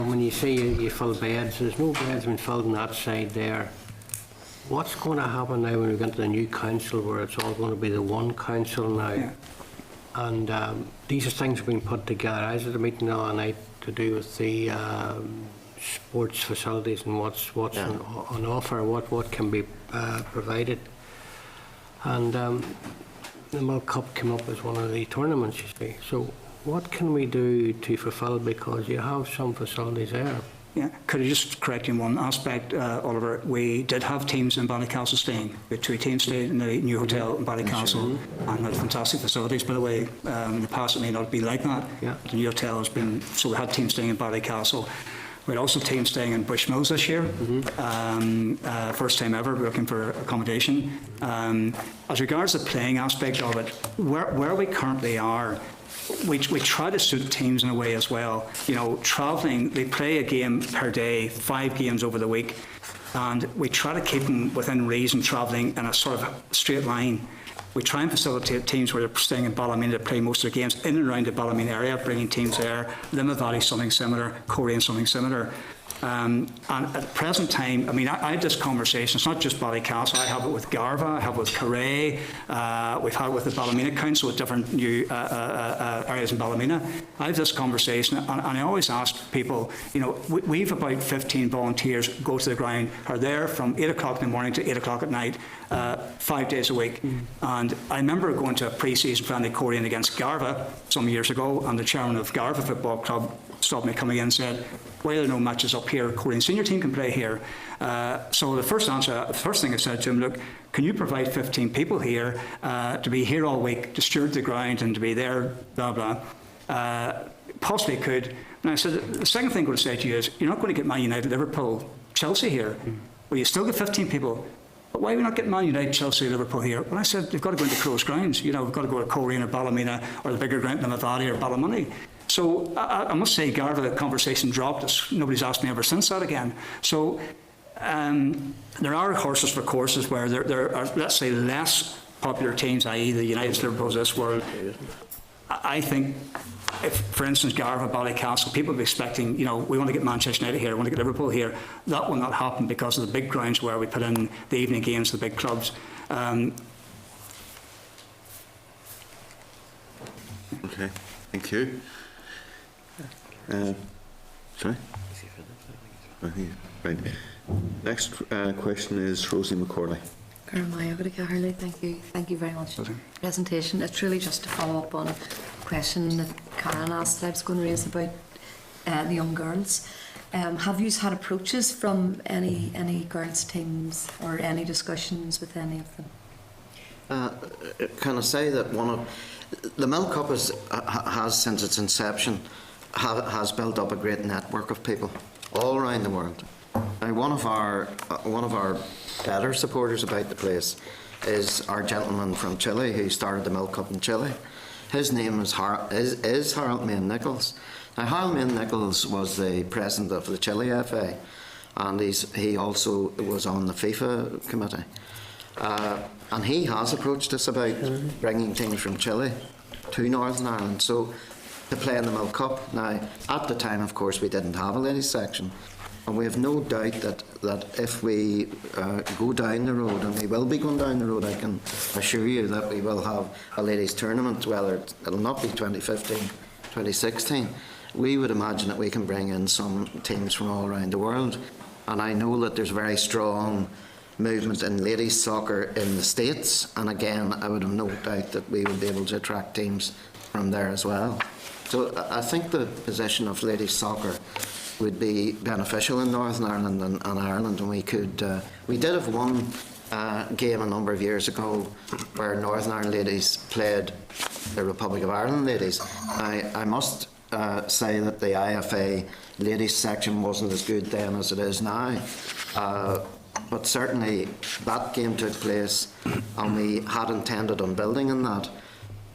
When you say you fill beds, there's no beds been filled on that side there. What's going to happen now when we get to the new council where it's all going to be the one council now? Yeah. And these are things being put together. I was at a meeting the other night to do with the sports facilities and what's on offer, what can be provided. And the Milk Cup came up as one of the tournaments, you see. So what can we do to fulfil, because you have some facilities there? Yeah, could I just correct you in one aspect, Oliver? We did have teams in Ballycastle staying. We had 2 teams staying in the new hotel in Ballycastle and had fantastic facilities, by the way. In the past it may not be like that. Yeah. The new hotel has been, so we had teams staying in Ballycastle. We had also teams staying in Bushmills this year. First time ever, we're looking for accommodation. As regards the playing aspect of it, where we currently are, we try to suit teams in a way as well. You know, travelling, they play a game per day, 5 games over the week, and we try to keep them within reason, travelling in a sort of straight line. We try and facilitate teams where they're staying in Ballymena to play most of their games in and around the Ballymena area, bringing teams there. Limerick Valley, something similar. Coleraine, something similar. And at the present time, I mean, I had this conversation. It's not just Ballycastle. I have it with Garva. I have it with Carray. We've had it with the Ballymena Council with different new areas in Ballymena. I have this conversation, and I always ask people, you know, we've about 15 volunteers go to the ground, are there from 8 o'clock in the morning to 8 o'clock at night, 5 days a week. And I remember going to a pre-season friendly Coleraine against Garva some years ago, and the chairman of Garva Football Club stopped me coming in and said, why are there no matches up here? Coleraine senior team can play here. So the first thing I said to him, look, can you provide 15 people here to be here all week, to steward the ground and to be there, blah, blah. Possibly could. And I said, the second thing I'm going to say to you is, you're not going to get Man United, Liverpool, Chelsea here. Well, you still get 15 people. But why are we not getting Man United, Chelsea, Liverpool here? Well, I said, they've got to go into closed grounds. You know, we've got to go to Coleraine or Ballymena or the bigger ground, Limerick Valley or Ballymoney. So I must say, Garva, the conversation dropped. Nobody's asked me ever since that again. So there are horses for courses where there are, let's say, less popular teams, i.e. the United Liverpools of this world, I think if, for instance, Garva, Ballycastle, people will be expecting, you know, we want to get Manchester United here, we want to get Liverpool here. That will not happen because of the big grounds where we put in the evening games, the big clubs. Okay, thank you. Sorry? Right. Next question is Rosie McCorley. Thank you very much for the presentation. It's really just to follow up on a question that Karen asked that I was going to raise about the young girls. Have you had approaches from any girls' teams or any discussions with any of them? Can I say that the Milk Cup has since its inception has built up a great network of people all around the world. Now, one of our better supporters about the place is our gentleman from Chile who started the Milk Cup in Chile. His name is Harold Main Nichols. Now, Harold Main Nichols was the president of the Chile FA, and he also was on the FIFA committee. And he has approached us about bringing teams from Chile to Northern Ireland to play in the Milk Cup. Now, at the time, of course, we didn't have a ladies section, and we have no doubt that if we go down the road, and we will be going down the road, I can assure you that we will have a ladies tournament, whether it'll not be 2015, 2016. We would imagine that we can bring in some teams from all around the world, and I know that there's very strong movement in ladies soccer in the States, and again I would have no doubt that we would be able to attract teams from there as well. So I think the position of ladies soccer would be beneficial in Northern Ireland and Ireland, and we did have one game a number of years ago where Northern Ireland ladies played the Republic of Ireland ladies. I must say that the IFA ladies section wasn't as good then as it is now. But certainly that game took place, and we had intended on building on that.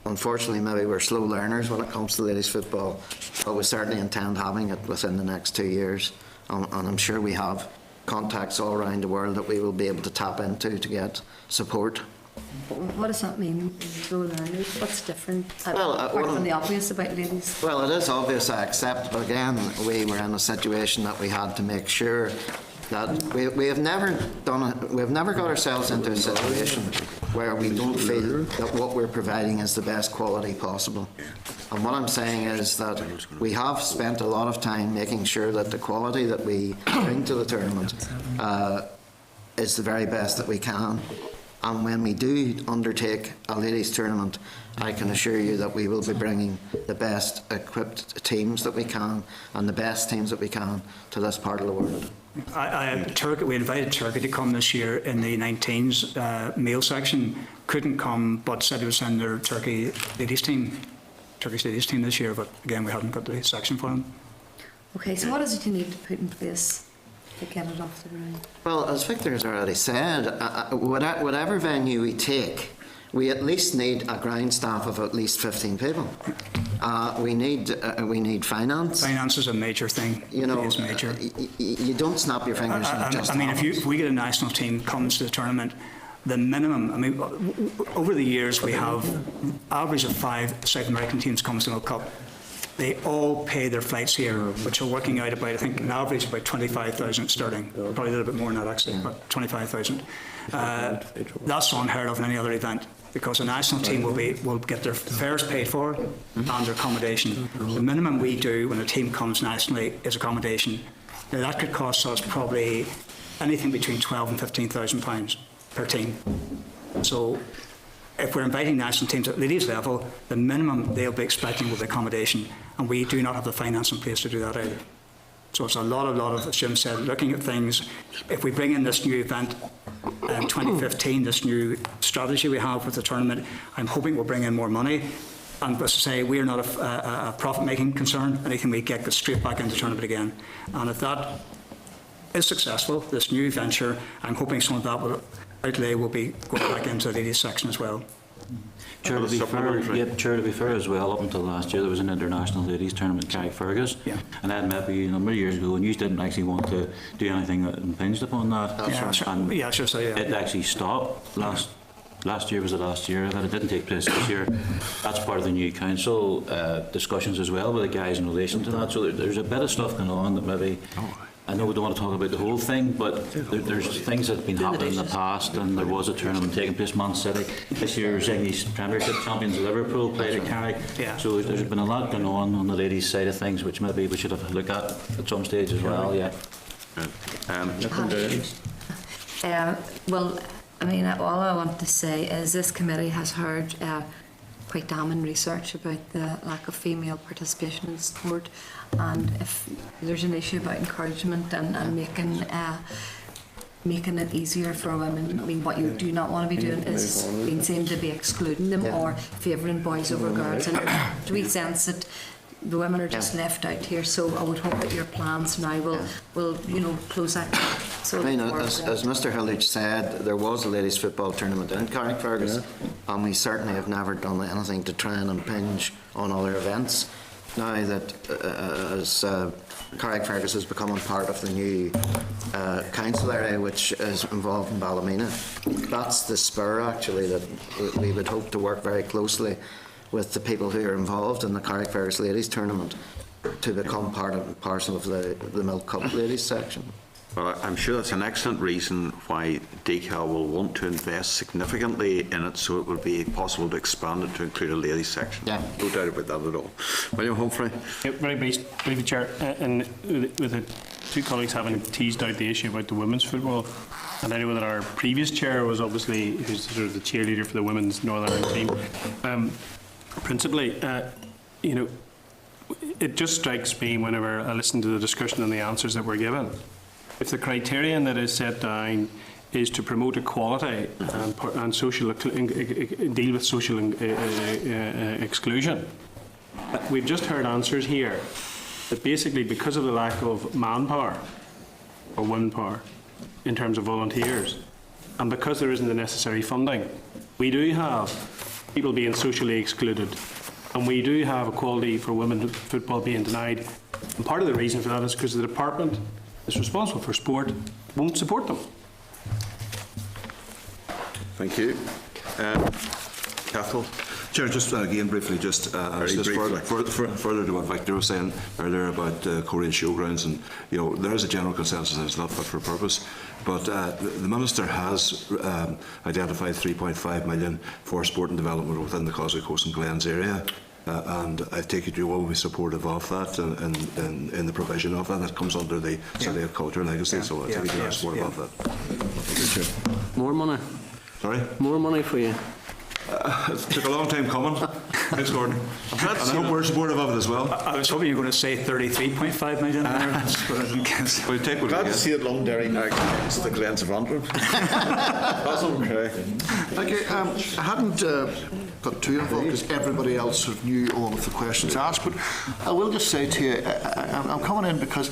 Unfortunately, maybe we're slow learners when it comes to ladies football, but we certainly intend having it within the next 2 years. And I'm sure we have contacts all around the world that we will be able to tap into to get support. What does that mean, slow learners? What's different, apart from the obvious about ladies? Well, it is obvious, I accept, but again, we were in a situation that we had to make sure that we have never got ourselves into a situation where we don't feel that what we're providing is the best quality possible. And what I'm saying is that we have spent a lot of time making sure that the quality that we bring to the tournament is the very best that we can. And when we do undertake a ladies tournament, I can assure you that we will be bringing the best equipped teams that we can and the best teams that we can to this part of the world. We invited Turkey to come this year in the 19s male section. Couldn't come, but said it was in their Turkish ladies team this year. But again, we haven't got the section for them. Okay, so what is it you need to put in place to get it off the ground? Well, as Victor has already said, whatever venue we take, we at least need a ground staff of at least 15 people. We need finance. Finance is a major thing. You know, it's major. You don't snap your fingers and it just I mean, happens. if we get a national team comes to the tournament, the minimum, I mean, over the years we have average of 5 South American teams comes to the World Cup. They all pay their flights here, which are working out about, I think, an average about 25,000 sterling. Probably a little bit more than that, actually, but 25,000. That's unheard of in any other event, because a national team will get their fares paid for and their accommodation. The minimum we do when a team comes nationally is accommodation. Now, that could cost us probably anything between £12,000 and £15,000 per team. So if we're inviting national teams at ladies level, the minimum they'll be expecting will be accommodation, and we do not have the finance in place to do that either. So it's a lot of, as Jim said, looking at things. If we bring in this new event in 2015, this new strategy we have with the tournament, I'm hoping we'll bring in more money. And as I say, we're not a profit-making concern. Anything we get goes straight back into the tournament again. And if that is successful, this new venture, I'm hoping some of that outlay will be going back into the ladies section as well. Chair, to be fair as well, up until last year there was an international ladies tournament, Carrickfergus, and that met you a number of years ago, and you didn't actually want to do anything that impinged upon that. It actually stopped last last year was the last year of it. It didn't take place this year. That's part of the new council discussions as well with the guys in relation to that. So there's a bit of stuff going on that maybe, I know we don't want to talk about the whole thing, but there's things that have been happening in the past, and there was a tournament taking place, Man City. This year's English Premiership champions Liverpool played at Carrick. So there's been a lot going on the ladies' side of things, which maybe we should have a look at some stage as well. Well, I mean, all I want to say is this committee has heard quite damning research about the lack of female participation in sport, and if there's an issue about encouragement and making it easier for women, I mean, what you do not want to be doing is being seen to be excluding them or favouring boys over girls, and do we sense that the women are just left out here? So I would hope that your plans now will close that gap. So I mean, as Mr. Hilditch said, there was a ladies' football tournament in Carrickfergus, and we certainly have never done anything to try and impinge on other events. Now that as Carrickfergus is becoming part of the new council area, which is involved in Ballymena, that's the spur actually that we would hope to work very closely with the people who are involved in the Carrickfergus ladies tournament to become part and parcel of the Milk Cup ladies section. Well, I'm sure that's an excellent reason why DCAL will want to invest significantly in it, so it will be possible to expand it to include a ladies section. Yeah. No doubt about that at all. William Humphrey? Very briefly, Chair, and with the two colleagues having teased out the issue about the women's football, and I know that our previous chair was obviously who's sort of the cheerleader for the women's Northern Ireland team. Principally, it just strikes me whenever I listen to the discussion and the answers that were given. If the criterion that is set down is to promote equality and social deal with social exclusion, we've just heard answers here that basically because of the lack of manpower or womanpower in terms of volunteers, and because there isn't the necessary funding, we do have people being socially excluded, and we do have equality for women football being denied. And part of the reason for that is because the department is responsible for sport won't support them. Thank you. Cathal? Chair, just again briefly, further to what Victor was saying earlier about Korean showgrounds, and there is a general consensus that it's not fit for purpose, but the Minister has identified 3.5 million for sport and development within the Causeway Coast and Glens area. And I take it you will be supportive of that and in the provision of that. That comes under the City of Culture and Legacy, so I take it you are supportive of that. More money. Sorry? More money for you. It took a long time coming. Thanks, Gordon. And I hope we're supportive of it as well. I was hoping you were going to say 33.5 million. We'll take what we Glad to get. see it Londonderry now against the Glens of Antrim. That's okay. Thank you. I hadn't got too involved because everybody else sort of knew all of the questions asked, but I will just say to you, I'm coming in because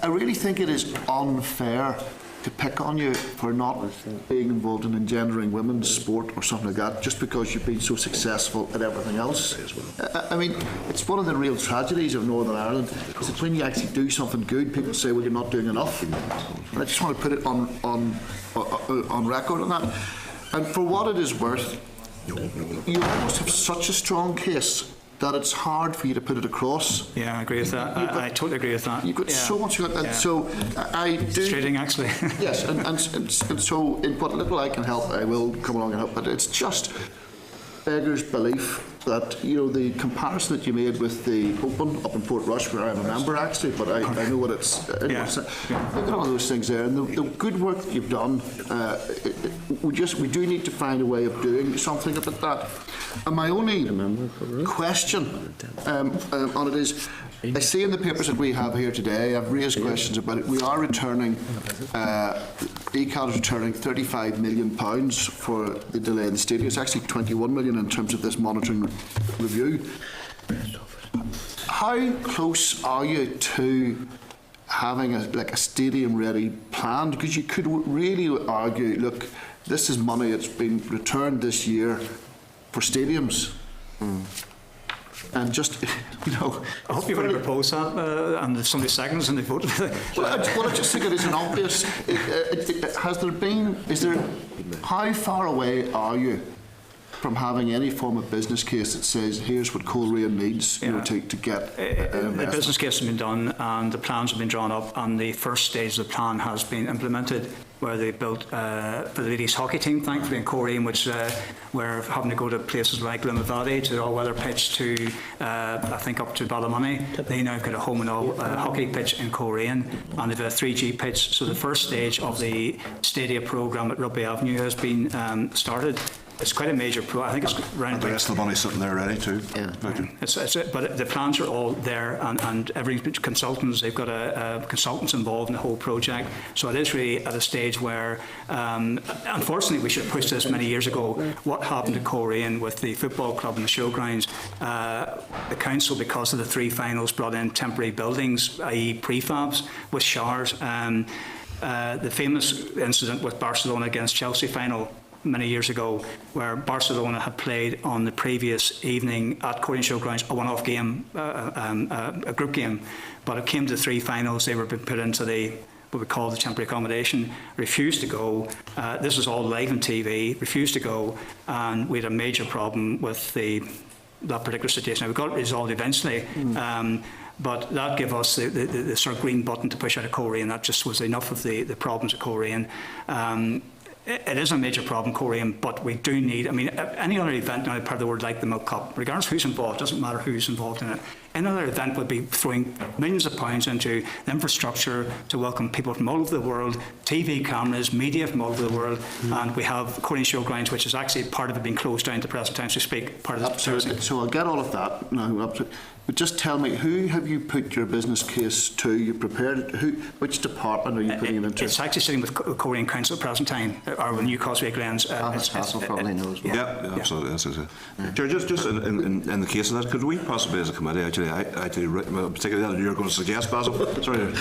I really think it is unfair to pick on you for not being involved in engendering women's sport or something like that, just because you've been so successful at everything else. I mean, it's one of the real tragedies of Northern Ireland, is that when you actually do something good, people say, well, you're not doing enough. And I just want to put it on record on that. And for what it is worth, you almost have such a strong case that it's hard for you to put it across. Yeah, I agree with that. I totally agree with that. You've got so much, and so I do. Frustrating, actually. Yes, and so in what little I can help, I will come along and help. But it's just beggars belief that the comparison that you made with the Open up in Portrush, where I'm a member actually, but I know what it's. Look at all those things there, and the good work that you've done. We do need to find a way of doing something about that. And my only question on it is, I see in the papers that we have here today, I've raised questions about it. We are returning, DCAL is returning £35 million for the delay in the stadium. It's actually 21 million in terms of this monitoring review. How close are you to having a stadium ready planned? Because you could really argue, look, this is money that's been returned this year for stadiums. And just, you know... I hope you're going to propose that, and if somebody seconds and they vote. Well, I just think it is an obvious... has there been... How far away are you from having any form of business case that says, here's what Coleraine needs you know, to get... The business case has been done, and the plans have been drawn up, and the first stage of the plan has been implemented, where they built for the ladies hockey team, thankfully in Coleraine, which we're having to go to places like Limavady, to the all-weather pitch, to I think up to Ballymoney. They now got a home and all hockey pitch in Coleraine, and they've a 3G pitch. So the first stage of the stadia programme at Rugby Avenue has been started. It's quite a major I think it's around... And the rest of the money's sitting there ready too. Yeah. But the plans are all there, and every consultants, they've got consultants involved in the whole project. So it is really at a stage where, unfortunately, we should have pushed this many years ago. What happened to Coleraine with the football club and the showgrounds? The council, because of the 3 finals, brought in temporary buildings, i.e. prefabs, with showers. The famous incident with Barcelona against Chelsea final many years ago, where Barcelona had played on the previous evening at Coleraine Showgrounds a one-off game, a group game, but it came to the 3 finals. They were put into what we call the temporary accommodation, refused to go. This was all live on TV, refused to go, and we had a major problem with that particular situation. Now, we got it resolved eventually, but that gave us the sort of green button to push out of Coleraine. That just was enough of the problems at Coleraine. It is a major problem, Coleraine, but we do need, any other event now, part of the world like the Milk Cup, regardless of who's involved, doesn't matter who's involved in it. Any other event would be throwing millions of pounds into the infrastructure to welcome people from all over the world, TV cameras, media from all over the world, and we have Coleraine Showgrounds, which is actually part of it being closed down to present time to speak. Part of Absolutely. So I'll get all of that now. But just tell me, who have you put your business case to? You prepared it? Which department are you putting it into? It's actually sitting with Coleraine Council at present time, or with New Causeway Glens. Castle probably knows. Yeah, absolutely. That's it. Chair, just in the case of that, could we possibly, as a committee, particularly you're going to suggest, Basil, sorry,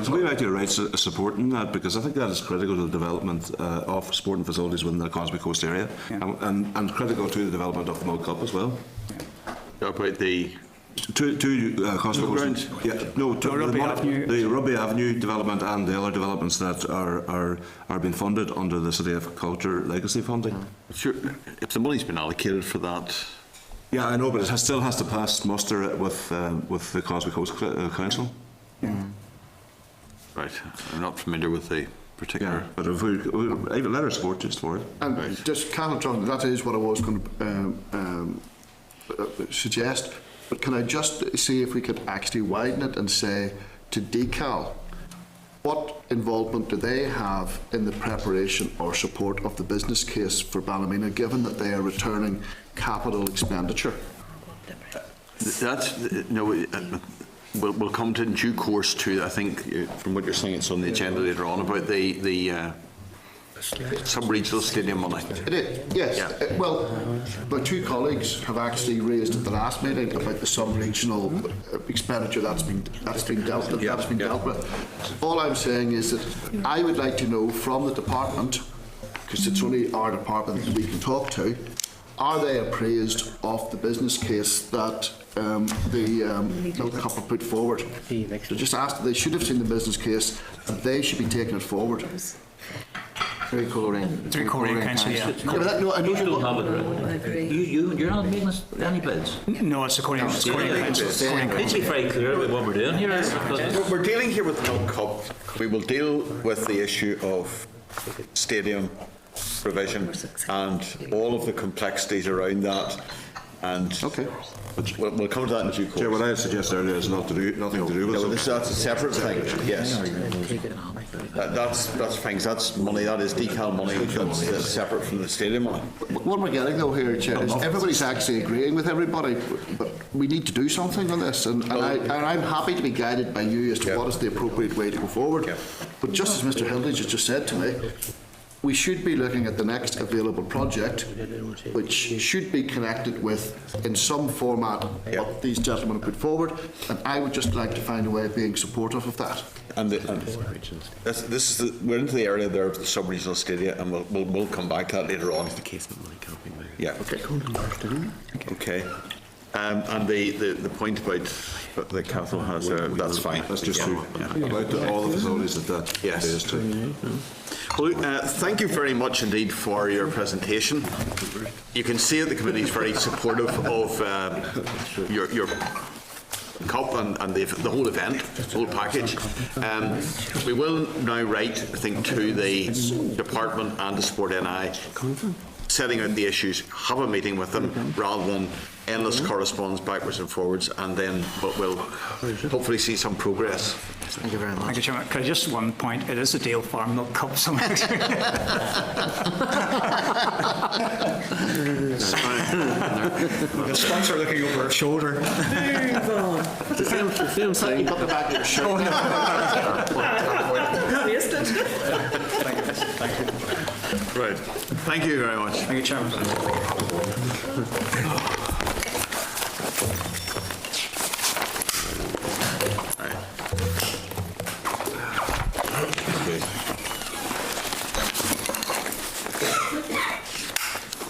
we actually write supporting that, because I think that is critical to the development of sporting facilities within the Causeway Coast area, and critical to the development of the Milk Cup as well. About the Causeway Coast. The Rugby Avenue development and the other developments that are being funded under the City of Culture Legacy funding. Sure, if the money's been allocated for that. Yeah, I know, but it still has to pass muster with the Causeway Coast Council. Right, I'm not familiar with the particular. Yeah, but if we even let her support just for it. And just Cathal John, that is what I was going to suggest. But can I just see if we could actually widen it and say to Decal, what involvement do they have in the preparation or support of the business case for Ballymena, given that they are returning capital expenditure? That's we'll come to in due course to. I think from what you're saying, it's on the agenda later on about the sub-regional stadium money. It is, yes. Yeah. Well, my 2 colleagues have actually raised at the last meeting about the sub-regional expenditure that's been dealt with. All I'm saying is that I would like to know from the department, because it's only our department that we can talk to, are they appraised of the business case that the Milk Cup have put forward? So just ask, they should have seen the business case and they should be taking it forward. Through Coleraine Council, yeah. I know you don't have it, right? You're not making any bids? No, it's the Coleraine Council. Let's be very clear about what we're doing here. We're dealing here with the Milk Cup. We will deal with the issue of stadium provision and all of the complexities around that. And we'll come to that in due course. Chair, what I had suggested earlier is nothing to do with it. That's a separate thing. Yes, that's things. That's money. That is Decal money. That's separate from the stadium money. What we're getting though here, Chair, is everybody's actually agreeing with everybody, but we need to do something on this, and I'm happy to be guided by you as to what is the appropriate way to go forward. But just as Mr. Hilditch has just said to me, we should be looking at the next available project, which should be connected with, in some format, what these gentlemen have put forward, and I would just like to find a way of being supportive of that. And this is we're into the area there of the sub-regional stadia, and we'll come back to that later on. Yeah. Okay. And the point about that Cathal has there, that's fine. That's just true. About all the facilities that yes. is to. Well, thank you very much indeed for your presentation. You can see that the committee is very supportive of your COP and the whole event, the whole package. We will now write, I think, to the department and the Sport NI, setting out the issues, have a meeting with them rather than endless correspondence backwards and forwards, and then we'll hopefully see some progress. Thank you very much. Thank you, Chairman. Could I just one point? It is the Dale Farm Milk Cup, so The sponsor looking over her shoulder. Move on. The same thing. Put the back of your shoulder. Wasted. Thank you. Right. Thank you very much. Thank you, Chairman.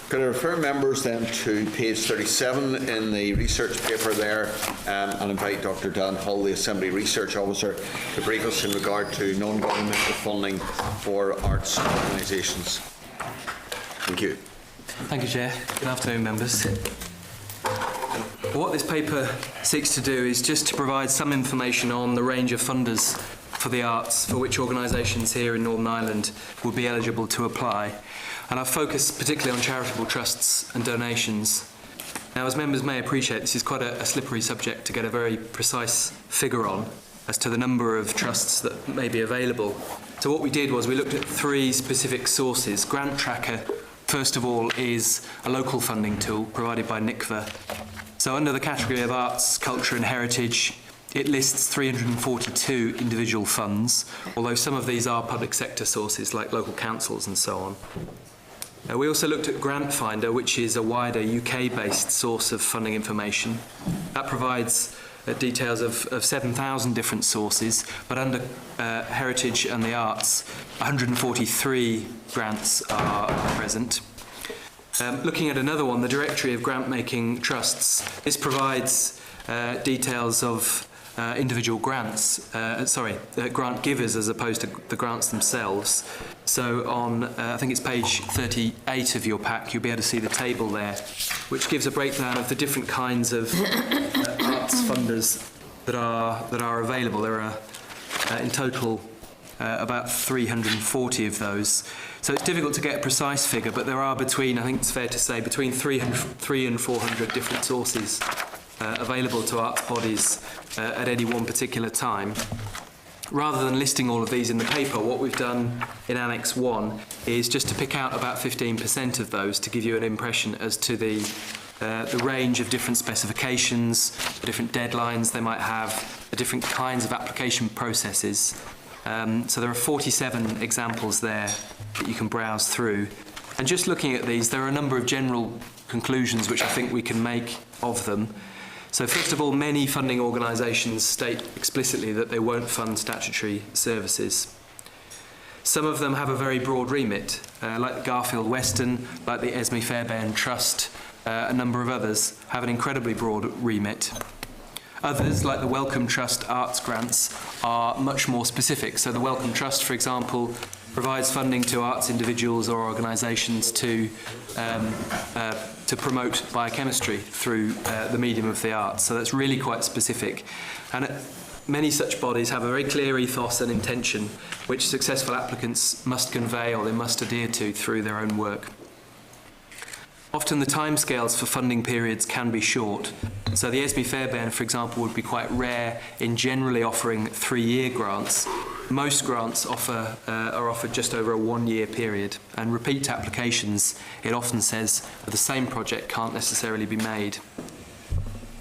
Can I refer members then to page 37 in the research paper there, and invite Dr. Dan Hull, the Assembly Research Officer, to brief us in regard to non-governmental funding for arts organisations. Thank you. Thank you, Chair. Good afternoon, members. What this paper seeks to do is just to provide some information on the range of funders for the arts for which organisations here in Northern Ireland will be eligible to apply. And I've focused particularly on charitable trusts and donations. Now, as members may appreciate, this is quite a slippery subject to get a very precise figure on as to the number of trusts that may be available. So what we did was we looked at 3 specific sources. Grant Tracker, first of all, is a local funding tool provided by NICVA. So under the category of arts, culture and heritage, it lists 342 individual funds, although some of these are public sector sources like local councils and so on. We also looked at Grant Finder, which is a wider UK-based source of funding information. That provides details of 7,000 different sources, but under heritage and the arts, 143 grants are present. Looking at another one, the Directory of Grant-Making Trusts, this provides details of individual grants, grant givers as opposed to the grants themselves. So on, I think it's page 38 of your pack, you'll be able to see the table there, which gives a breakdown of the different kinds of arts funders that are available. There are in total about 340 of those. So it's difficult to get a precise figure, but there are between, I think it's fair to say, between 300 and 400 different sources available to arts bodies at any one particular time. Rather than listing all of these in the paper, what we've done in Annex 1 is just to pick out about 15% of those to give you an impression as to the range of different specifications, the different deadlines they might have, the different kinds of application processes. So there are 47 examples there that you can browse through. And just looking at these, there are a number of general conclusions which I think we can make of them. So first of all, many funding organisations state explicitly that they won't fund statutory services. Some of them have a very broad remit, like Garfield Weston, like the Esme Fairbairn Trust, a number of others have an incredibly broad remit. Others, like the Wellcome Trust Arts Grants, are much more specific. So the Wellcome Trust, for example, provides funding to arts individuals or organisations to promote biochemistry through the medium of the arts. So that's really quite specific. And many such bodies have a very clear ethos and intention which successful applicants must convey or they must adhere to through their own work. Often the timescales for funding periods can be short. So the Esme Fairbairn, for example, would be quite rare in generally offering 3-year grants. Most grants are offered just over a 1-year period, and repeat applications, it often says, for the same project can't necessarily be made.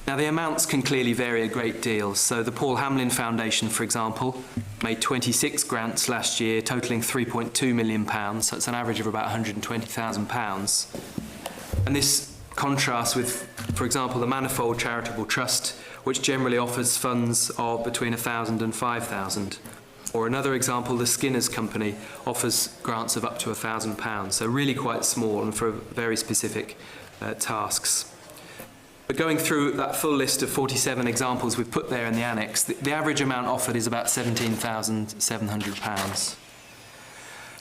Now, the amounts can clearly vary a great deal. So the Paul Hamlin Foundation, for example, made 26 grants last year, totalling £3.2 million. So that's an average of about £120,000. And this contrasts with, for example, the Manifold Charitable Trust, which generally offers funds of between £1,000 and £5,000. Or another example, the Skinner's Company offers grants of up to £1,000, so really quite small and for very specific tasks. But going through that full list of 47 examples we've put there in the annex, the average amount offered is about £17,700.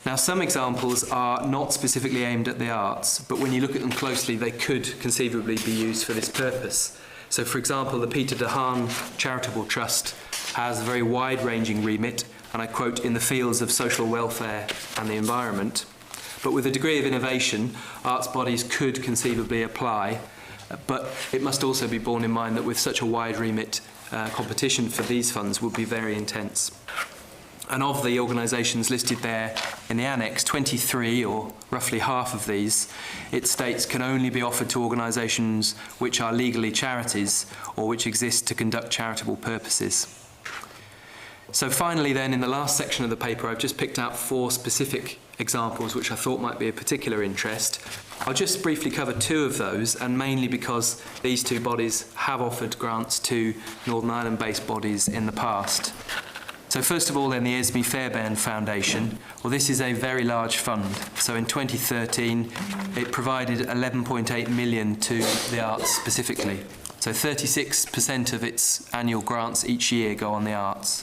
Now, some examples are not specifically aimed at the arts, but when you look at them closely, they could conceivably be used for this purpose. So, for example, the Peter de Haan Charitable Trust has a very wide-ranging remit, and I quote, in the fields of social welfare and the environment. But with a degree of innovation, arts bodies could conceivably apply, but it must also be borne in mind that with such a wide remit, competition for these funds would be very intense. And of the organisations listed there in the annex, 23, or roughly half of these, it states can only be offered to organisations which are legally charities or which exist to conduct charitable purposes. So finally then, in the last section of the paper, I've just picked out 4 specific examples which I thought might be of particular interest. I'll just briefly cover 2 of those, and mainly because these 2 bodies have offered grants to Northern Ireland-based bodies in the past. So first of all then, the Esme Fairbairn Foundation. Well, this is a very large fund. So in 2013 it provided 11.8 million to the arts specifically. So 36% of its annual grants each year go on the arts.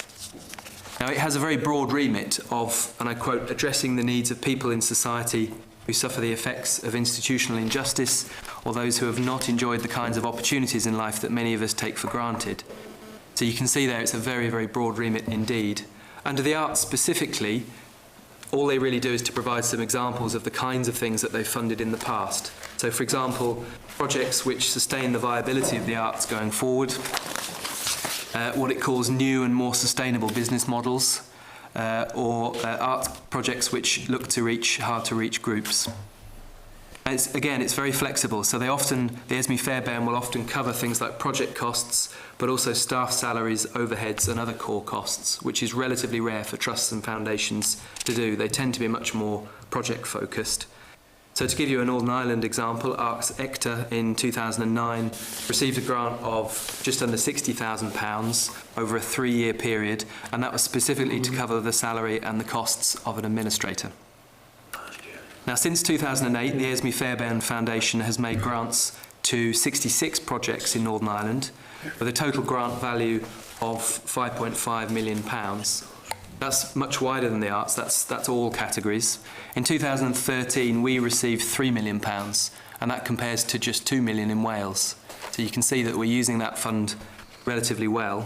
Now, it has a very broad remit of, and I quote, addressing the needs of people in society who suffer the effects of institutional injustice or those who have not enjoyed the kinds of opportunities in life that many of us take for granted. So you can see there it's a very, very broad remit indeed. Under the arts specifically, all they really do is to provide some examples of the kinds of things that they've funded in the past. So, for example, projects which sustain the viability of the arts going forward, what it calls new and more sustainable business models, or art projects which look to reach hard-to-reach groups. It's very flexible, so the Esme Fairbairn will often cover things like project costs, but also staff salaries, overheads and other core costs, which is relatively rare for trusts and foundations to do. They tend to be much more project-focused. So to give you a Northern Ireland example, Arcs Ecta in 2009 received a grant of just under £60,000 over a 3-year period, and that was specifically to cover the salary and the costs of an administrator. Now, since 2008, the Esme Fairbairn Foundation has made grants to 66 projects in Northern Ireland with a total grant value of £5.5 million. That's much wider than the arts, that's all categories. In 2013, we received £3 million, and that compares to just £2 million in Wales. So you can see that we're using that fund relatively well.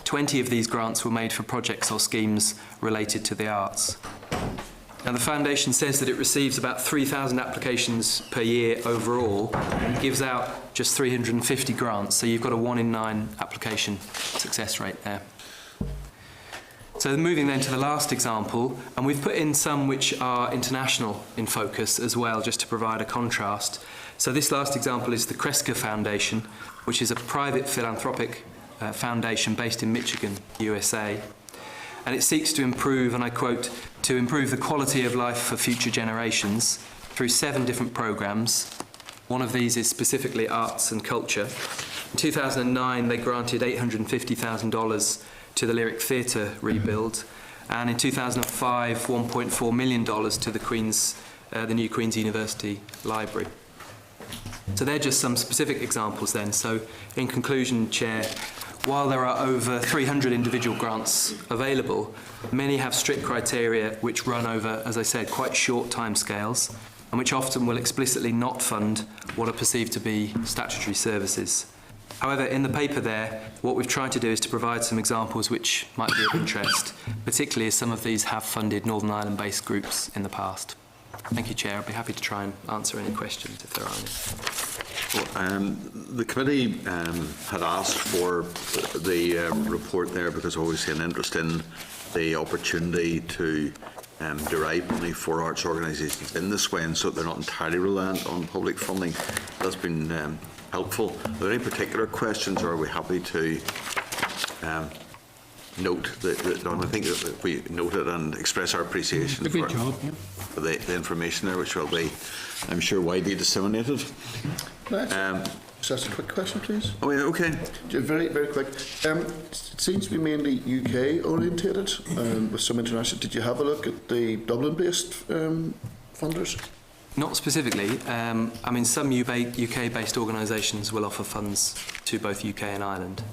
20 of these grants were made for projects or schemes related to the arts. Now, the foundation says that it receives about 3,000 applications per year overall and gives out just 350 grants, so you've got a 1 in 9 application success rate there. So moving then to the last example, and we've put in some which are international in focus as well, just to provide a contrast. So this last example is the Kreska Foundation, which is a private philanthropic foundation based in Michigan, USA. And it seeks to improve, and I quote, to improve the quality of life for future generations through 7 different programs. One of these is specifically arts and culture. In 2009, they granted $850,000 to the Lyric Theatre rebuild, and in 2005, $1.4 million to the new Queen's University Library. So they're just some specific examples then. So in conclusion, Chair, while there are over 300 individual grants available, many have strict criteria which run over, as I said, quite short timescales, and which often will explicitly not fund what are perceived to be statutory services. However, in the paper there, what we've tried to do is to provide some examples which might be of interest, particularly as some of these have funded Northern Ireland-based groups in the past. Thank you, Chair. I'll be happy to try and answer any questions if there are any. Well, the committee had asked for the report there because I always see an interest in the opportunity to derive money for arts organisations in this way, and so they're not entirely reliant on public funding. That's been helpful. Are there any particular questions, or are we happy to note that I think that we note it and express our appreciation for the information there, which will be, I'm sure, widely disseminated. Just ask a quick question, please. Oh, yeah, okay. Very, very quick. It seems to be mainly UK orientated with some international. Did you have a look at the Dublin-based funders? Not specifically. I mean, some UK-based organisations will offer funds to both UK and Ireland.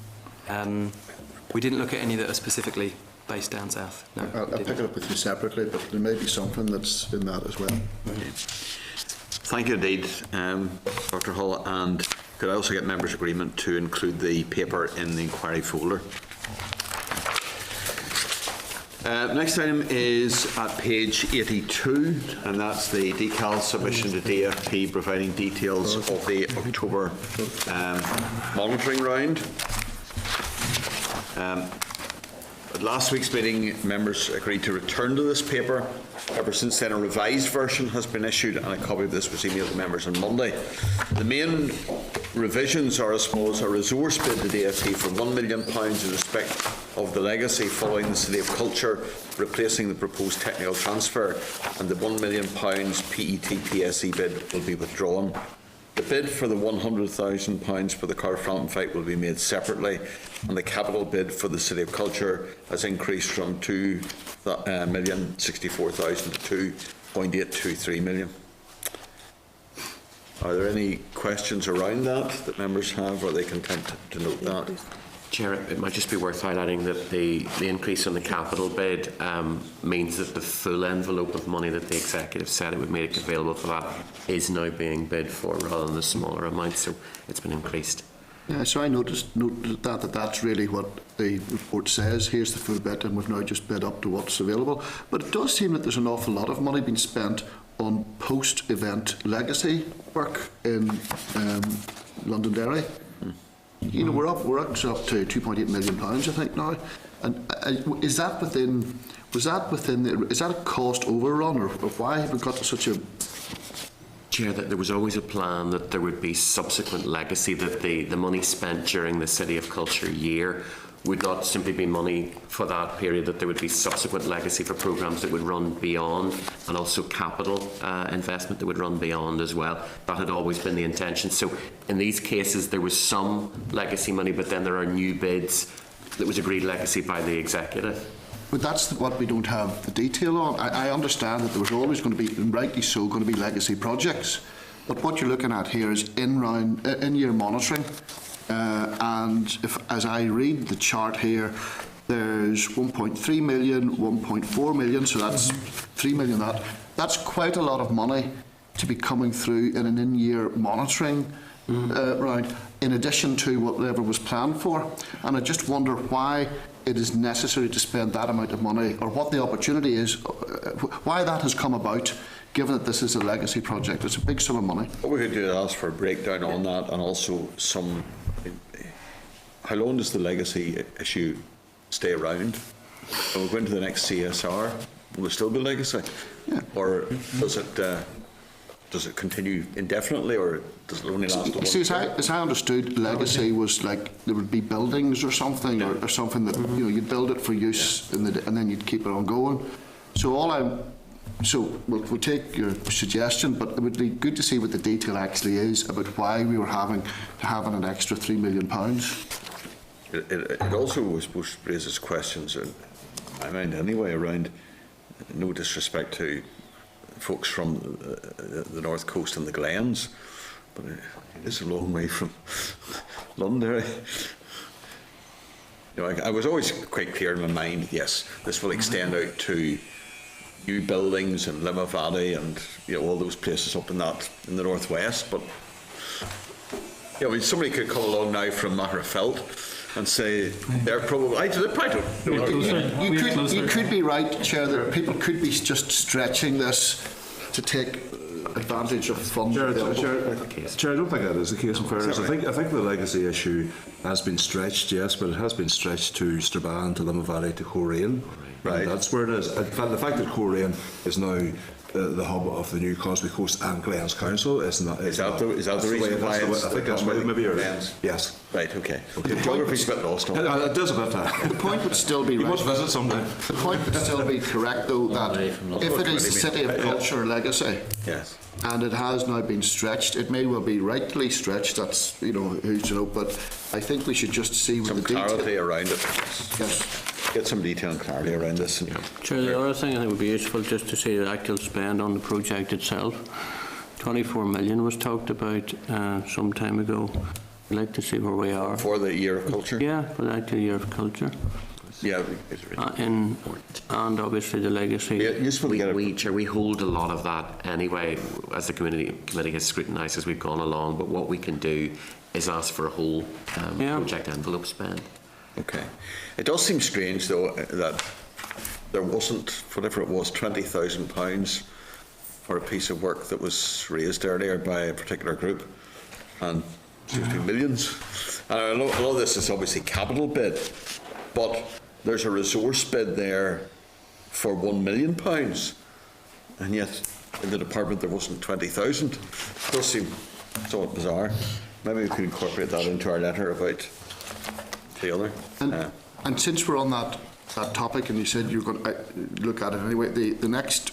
We didn't look at any that are specifically based down south. No, I'll pick it up with you separately, but there may be something that's in that as well. Thank you indeed, Dr. Hull. And could I also get members' agreement to include the paper in the inquiry folder? Next item is at page 82, and that's the decal submission to DFP providing details of the October monitoring round. At last week's meeting, members agreed to return to this paper. However, since then, a revised version has been issued, and a copy of this was emailed to members on Monday. The main revisions are, as follows: a resource bid to DFP for £1 million in respect of the legacy following the City of Culture replacing the proposed technical transfer, and the £1 million PET-PSE bid will be withdrawn. The bid for the £100,000 for the Cardiff-Frampton fight will be made separately, and the capital bid for the City of Culture has increased from £2,064,000 to £2.823 million. Are there any questions around that members have, or are they content to note that? Chair, it might just be worth highlighting that the increase in the capital bid means that the full envelope of money that the executive said it would make available for that is now being bid for rather than the smaller amount, so it's been increased. Yeah, so I noted that's really what the report says. Here's the full bid, and we've now just bid up to what's available. But it does seem that there's an awful lot of money being spent on post-event legacy work in Londonderry. You know, we're up to £2.8 million, I think now. And is that within? Is that a cost overrun, or why have we got to such a? Chair, that there was always a plan that there would be subsequent legacy, that the money spent during the City of Culture year would not simply be money for that period, that there would be subsequent legacy for programmes that would run beyond, and also capital investment that would run beyond as well. That had always been the intention. So in these cases there was some legacy money, but then there are new bids that was agreed legacy by the executive. But that's what we don't have the detail on. I understand that there was always going to be, and rightly so, going to be legacy projects. But what you're looking at here is in-year monitoring. And as I read the chart here, there's 1.3 million, 1.4 million, so that's 3 million. That's quite a lot of money to be coming through in an in-year monitoring round, in addition to whatever was planned for. And I just wonder why it is necessary to spend that amount of money, or what the opportunity is, why that has come about, given that this is a legacy project. It's a big sum of money. What we could do is ask for a breakdown on that, and also some. How long does the legacy issue stay around? When we go into the next CSR, will it still be legacy? Yeah. Or does it continue indefinitely, or does it only last? As I understood, legacy was like there would be buildings or something, or something that you'd build it for use, and then you'd keep it on going. So we'll take your suggestion, but it would be good to see what the detail actually is about why we were having an extra £3 million. It also, I suppose, raises questions in my mind anyway around, no disrespect to folks from the North Coast and the Glens, but it is a long way from Londonderry. I was always quite clear in my mind, yes, this will extend out to new buildings in Limavady and all those places up in the northwest, but somebody could come along now from Magherafelt and say they're probably. I probably don't know. You could be right, Chair, that people could be just stretching this to take advantage of funds. Chair, I don't think that is the case. In fairness, I think the legacy issue has been stretched, yes, but it has been stretched to Strabane, to Limavady, to Coleraine. Right, that's where it is. In fact, the fact that Coleraine is now the hub of the new Cosby Coast and Glens Council is that the reason why it's? I think that's why maybe you're Glens. Yes. Right. Okay. Geography's a bit lost. It does a bit. The point would still be right. You must visit someday. The point would still be correct, though, that if it is the City of Culture legacy, yes, and it has now been stretched, it may well be rightly stretched. That's who's to know. But I think we should just see some clarity around it. Yes. Get some detail and clarity around this. Chair, the other thing I think would be useful just to see the actual spend on the project itself. 24 million was talked about some time ago. I'd like to see where we are. For the year of culture? Yeah, for that year of culture. Yeah. And obviously the legacy. Useful to get we hold a lot of that anyway, as the committee has scrutinised as we've gone along, but what we can do is ask for a whole project envelope spend. Okay. It does seem strange, though, that there wasn't, whatever it was, £20,000 for a piece of work that was raised earlier by a particular group, and seems to be millions. And I know a lot of this is obviously capital bid, but there's a resource bid there for £1 million, and yet in the department there wasn't 20,000. It does seem somewhat bizarre. Maybe we could incorporate that into our letter about the other. And since we're on that topic, and you said you're going to look at it anyway, the next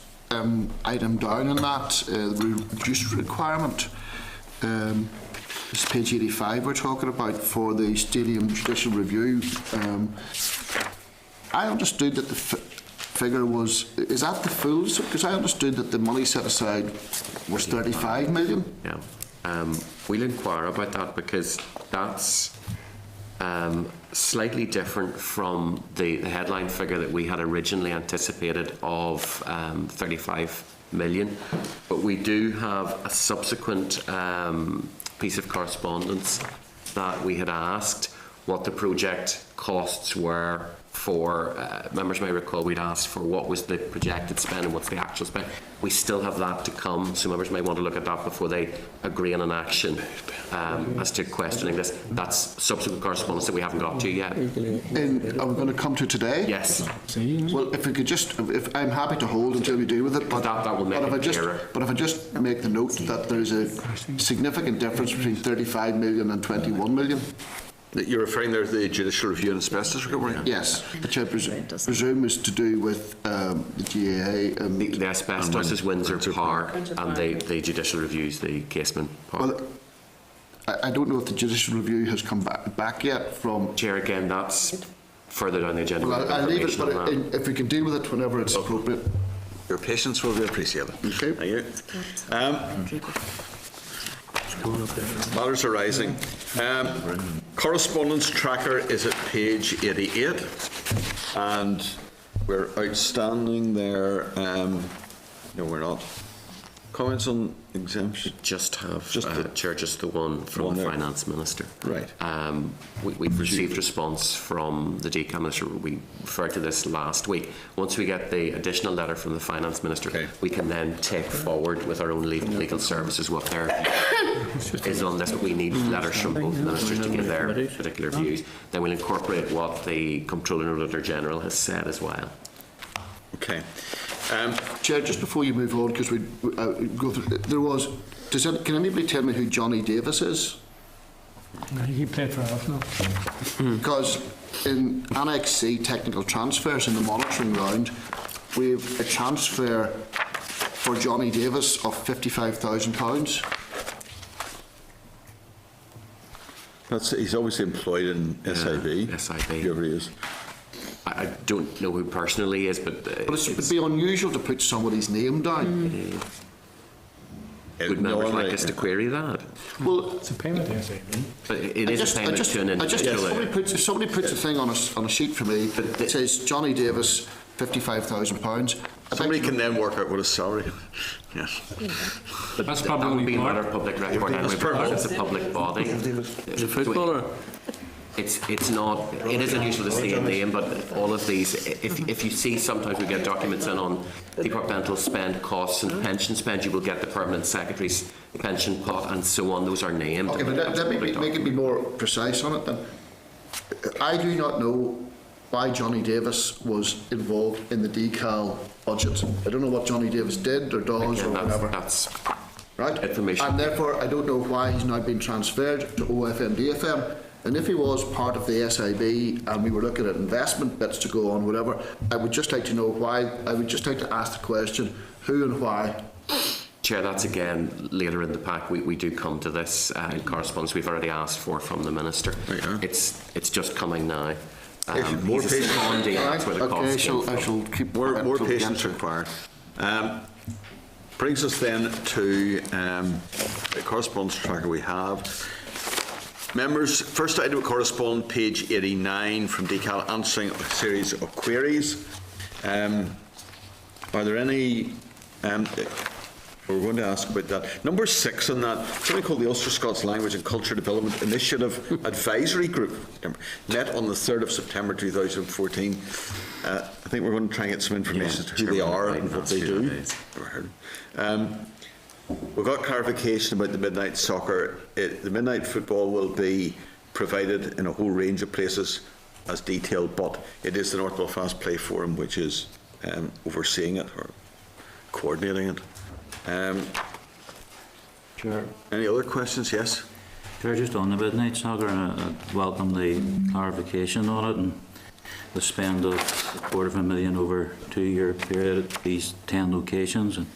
item down in that, the reduced requirement, this is page 85 we're talking about for the Stadium Judicial Review. I understood that the figure was, is that the full? Because I understood that the money set aside was 35 million. Yeah. We'll inquire about that, because that's slightly different from the headline figure that we had originally anticipated of 35 million. But we do have a subsequent piece of correspondence that we had asked what the project costs were for, members may recall we'd asked for what was the projected spend and what's the actual spend. We still have that to come, so members may want to look at that before they agree on an action as to questioning this. That's subsequent correspondence that we haven't got to yet. And are we going to come to today? Yes. Well, if we could just, if I'm happy to hold until we deal with it, but that will make it clearer. But if I just make the note that there is a significant difference between 35 million and 21 million. You're referring there to the Judicial Review and Asbestos Recovery? Yes, which I presume is to do with the GAA. The asbestos is Windsor Park, and the Judicial Review is the Casement Park. Well, I don't know if the Judicial Review has come back yet from... Chair, again, that's further down the agenda. Well, I'll leave it, but if we can deal with it whenever it's appropriate. Your patience will be appreciated. Okay. Thank you. Matters arising. Correspondence tracker is at page 88, and we're outstanding there. No, we're not. Comments on exemption? Just have, Chair, just the one from the Finance Minister. Right. We've received response from the DCAM Minister. We referred to this last week. Once we get the additional letter from the Finance Minister, we can then take forward with our own legal services what their is on this. But we need letters from both ministers to give their particular views. Then we'll incorporate what the Comptroller and Auditor General has said as well. Okay. Chair, just before you move on, because we go through, there was. Can anybody tell me who Johnny Davis is? He played for Arsenal. Because in Annex C, technical transfers in the monitoring round, we have a transfer for Johnny Davis of £55,000. He's obviously employed in SIB. SIB. Whoever he is. I don't know who personally is, but it would be unusual to put somebody's name down. Would members like us to query that? Well, it's a payment to SIB. But it is a payment to an individual. If somebody puts a thing on a sheet for me that says Johnny Davis, £55,000. Somebody can then work out what his salary is. Yes. But that's probably be a matter of public record anyway, because it's a public body. Is it footballer? It's not. It is unusual to see a name, but all of these, if you see, sometimes we get documents in on departmental spend, costs, and pension spend. You will get the permanent secretary's pension pot and so on. Those are named. Okay, but let me make it be more precise on it then. I do not know why Johnny Davis was involved in the decal budget. I don't know what Johnny Davis did or does or whatever. That's right. Information. And therefore, I don't know why he's now been transferred to OFM DFM. And if he was part of the SIB and we were looking at investment bits to go on, whatever, I would just like to know why. I would just like to ask the question, who and why. Chair, that's again later in the pack. We do come to this in correspondence we've already asked for from the Minister. It's just coming now. More patience. I shall keep more patience required. Brings us then to the correspondence tracker we have. Members, first item of correspondence, page 89 from Decal, answering a series of queries. Are there any... we're going to ask about that. Number 6 on that, something called the Ulster Scots Language and Culture Development Initiative Advisory Group, met on the 3rd of September 2014. I think we're going to try and get some information as to who they are and what they do. We've got clarification about the midnight soccer. The midnight football will be provided in a whole range of places as detailed, but it is the North Belfast Play Forum which is overseeing it or coordinating it. Sure. Any other questions? Yes? Sure, just on the midnight soccer, I welcome the clarification on it and the spend of $250,000 over a 2-year period at these 10 locations. And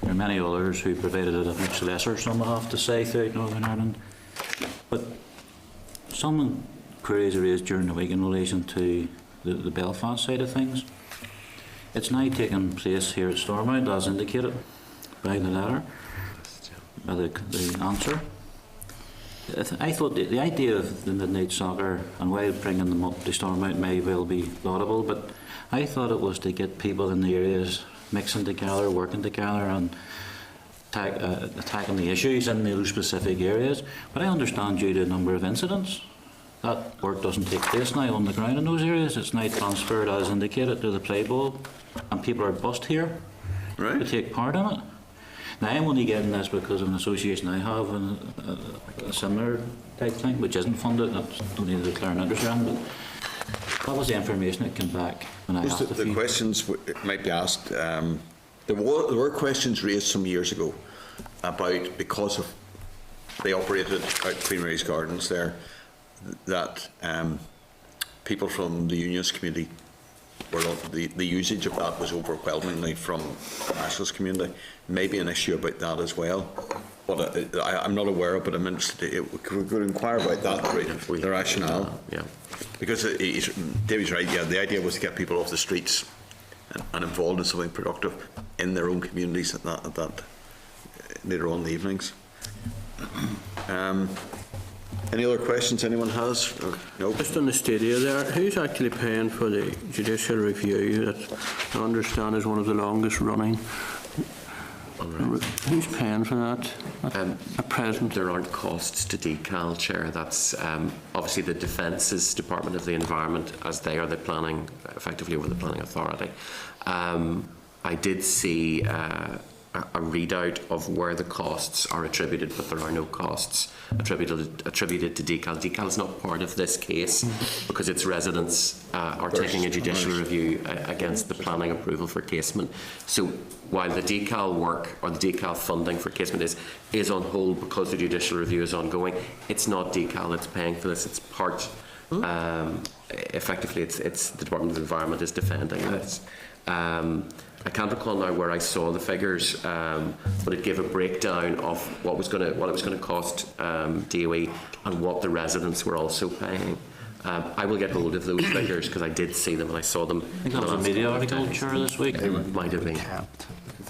there are many others who provided it a much lesser sum, I have to say, throughout Northern Ireland. But some queries are raised during the week in relation to the Belfast side of things. It's now taking place here at Stormont, as indicated by the letter, by the answer. I thought the idea of the midnight soccer and why bringing them up to Stormont may well be laudable, but I thought it was to get people in the areas mixing together, working together and attacking the issues in those specific areas. But I understand due to a number of incidents, that work doesn't take place now on the ground in those areas. It's now transferred, as indicated, to the play ball, and people are bussed here to take part in it. Now, I'm only getting this because of an association I have and a similar type thing, which isn't funded. I don't need to declare an interest in, but that was the information that came back when I asked the questions might be asked. There were questions raised some years ago about, because of they operated out Queen Mary's Gardens there, that people from the unionist community were the usage of that was overwhelmingly from the nationalist community. Maybe an issue about that as well. But I'm not aware of, but I'm interested. We could inquire about that, the rationale. Yeah. Because David's right. Yeah, the idea was to get people off the streets and involved in something productive in their own communities at that later on in the evenings. Any other questions anyone has? No. Just on the stadia there, who's actually paying for the judicial review that I understand is one of the longest running? Who's paying for that at present? There aren't costs to Decal, Chair. That's obviously the Defence's Department of the Environment, as they are the planning, effectively over the planning authority. I did see a readout of where the costs are attributed, but there are no costs attributed to Decal. Decal is not part of this case because its residents are taking a judicial review against the planning approval for casement. So while the Decal work or the Decal funding for casement is on hold because the judicial review is ongoing, it's not Decal that's paying for this. It's part. Effectively, it's the Department of the Environment is defending this. I can't recall now where I saw the figures, but it gave a breakdown of what it was going to cost DOE and what the residents were also paying. I will get hold of those figures because I did see them and I saw them. I think that was a media article this week. It might have been.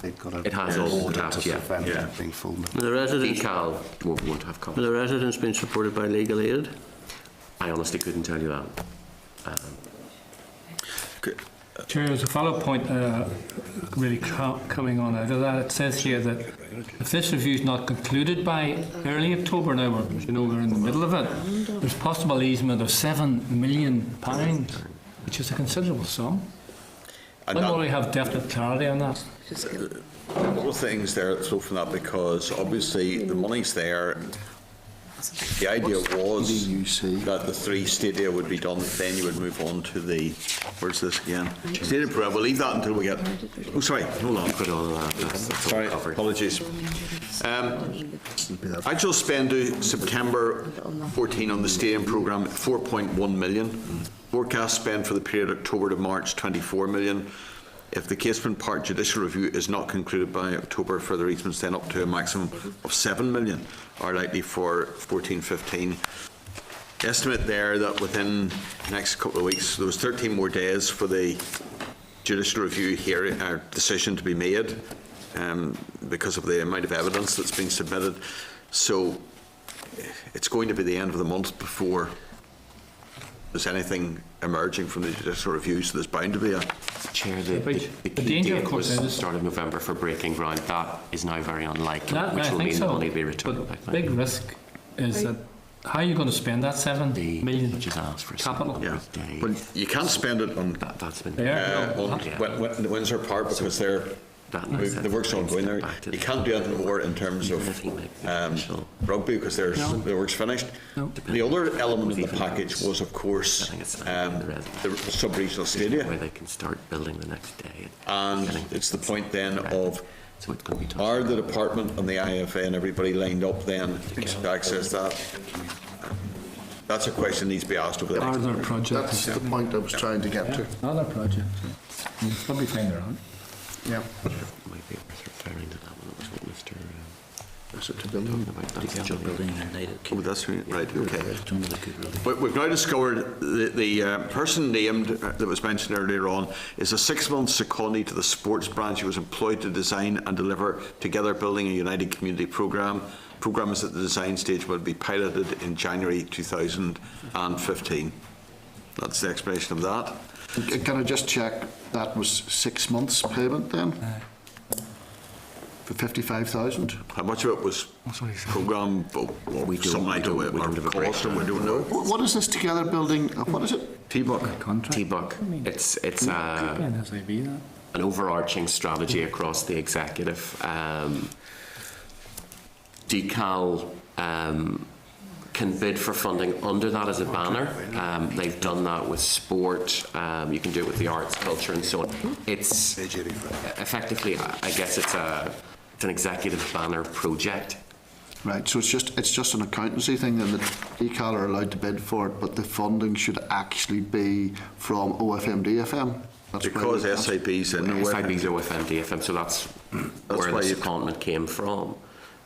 It has all capped, yeah. The residents Decal won't have costs. The residents been supported by legal aid? I honestly couldn't tell you that. Chair, there's a follow-up point really coming on out of that. It says here that if this review is not concluded by early October, now we're in the middle of it, there's possible easement of £7 million, which is a considerable sum. When will we have definite clarity on that? A couple of things there that flow from that, because obviously the money's there. The idea was that the 3 stadia would be done, then you would move on to the, where's this again? Stadium program. We'll leave that until we get, oh sorry, hold on. Put all of that. Sorry, apologies. Actual spend to September 14 on the stadium programme, 4.1 million. Forecast spend for the period October to March, 24 million. If the Casement Park judicial review is not concluded by October, further easements then up to a maximum of 7 million are likely for 14-15. Estimate there that within the next couple of weeks, there was 13 more days for the judicial review decision to be made. because of the amount of evidence that's been submitted. So it's going to be the end of the month before there's anything emerging from the judicial review, so there's bound to be a... Chair, the key danger, of date course, was the is- start of November for breaking ground. That is now very unlikely, That, which I will think mean so. the money be returned. But I think. big risk is that how are you going to spend that 7 million Just ask for capital? Yeah, but you can't spend it on, that's been on Windsor Park because the work's ongoing there. You can't do anything more in terms of rugby because the work's finished. The other element of the package was, of course, the sub-regional stadia. Where they can start building the next day. And it's the point then of, are the department and the IFA and everybody lined up then to access that? That's a question that needs to be asked over the next Are there projects? That's the point I was trying to get to. Other projects. You'll probably find there aren't. Yeah. Might be worth referring to that one. That was what Mr. Is it to building? Oh, that's right, okay. But we've now discovered the person named that was mentioned earlier on is a 6-month secondee to the sports branch. He was employed to design and deliver Together Building a United Community programme. Programme is at the design stage, will be piloted in January 2015. That's the explanation of that. Can I just check, that was 6 months payment then? For 55,000? How much of it was programme, something like that, or cost, or we don't know. What is this Together Building, what is it? TBUC. TBUC. It's an overarching strategy across the executive. DCAL can bid for funding under that as a banner. They've done that with sport. You can do it with the arts, culture, and so on. It's effectively, I guess, it's an executive banner project. Right, so it's just an accountancy thing, then the DCAL are allowed to bid for it, but the funding should actually be from OFM-DFM. That's because why SIB's in OFM. SIB's OFM-DFM, so that's where the secondment came from.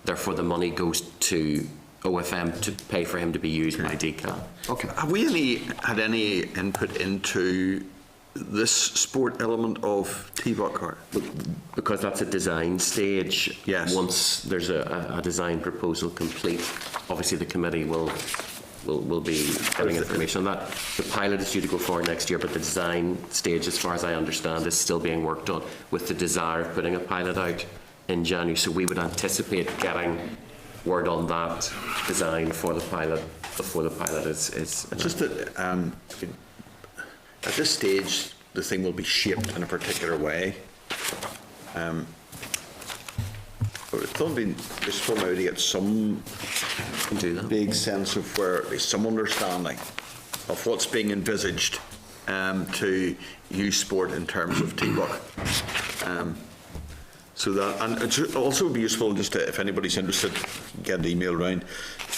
Therefore, the money goes to OFM to pay for him to be used by DCAL. Okay. Have we had any input into this sport element of TBUC? Because that's a design stage. Yes. Once there's a design proposal complete, obviously the committee will be getting information on that. The pilot is due to go forward next year, but the design stage, as far as I understand, is still being worked on with the desire of putting a pilot out in January. So we would anticipate getting word on that design for the pilot before the pilot is just that at this stage the thing will be shaped in a particular way. But it's still been useful now to get some big sense of where, at least some understanding of what's being envisaged to use sport in terms of TBUC. So that, and it also would be useful just to, if anybody's interested, get an email round.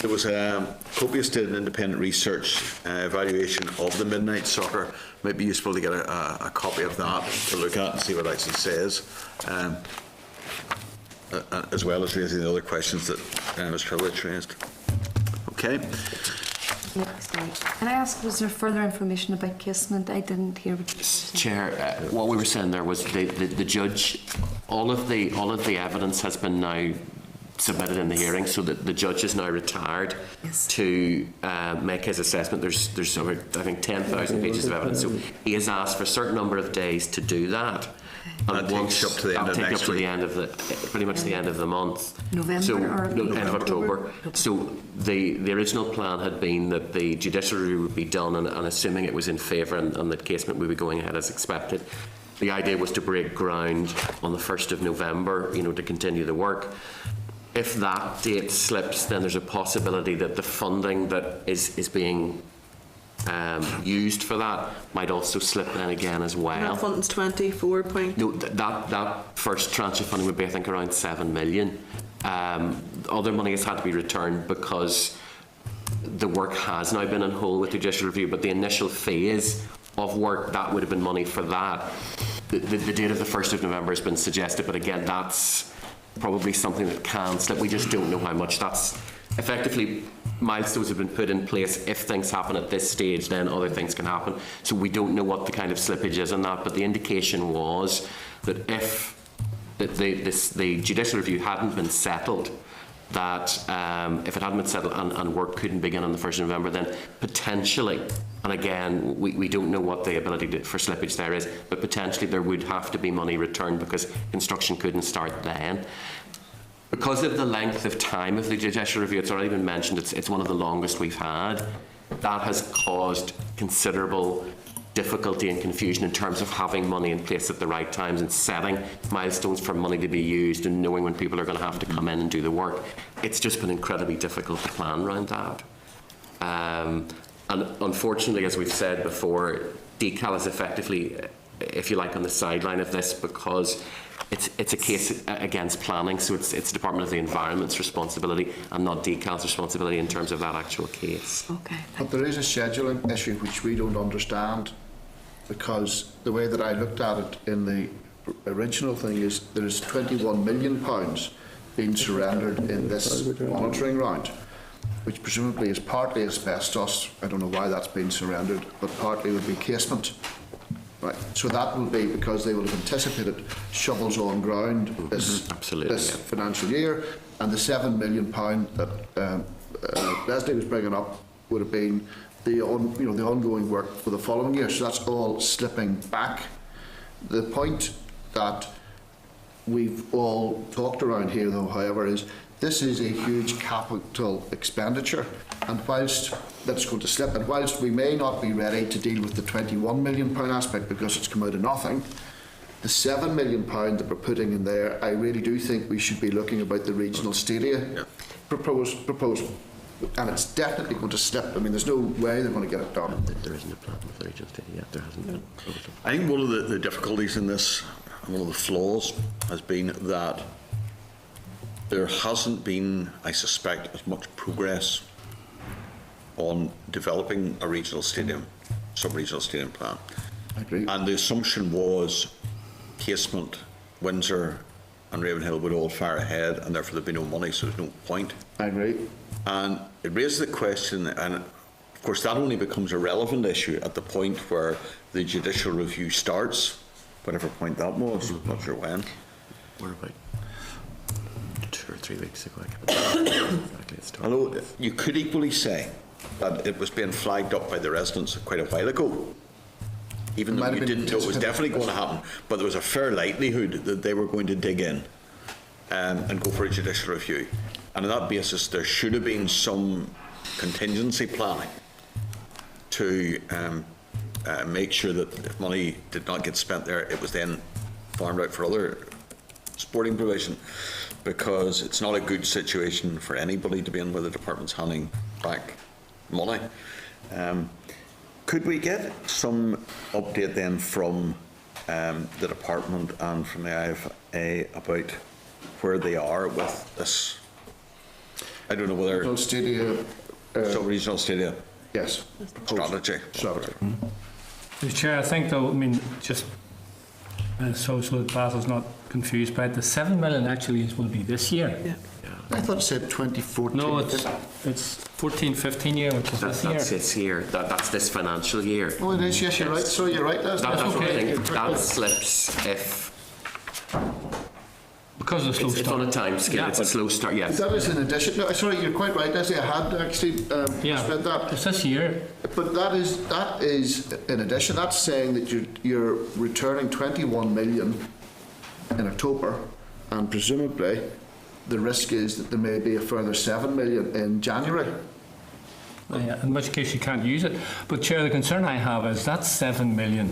There was a copious did an independent research evaluation of the midnight soccer. Might be useful to get a copy of that to look at and see what it actually says, as well as raising the other questions that Mr. Hurwitz raised. Okay. Can I ask, was there further information about casement? I didn't hear what you said. Chair, what we were saying there was the judge, all of the evidence has been now submitted in the hearing, so that the judge is now retired to make his assessment. There's over, I think, 10,000 pages of evidence, so he has asked for a certain number of days to do that. And once up to the end of next week. Pretty much the end of the month. November End of October. So the original plan had been that the judicial review would be done, and assuming it was in favour and that casement would be going ahead as expected. The idea was to break ground on the 1st of November, to continue the work. If that date slips, then there's a possibility that the funding that is being used for that might also slip then again as well. That funding's 24 point. No, that first tranche of funding would be, I think, around 7 million. Other money has had to be returned because the work has now been on hold with the judicial review, but the initial phase of work, that would have been money for that. The date of the 1st of November has been suggested, but again, that's probably something that can slip. We just don't know how much. That's effectively, milestones have been put in place. If things happen at this stage, then other things can happen. So we don't know what the kind of slippage is on that, but the indication was that if the judicial review hadn't been settled, that if it hadn't been settled and work couldn't begin on the 1st of November, then potentially, and again, we don't know what the ability for slippage there is, but potentially there would have to be money returned because construction couldn't start then. Because of the length of time of the judicial review, it's already been mentioned, it's one of the longest we've had. That has caused considerable difficulty and confusion in terms of having money in place at the right times and setting milestones for money to be used and knowing when people are going to have to come in and do the work. It's just been incredibly difficult to plan around that. And unfortunately, as we've said before, DCAL is effectively, if you like, on the sideline of this because it's a case against planning, so it's Department of the Environment's responsibility and not DCAL's responsibility in terms of that actual case. Okay. But there is a scheduling issue which we don't understand, because the way that I looked at it in the original thing is there is £21 million being surrendered in this monitoring round, which presumably is partly asbestos. I don't know why that's been surrendered, but partly would be casement. Right. So that will be because they will have anticipated shovels on ground this financial year, and the £7 million that Leslie was bringing up would have been the ongoing work for the following year. So that's all slipping back. The point that we've all talked around here, though, however, is this is a huge capital expenditure, and whilst that's going to slip, and whilst we may not be ready to deal with the £21 million aspect because it's come out of nothing, the £7 million that we're putting in there, I really do think we should be looking about the regional stadia proposal. And it's definitely going to slip. I mean, there's no way they're going to get it done. There isn't a plan with the regional stadia yet. There hasn't been. I think one of the difficulties in this, one of the flaws, has been that there hasn't been, I suspect, as much progress on developing a regional stadium, sub-regional stadium plan. I agree. And the assumption was Casement, Windsor and Ravenhill would all fire ahead, and therefore there'd be no money, so there's no point. I agree. And it raises the question, and of course that only becomes a relevant issue at the point where the judicial review starts, whatever point that was, not sure when. We're about 2 or 3 weeks ago. Although you could equally say that it was being flagged up by the residents quite a while ago, even though you didn't know it was definitely going to happen, but there was a fair likelihood that they were going to dig in and go for a judicial review. And on that basis, there should have been some contingency planning to make sure that if money did not get spent there, it was then farmed out for other sporting provision, because it's not a good situation for anybody to be in where the department's handing back money. Could we get some update then from the department and from the IFA about where they are with this? I don't know whether regional stadia, sub-regional stadia. Yes. Strategy. Mr. Chair, I think though, I mean, just so that Basil's not confused by it, the 7 million actually will be this year. Yeah. I thought it said 2014. No, it's 14-15 year, which is this year. That's this year. That's this financial year. Oh, it is. Yes, you're right. So you're right. That's That's what I okay. think. That slips if because of the slow it's start. on a time scale. Yeah, it's a slow start. Yes. That is in addition. No, sorry, you're quite right, Leslie. I had actually spent that. It's this year. But that is in addition. That's saying that you're returning 21 million in October, and presumably the risk is that there may be a further 7 million in January. Yeah, in which case you can't use it. But Chair, the concern I have is that 7 million,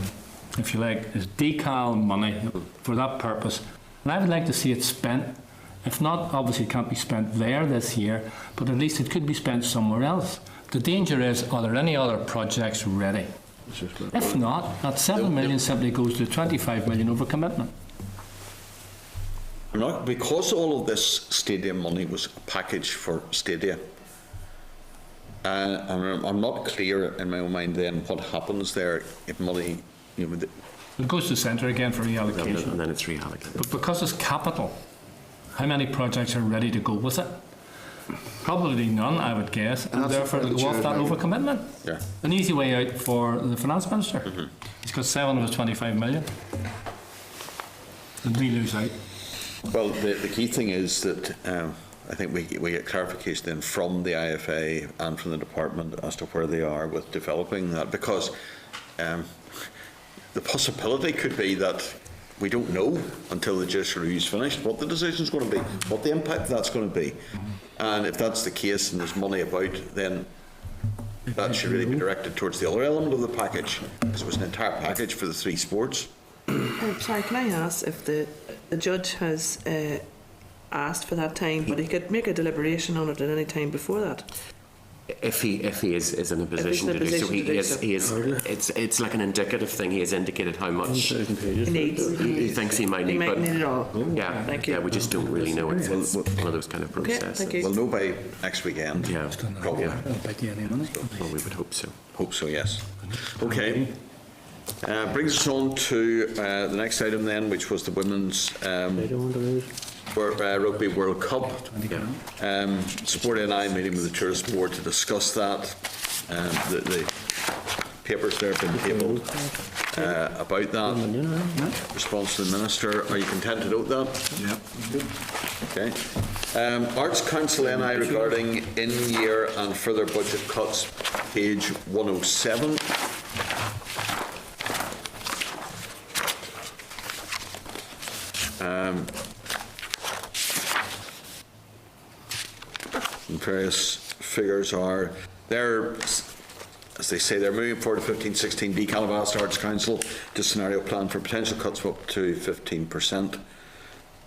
if you like, is decal money for that purpose. And I would like to see it spent. If not, obviously it can't be spent there this year, but at least it could be spent somewhere else. The danger is, are there any other projects ready? If not, that 7 million simply goes to 25 million over commitment. Because all of this stadium money was a package for stadia, I'm not clear in my own mind then what happens there if money, it goes to centre again for reallocation. And then it's reallocated. But because it's capital, how many projects are ready to go with it? Probably none, I would guess, and therefore it'll go off that overcommitment. Yeah. An easy way out for the finance minister. He's got 7 of his 25 million. And we lose out. Well, the key thing is that I think we get clarification then from the IFA and from the department as to where they are with developing that, because the possibility could be that we don't know until the judicial review is finished what the decision is going to be, what the impact that's going to be. And if that's the case and there's money about, then that should really be directed towards the other element of the package, because it was an entire package for the 3 sports. Sorry, can I ask if the judge has asked for that time, but he could make a deliberation on it at any time before that? If he is in a position to do so, he is. It's like an indicative thing. He has indicated how much he needs. He thinks he might need, might but need it all. yeah, Thank you. yeah, we just don't really know. It's one of those kind of processes. Okay, thank you. We'll know by next weekend. Yeah, probably. Well, we would hope so. Hope so, yes. Okay. Brings us on to the next item then, which was the Women's Rugby World Cup. Sport NI meeting with the Tourist Board to discuss that. The papers there have been tabled about that. Response to the Minister. Are you content to note that? Yeah. Okay. Arts Council NI regarding in-year and further budget cuts, page 107. Various figures are there, as they say, they're moving forward to 15-16 decal. Have asked Arts Council to scenario plan for potential cuts of up to 15%.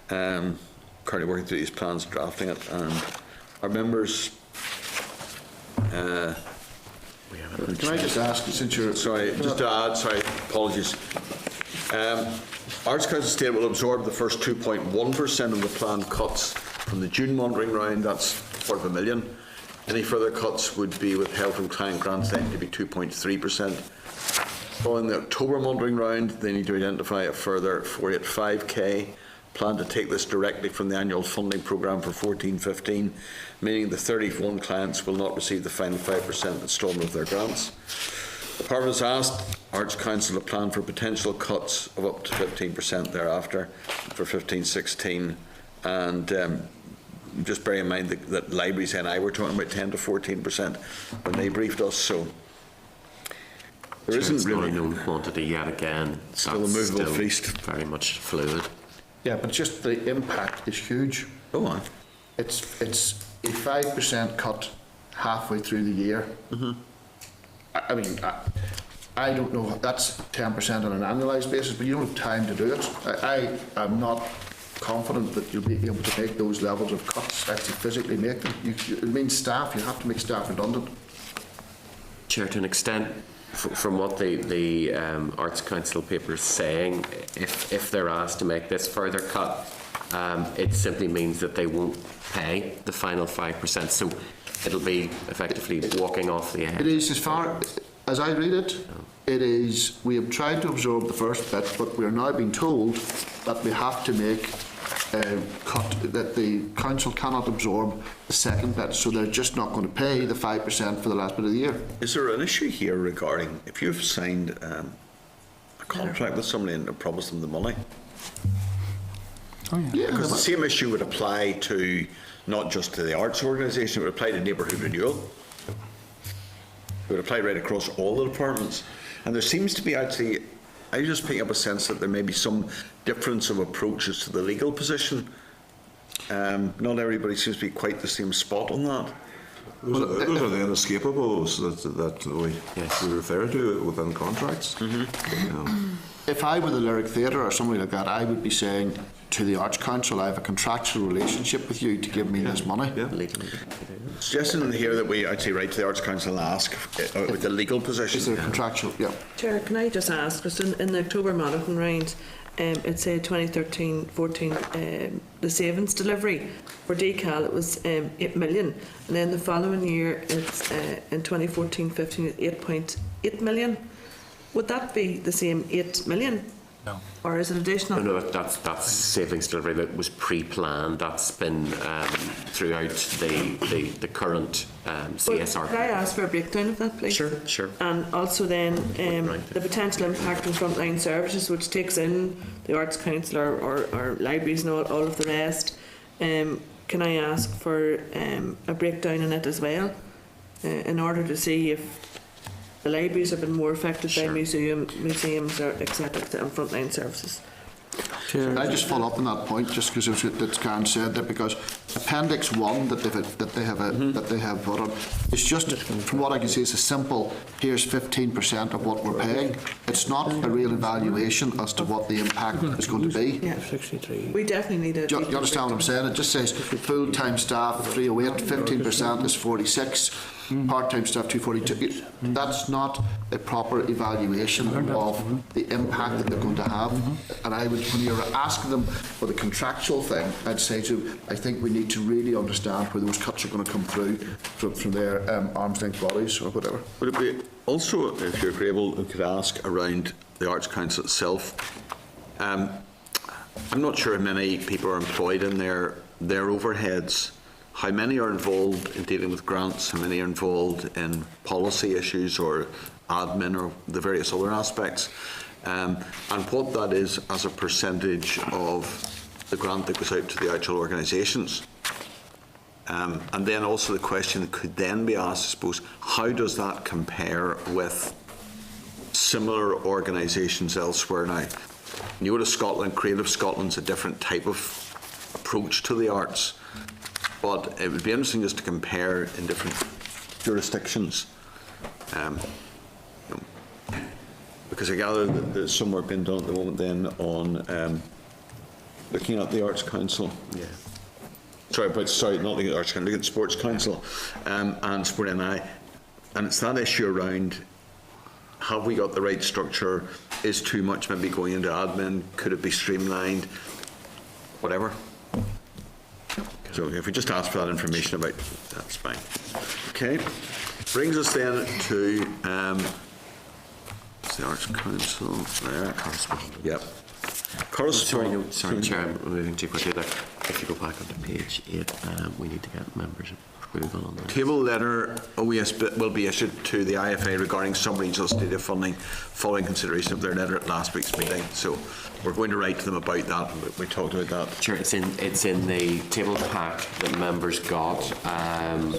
Currently working through these plans, drafting it, and our members. Can I just ask, since you're sorry, just to add, sorry, apologies. Arts Council State will absorb the first 2.1% of the planned cuts from the June monitoring round. That's $250,000. Any further cuts would be withheld from client grants, then to be 2.3%. Following the October monitoring round, they need to identify a further 485k. Plan to take this directly from the annual funding programme for 14-15, meaning the 31 clients will not receive the final 5% instalment of their grants. The Department has asked Arts Council to plan for potential cuts of up to 15% thereafter for 15-16, and just bear in mind that Libraries NI were talking about 10 to 14% when they briefed us, so there isn't really no quantity yet. Again, still a movable feast, very much fluid. Yeah, but just the impact is huge. Go on. It's a 5% cut halfway through the year. I mean, I don't know. That's 10% on an annualised basis, but you don't have time to do it. I am not confident that you'll be able to make those levels of cuts, actually physically make them. It means staff. You have to make staff redundant. Chair, to an extent, from what the Arts Council paper is saying, if they're asked to make this further cut, it simply means that they won't pay the final 5%. So it'll be effectively walking off the edge. It is, as far as I read it, it is, we have tried to absorb the first bit, but we are now being told that we have to make a cut, that the council cannot absorb the second bit, so they're just not going to pay the 5% for the last bit of the year. Is there an issue here regarding if you've signed a contract with somebody and promised them the money? Oh, yeah. Because the same issue would apply to not just to the arts organisation, it would apply to neighbourhood renewal. It would apply right across all the departments. And there seems to be actually, I just pick up a sense that there may be some difference of approaches to the legal position. Not everybody seems to be quite the same spot on that. Those are the inescapables that we refer to within contracts. If I were the Lyric Theatre or somebody like that, I would be saying to the Arts Council, I have a contractual relationship with you to give me this money. Suggesting in here that we actually write to the Arts Council and ask with the legal position. Is there contractual? Yeah. Chair, can I just ask, because in the October monitoring round, it said 2013-14, the savings delivery for decal, it was 8 million, and then the following year, it's in 2014-15, 8.8 million. Would that be the same 8 million? Or is it additional? No, that's savings delivery that was pre-planned. That's been throughout the current CSR. Could I ask for a breakdown of that, please? Sure. And also then the potential impact on frontline services, which takes in the Arts Council or libraries and all of the rest. Can I ask for a breakdown in it as well, in order to see if the libraries have been more affected by museums, or etc., and frontline services? Can I just follow up on that point, just because it's Karen said that, because Appendix 1 that they have put on, it's just, from what I can see, it's a simple, here's 15% of what we're paying. It's not a real evaluation as to what the impact is going to be. Yeah. We definitely need a... Do you understand what I'm saying? It just says full-time staff 308, 15% is 46, part-time staff 242. That's not a proper evaluation of the impact that they're going to have. And I would, when you're asking them for the contractual thing, I'd say to, I think we need to really understand where those cuts are going to come through from their arm's length bodies or whatever. Would it be also, if you're agreeable, we could ask around the Arts Council itself? I'm not sure how many people are employed in their overheads. How many are involved in dealing with grants? How many are involved in policy issues or admin or the various other aspects? And what that is as a percentage of the grant that goes out to the actual organisations. And then also the question that could then be asked, I suppose, how does that compare with similar organisations elsewhere now? When you go to Scotland, Creative Scotland's a different type of approach to the arts. But it would be interesting just to compare in different jurisdictions. Because I gather that there's some work being done at the moment then on looking at the Arts Council. Yeah. Sorry, not the Arts Council, looking at the Sports Council and Sport NI. And it's that issue around, have we got the right structure? Is too much maybe going into admin? Could it be streamlined? Whatever. So if we just ask for that information about, that's fine. Okay. Brings us then to the Arts Council there. Yep. Sorry, Chair, I'm moving too quickly there. If you go back onto page 8, we need to get members' approval on that. Table letter OES will be issued to the IFA regarding sub-regional stadia funding following consideration of their letter at last week's meeting. So we're going to write to them about that. We talked about that. Sure, it's in the table pack that members got, and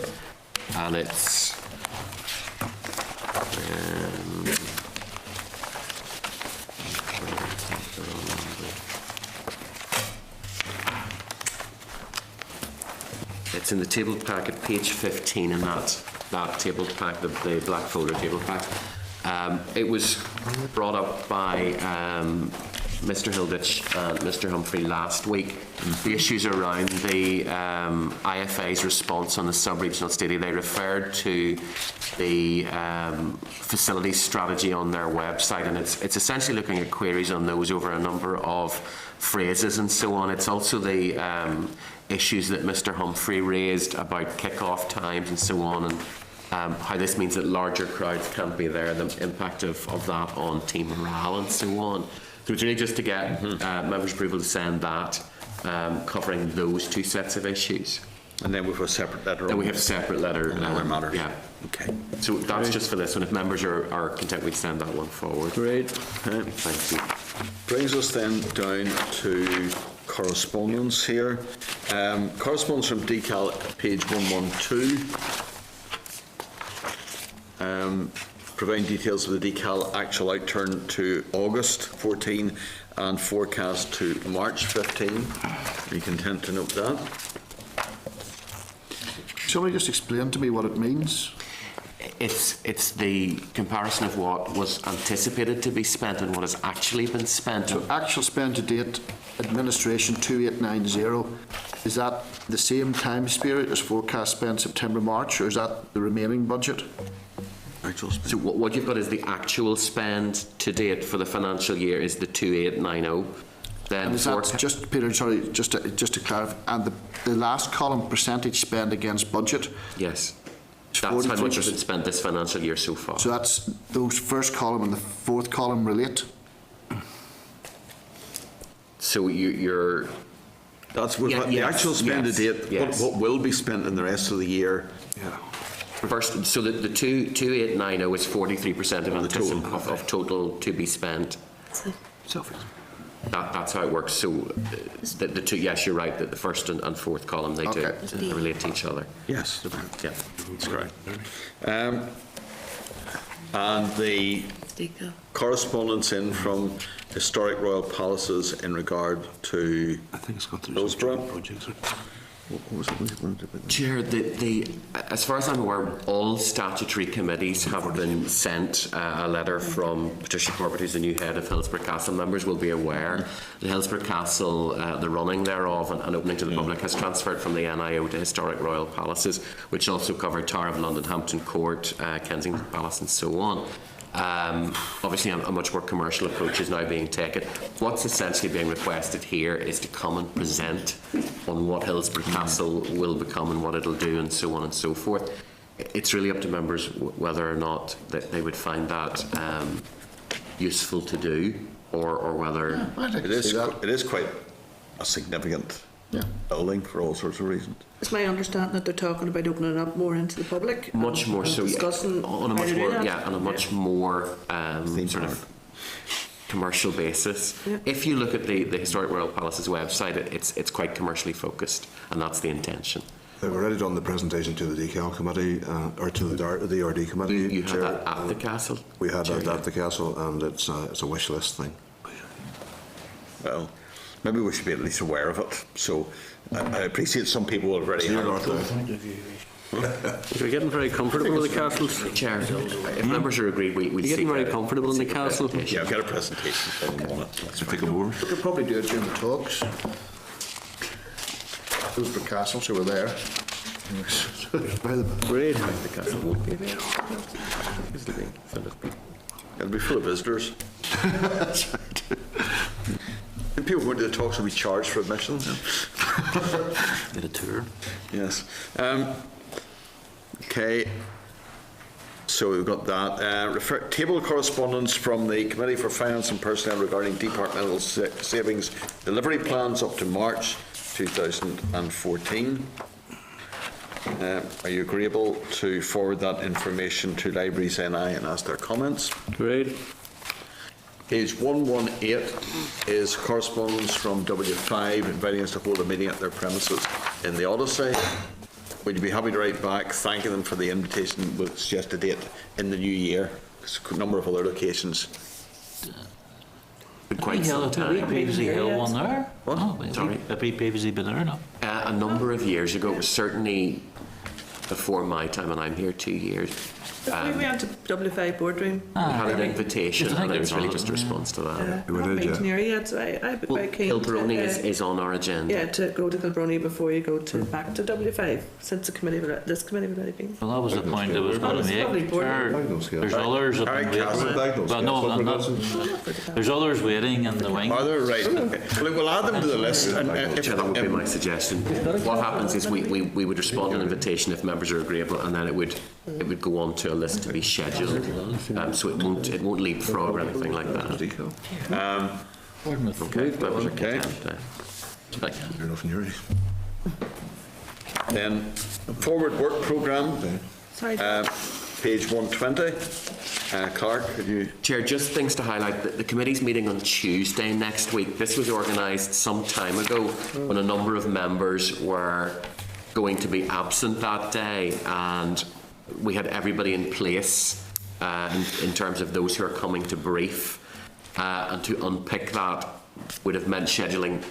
it's it's in the table pack at page 15 in that table pack, the black folder table pack. It was brought up by Mr Hilditch and Mr Humphrey last week. The issues around the IFA's response on the sub-regional stadia. They referred to the facilities strategy on their website, and it's essentially looking at queries on those over a number of phrases and so on. It's also the issues that Mr Humphrey raised about kick-off times and so on, and how this means that larger crowds can't be there, the impact of that on team morale and so on. So it's really just to get members' approval to send that, covering those two sets of issues. And then we have a separate letter. Then we have a separate letter. On other matters. Yeah. Okay. So that's just for this one. If members are content, we send that one forward. Great. Okay. Thank you. Brings us then down to correspondence here. Correspondence from Decal, page 112. Providing details of the Decal actual outturn to August 14 and forecast to March 15. Are you content to note that? Somebody just explain to me what it means. It's the comparison of what was anticipated to be spent and what has actually been spent. So actual spend to date, administration 2890, is that the same time period as forecast spend September, March, or is that the remaining budget? Actual spend. So what you've got is the actual spend to date for the financial year is the 2890. Then and is that just, Peter, sorry, just to clarify, and the last column, percentage spend against budget? Yes. That's how much has been spent this financial year so far. So that's those first column and the fourth column relate? So you're... That's the actual spend date, what will be spent in the rest of the year. First, so the 2890 is 43% of total to be spent. That's how it works. So the two, yes, you're right, that the first and fourth column, they do relate to each other. Yes. Yeah. That's correct. And the correspondence in from Historic Royal Palaces in regard to Hillsborough. Chair, as far as I'm aware, all statutory committees have been sent a letter from Patricia Corbett, who's the new head of Hillsborough Castle. Members will be aware that Hillsborough Castle, the running thereof and opening to the public, has transferred from the NIO to Historic Royal Palaces, which also covered Tower of London, Hampton Court, Kensington Palace and so on. Obviously a much more commercial approach is now being taken. What's essentially being requested here is to come and present on what Hillsborough Castle will become and what it'll do and so on and so forth. It's really up to members whether or not that they would find that useful to do, or whether it is quite a significant building for all sorts of reasons. It's my understanding that they're talking about opening it up more into the public. Much more so, discussing on a much more, on a much more sort of commercial basis. Yeah. If you look at the Historic Royal Palace's website, it's quite commercially focused, and that's the intention. They've already done the presentation to the DCAL committee, or to the RD committee. You had that at the castle? We had that at the castle, and it's a wish list thing. Well, maybe we should be at least aware of it. So I appreciate some people already have it. You're getting very comfortable with the castles. Chair, if members are agreed, we'll You're getting very comfortable in the castle. Yeah, I've got a presentation on it. Let's take a more. We could probably do it during the talks. Hillsborough Castle, so we're there. Great. The castle won't be there. It'll be full of visitors. That's right. And people going to the talks will be charged for admission. Get a tour. Yes. Okay. So we've got that. Table correspondence from the Committee for Finance and Personnel regarding departmental savings delivery plans up to March 2014. Are you agreeable to forward that information to Libraries NI and ask their comments? Great. Page 118 is correspondence from W5 inviting us to hold a meeting at their premises in the Odyssey. Would you be happy to write back thanking them for the invitation with suggest a date in the new year? There's a number of other locations. Quite some time. Have we previously held one there? What? Oh, Sorry? have we previously been there? No. A number of years ago, it was certainly before my time, and I'm here 2 years. We went to W5 boardroom. We had an invitation, I think and it it was was really on just a response to that. I haven't been near yet, so I'd be quite keen. Kilbrony is on our agenda. Yeah, to go to Kilbrony before you go to back to W5, since the committee, this committee would already been. Well, that was the point I was going to make. There's others. Well, no, there's others waiting in the wing. Are there? Right. Okay. Well, we'll add them to the list. And That would be my suggestion. What happens is we would respond to an invitation if members are agreeable, and then it would go on to a list to be scheduled, so it won't leapfrog or anything like that. Okay, members are content. then forward work programme, page 120. Clark, could you? Chair, just things to highlight. The committee's meeting on Tuesday next week. This was organised some time ago when a number of members were going to be absent that day, and we had everybody in place in terms of those who are coming to brief, and to unpick that would have meant scheduling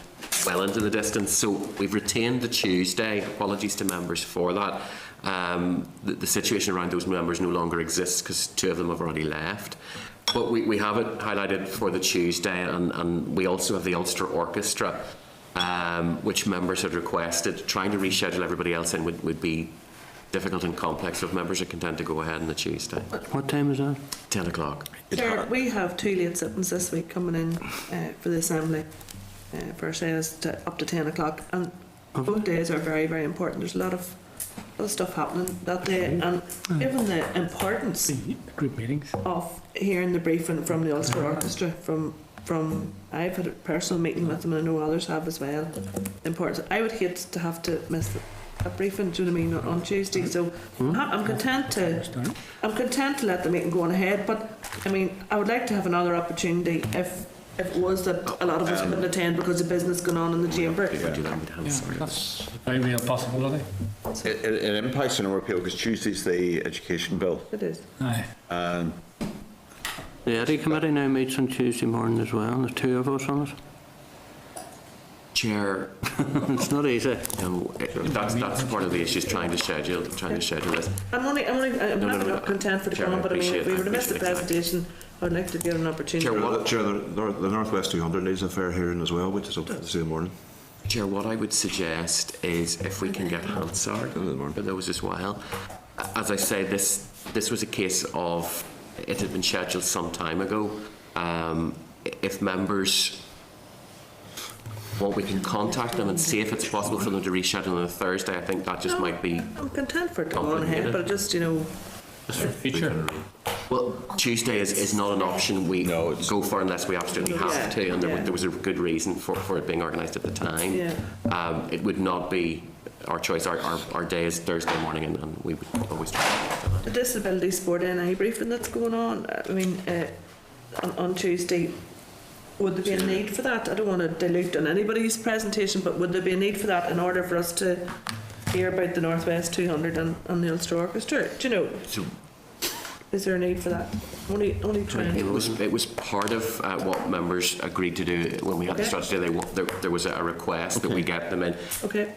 well into the distance. So we've retained the Tuesday. Apologies to members for that. The situation around those members no longer exists because 2 of them have already left. But we have it highlighted for the Tuesday, and we also have the Ulster Orchestra, which members had requested. Trying to reschedule everybody else in would be difficult and complex, so if members are content to go ahead on the Tuesday. What time is that? 10 o'clock. Chair, we have 2 late sittings this week coming in for the Assembly for sales up to 10 o'clock, and both days are very, very important. There's a lot of stuff happening that day, and given the importance Group meetings of hearing the briefing from the Ulster Orchestra from I've had a personal meeting with them, and I know others have as well. Important. I would hate to have to miss a briefing, do you know what I mean, on Tuesday. So I'm content to let the meeting go on ahead. But I mean, I would like to have another opportunity if it was that a lot of us couldn't attend because of business going on in the chamber. That's a very real possibility. It impacts on our appeal because Tuesday's the education bill. It is. Aye. And The Eddie Committee now meets on Tuesday morning as well, and there's 2 of us on it. Chair, It's not easy. that's part of the issues, trying to schedule this. I'm not content for the Chair, I comment, but I mean, appreciate if we it. were to miss the Exactly. presentation, I'd like to give an opportunity. Chair, the Northwest 200 needs a fair hearing as well, which is up Tuesday morning. Chair, what I would suggest is if we can get Hansard for those as well. As I say, this was a case of it had been scheduled some time ago. If members want, we can contact them and see if it's possible for them to reschedule on a Thursday. I think that just might be I'm content for it to go on ahead, but just, you know, Future. Well, Tuesday is not an option we go for unless we absolutely have to, and there was a good reason for it being organised at the time. Yeah. It would not be our choice. Our day is Thursday morning, and we would always try to get to that. the disability sport NI briefing that's going on, I mean, on Tuesday, would there be a need for that? I don't want to dilute on anybody's presentation, but would there be a need for that in order for us to hear about the Northwest 200 and the Ulster Orchestra? Do you know? Is there a need for that? Only trying. It was part of what members agreed to do when we had the strategy. There was a request that we get them in. Okay.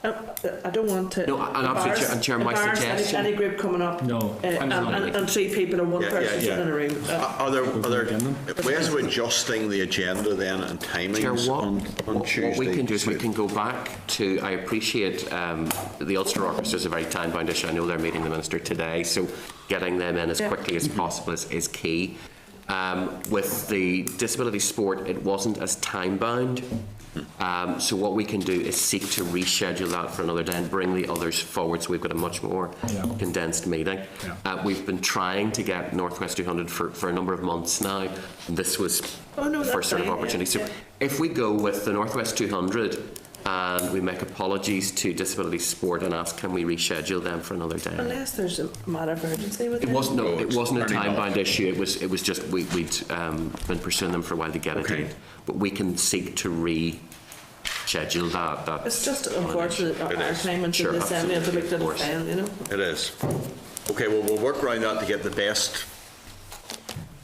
I don't want to. No, and absolutely, and Chair, my embarrass suggestion. any group coming up. No. And 3 people or 1 person sitting in a room. Are there ways of adjusting the agenda then and timings Chair, on Tuesday? What we can do is we can go back to, I appreciate the Ulster Orchestra is a very time-bound issue. I know they're meeting the Minister today, so getting them in as quickly as possible is key. With the disability sport, it wasn't as time-bound. So what we can do is seek to reschedule that for another day and bring the others forward, so we've got a much more condensed meeting. We've been trying to get Northwest 200 for a number of months now. This was the first sort of opportunity. So if we go with the Northwest 200 and we make apologies to disability sport and ask, can we reschedule them for another day? Unless there's a matter of urgency with It wasn't. No, it wasn't a early time-bound issue. It was just we'd been pursuing them for a while to get it in. But we can seek to reschedule that. It's just unfortunate our time into the assembly of the week that it's failed, you know. It is. Okay, well, we'll work around that to get the best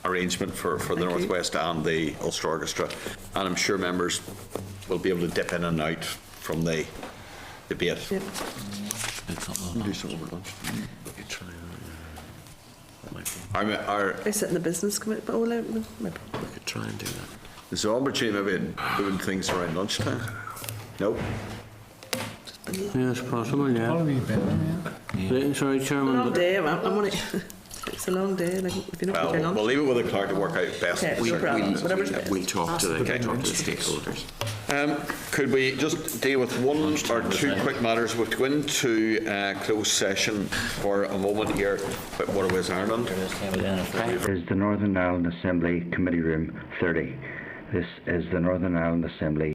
arrangement for the Northwest and the Ulster Orchestra, and I'm sure members will be able to dip in and out from the debate. Yep. Do something over lunch. I sit in the business committee, but maybe. We could try and do that. Is there opportunity maybe in doing things around lunchtime? No? Yes, possible, yeah. Probably better, yeah. Sorry, It's a Chairman. long day. I'm only. It's a long day. Like, if you don't put your Well, lunch. we'll leave it with the clerk to work out best. Okay, no problem. Whatever's best. We'll talk to the stakeholders. Could we just deal with 1 or 2 quick matters? We'll go into closed session for a moment here at Waterways Ireland. This is the Northern Ireland Assembly Committee Room 30. This is the Northern Ireland Assembly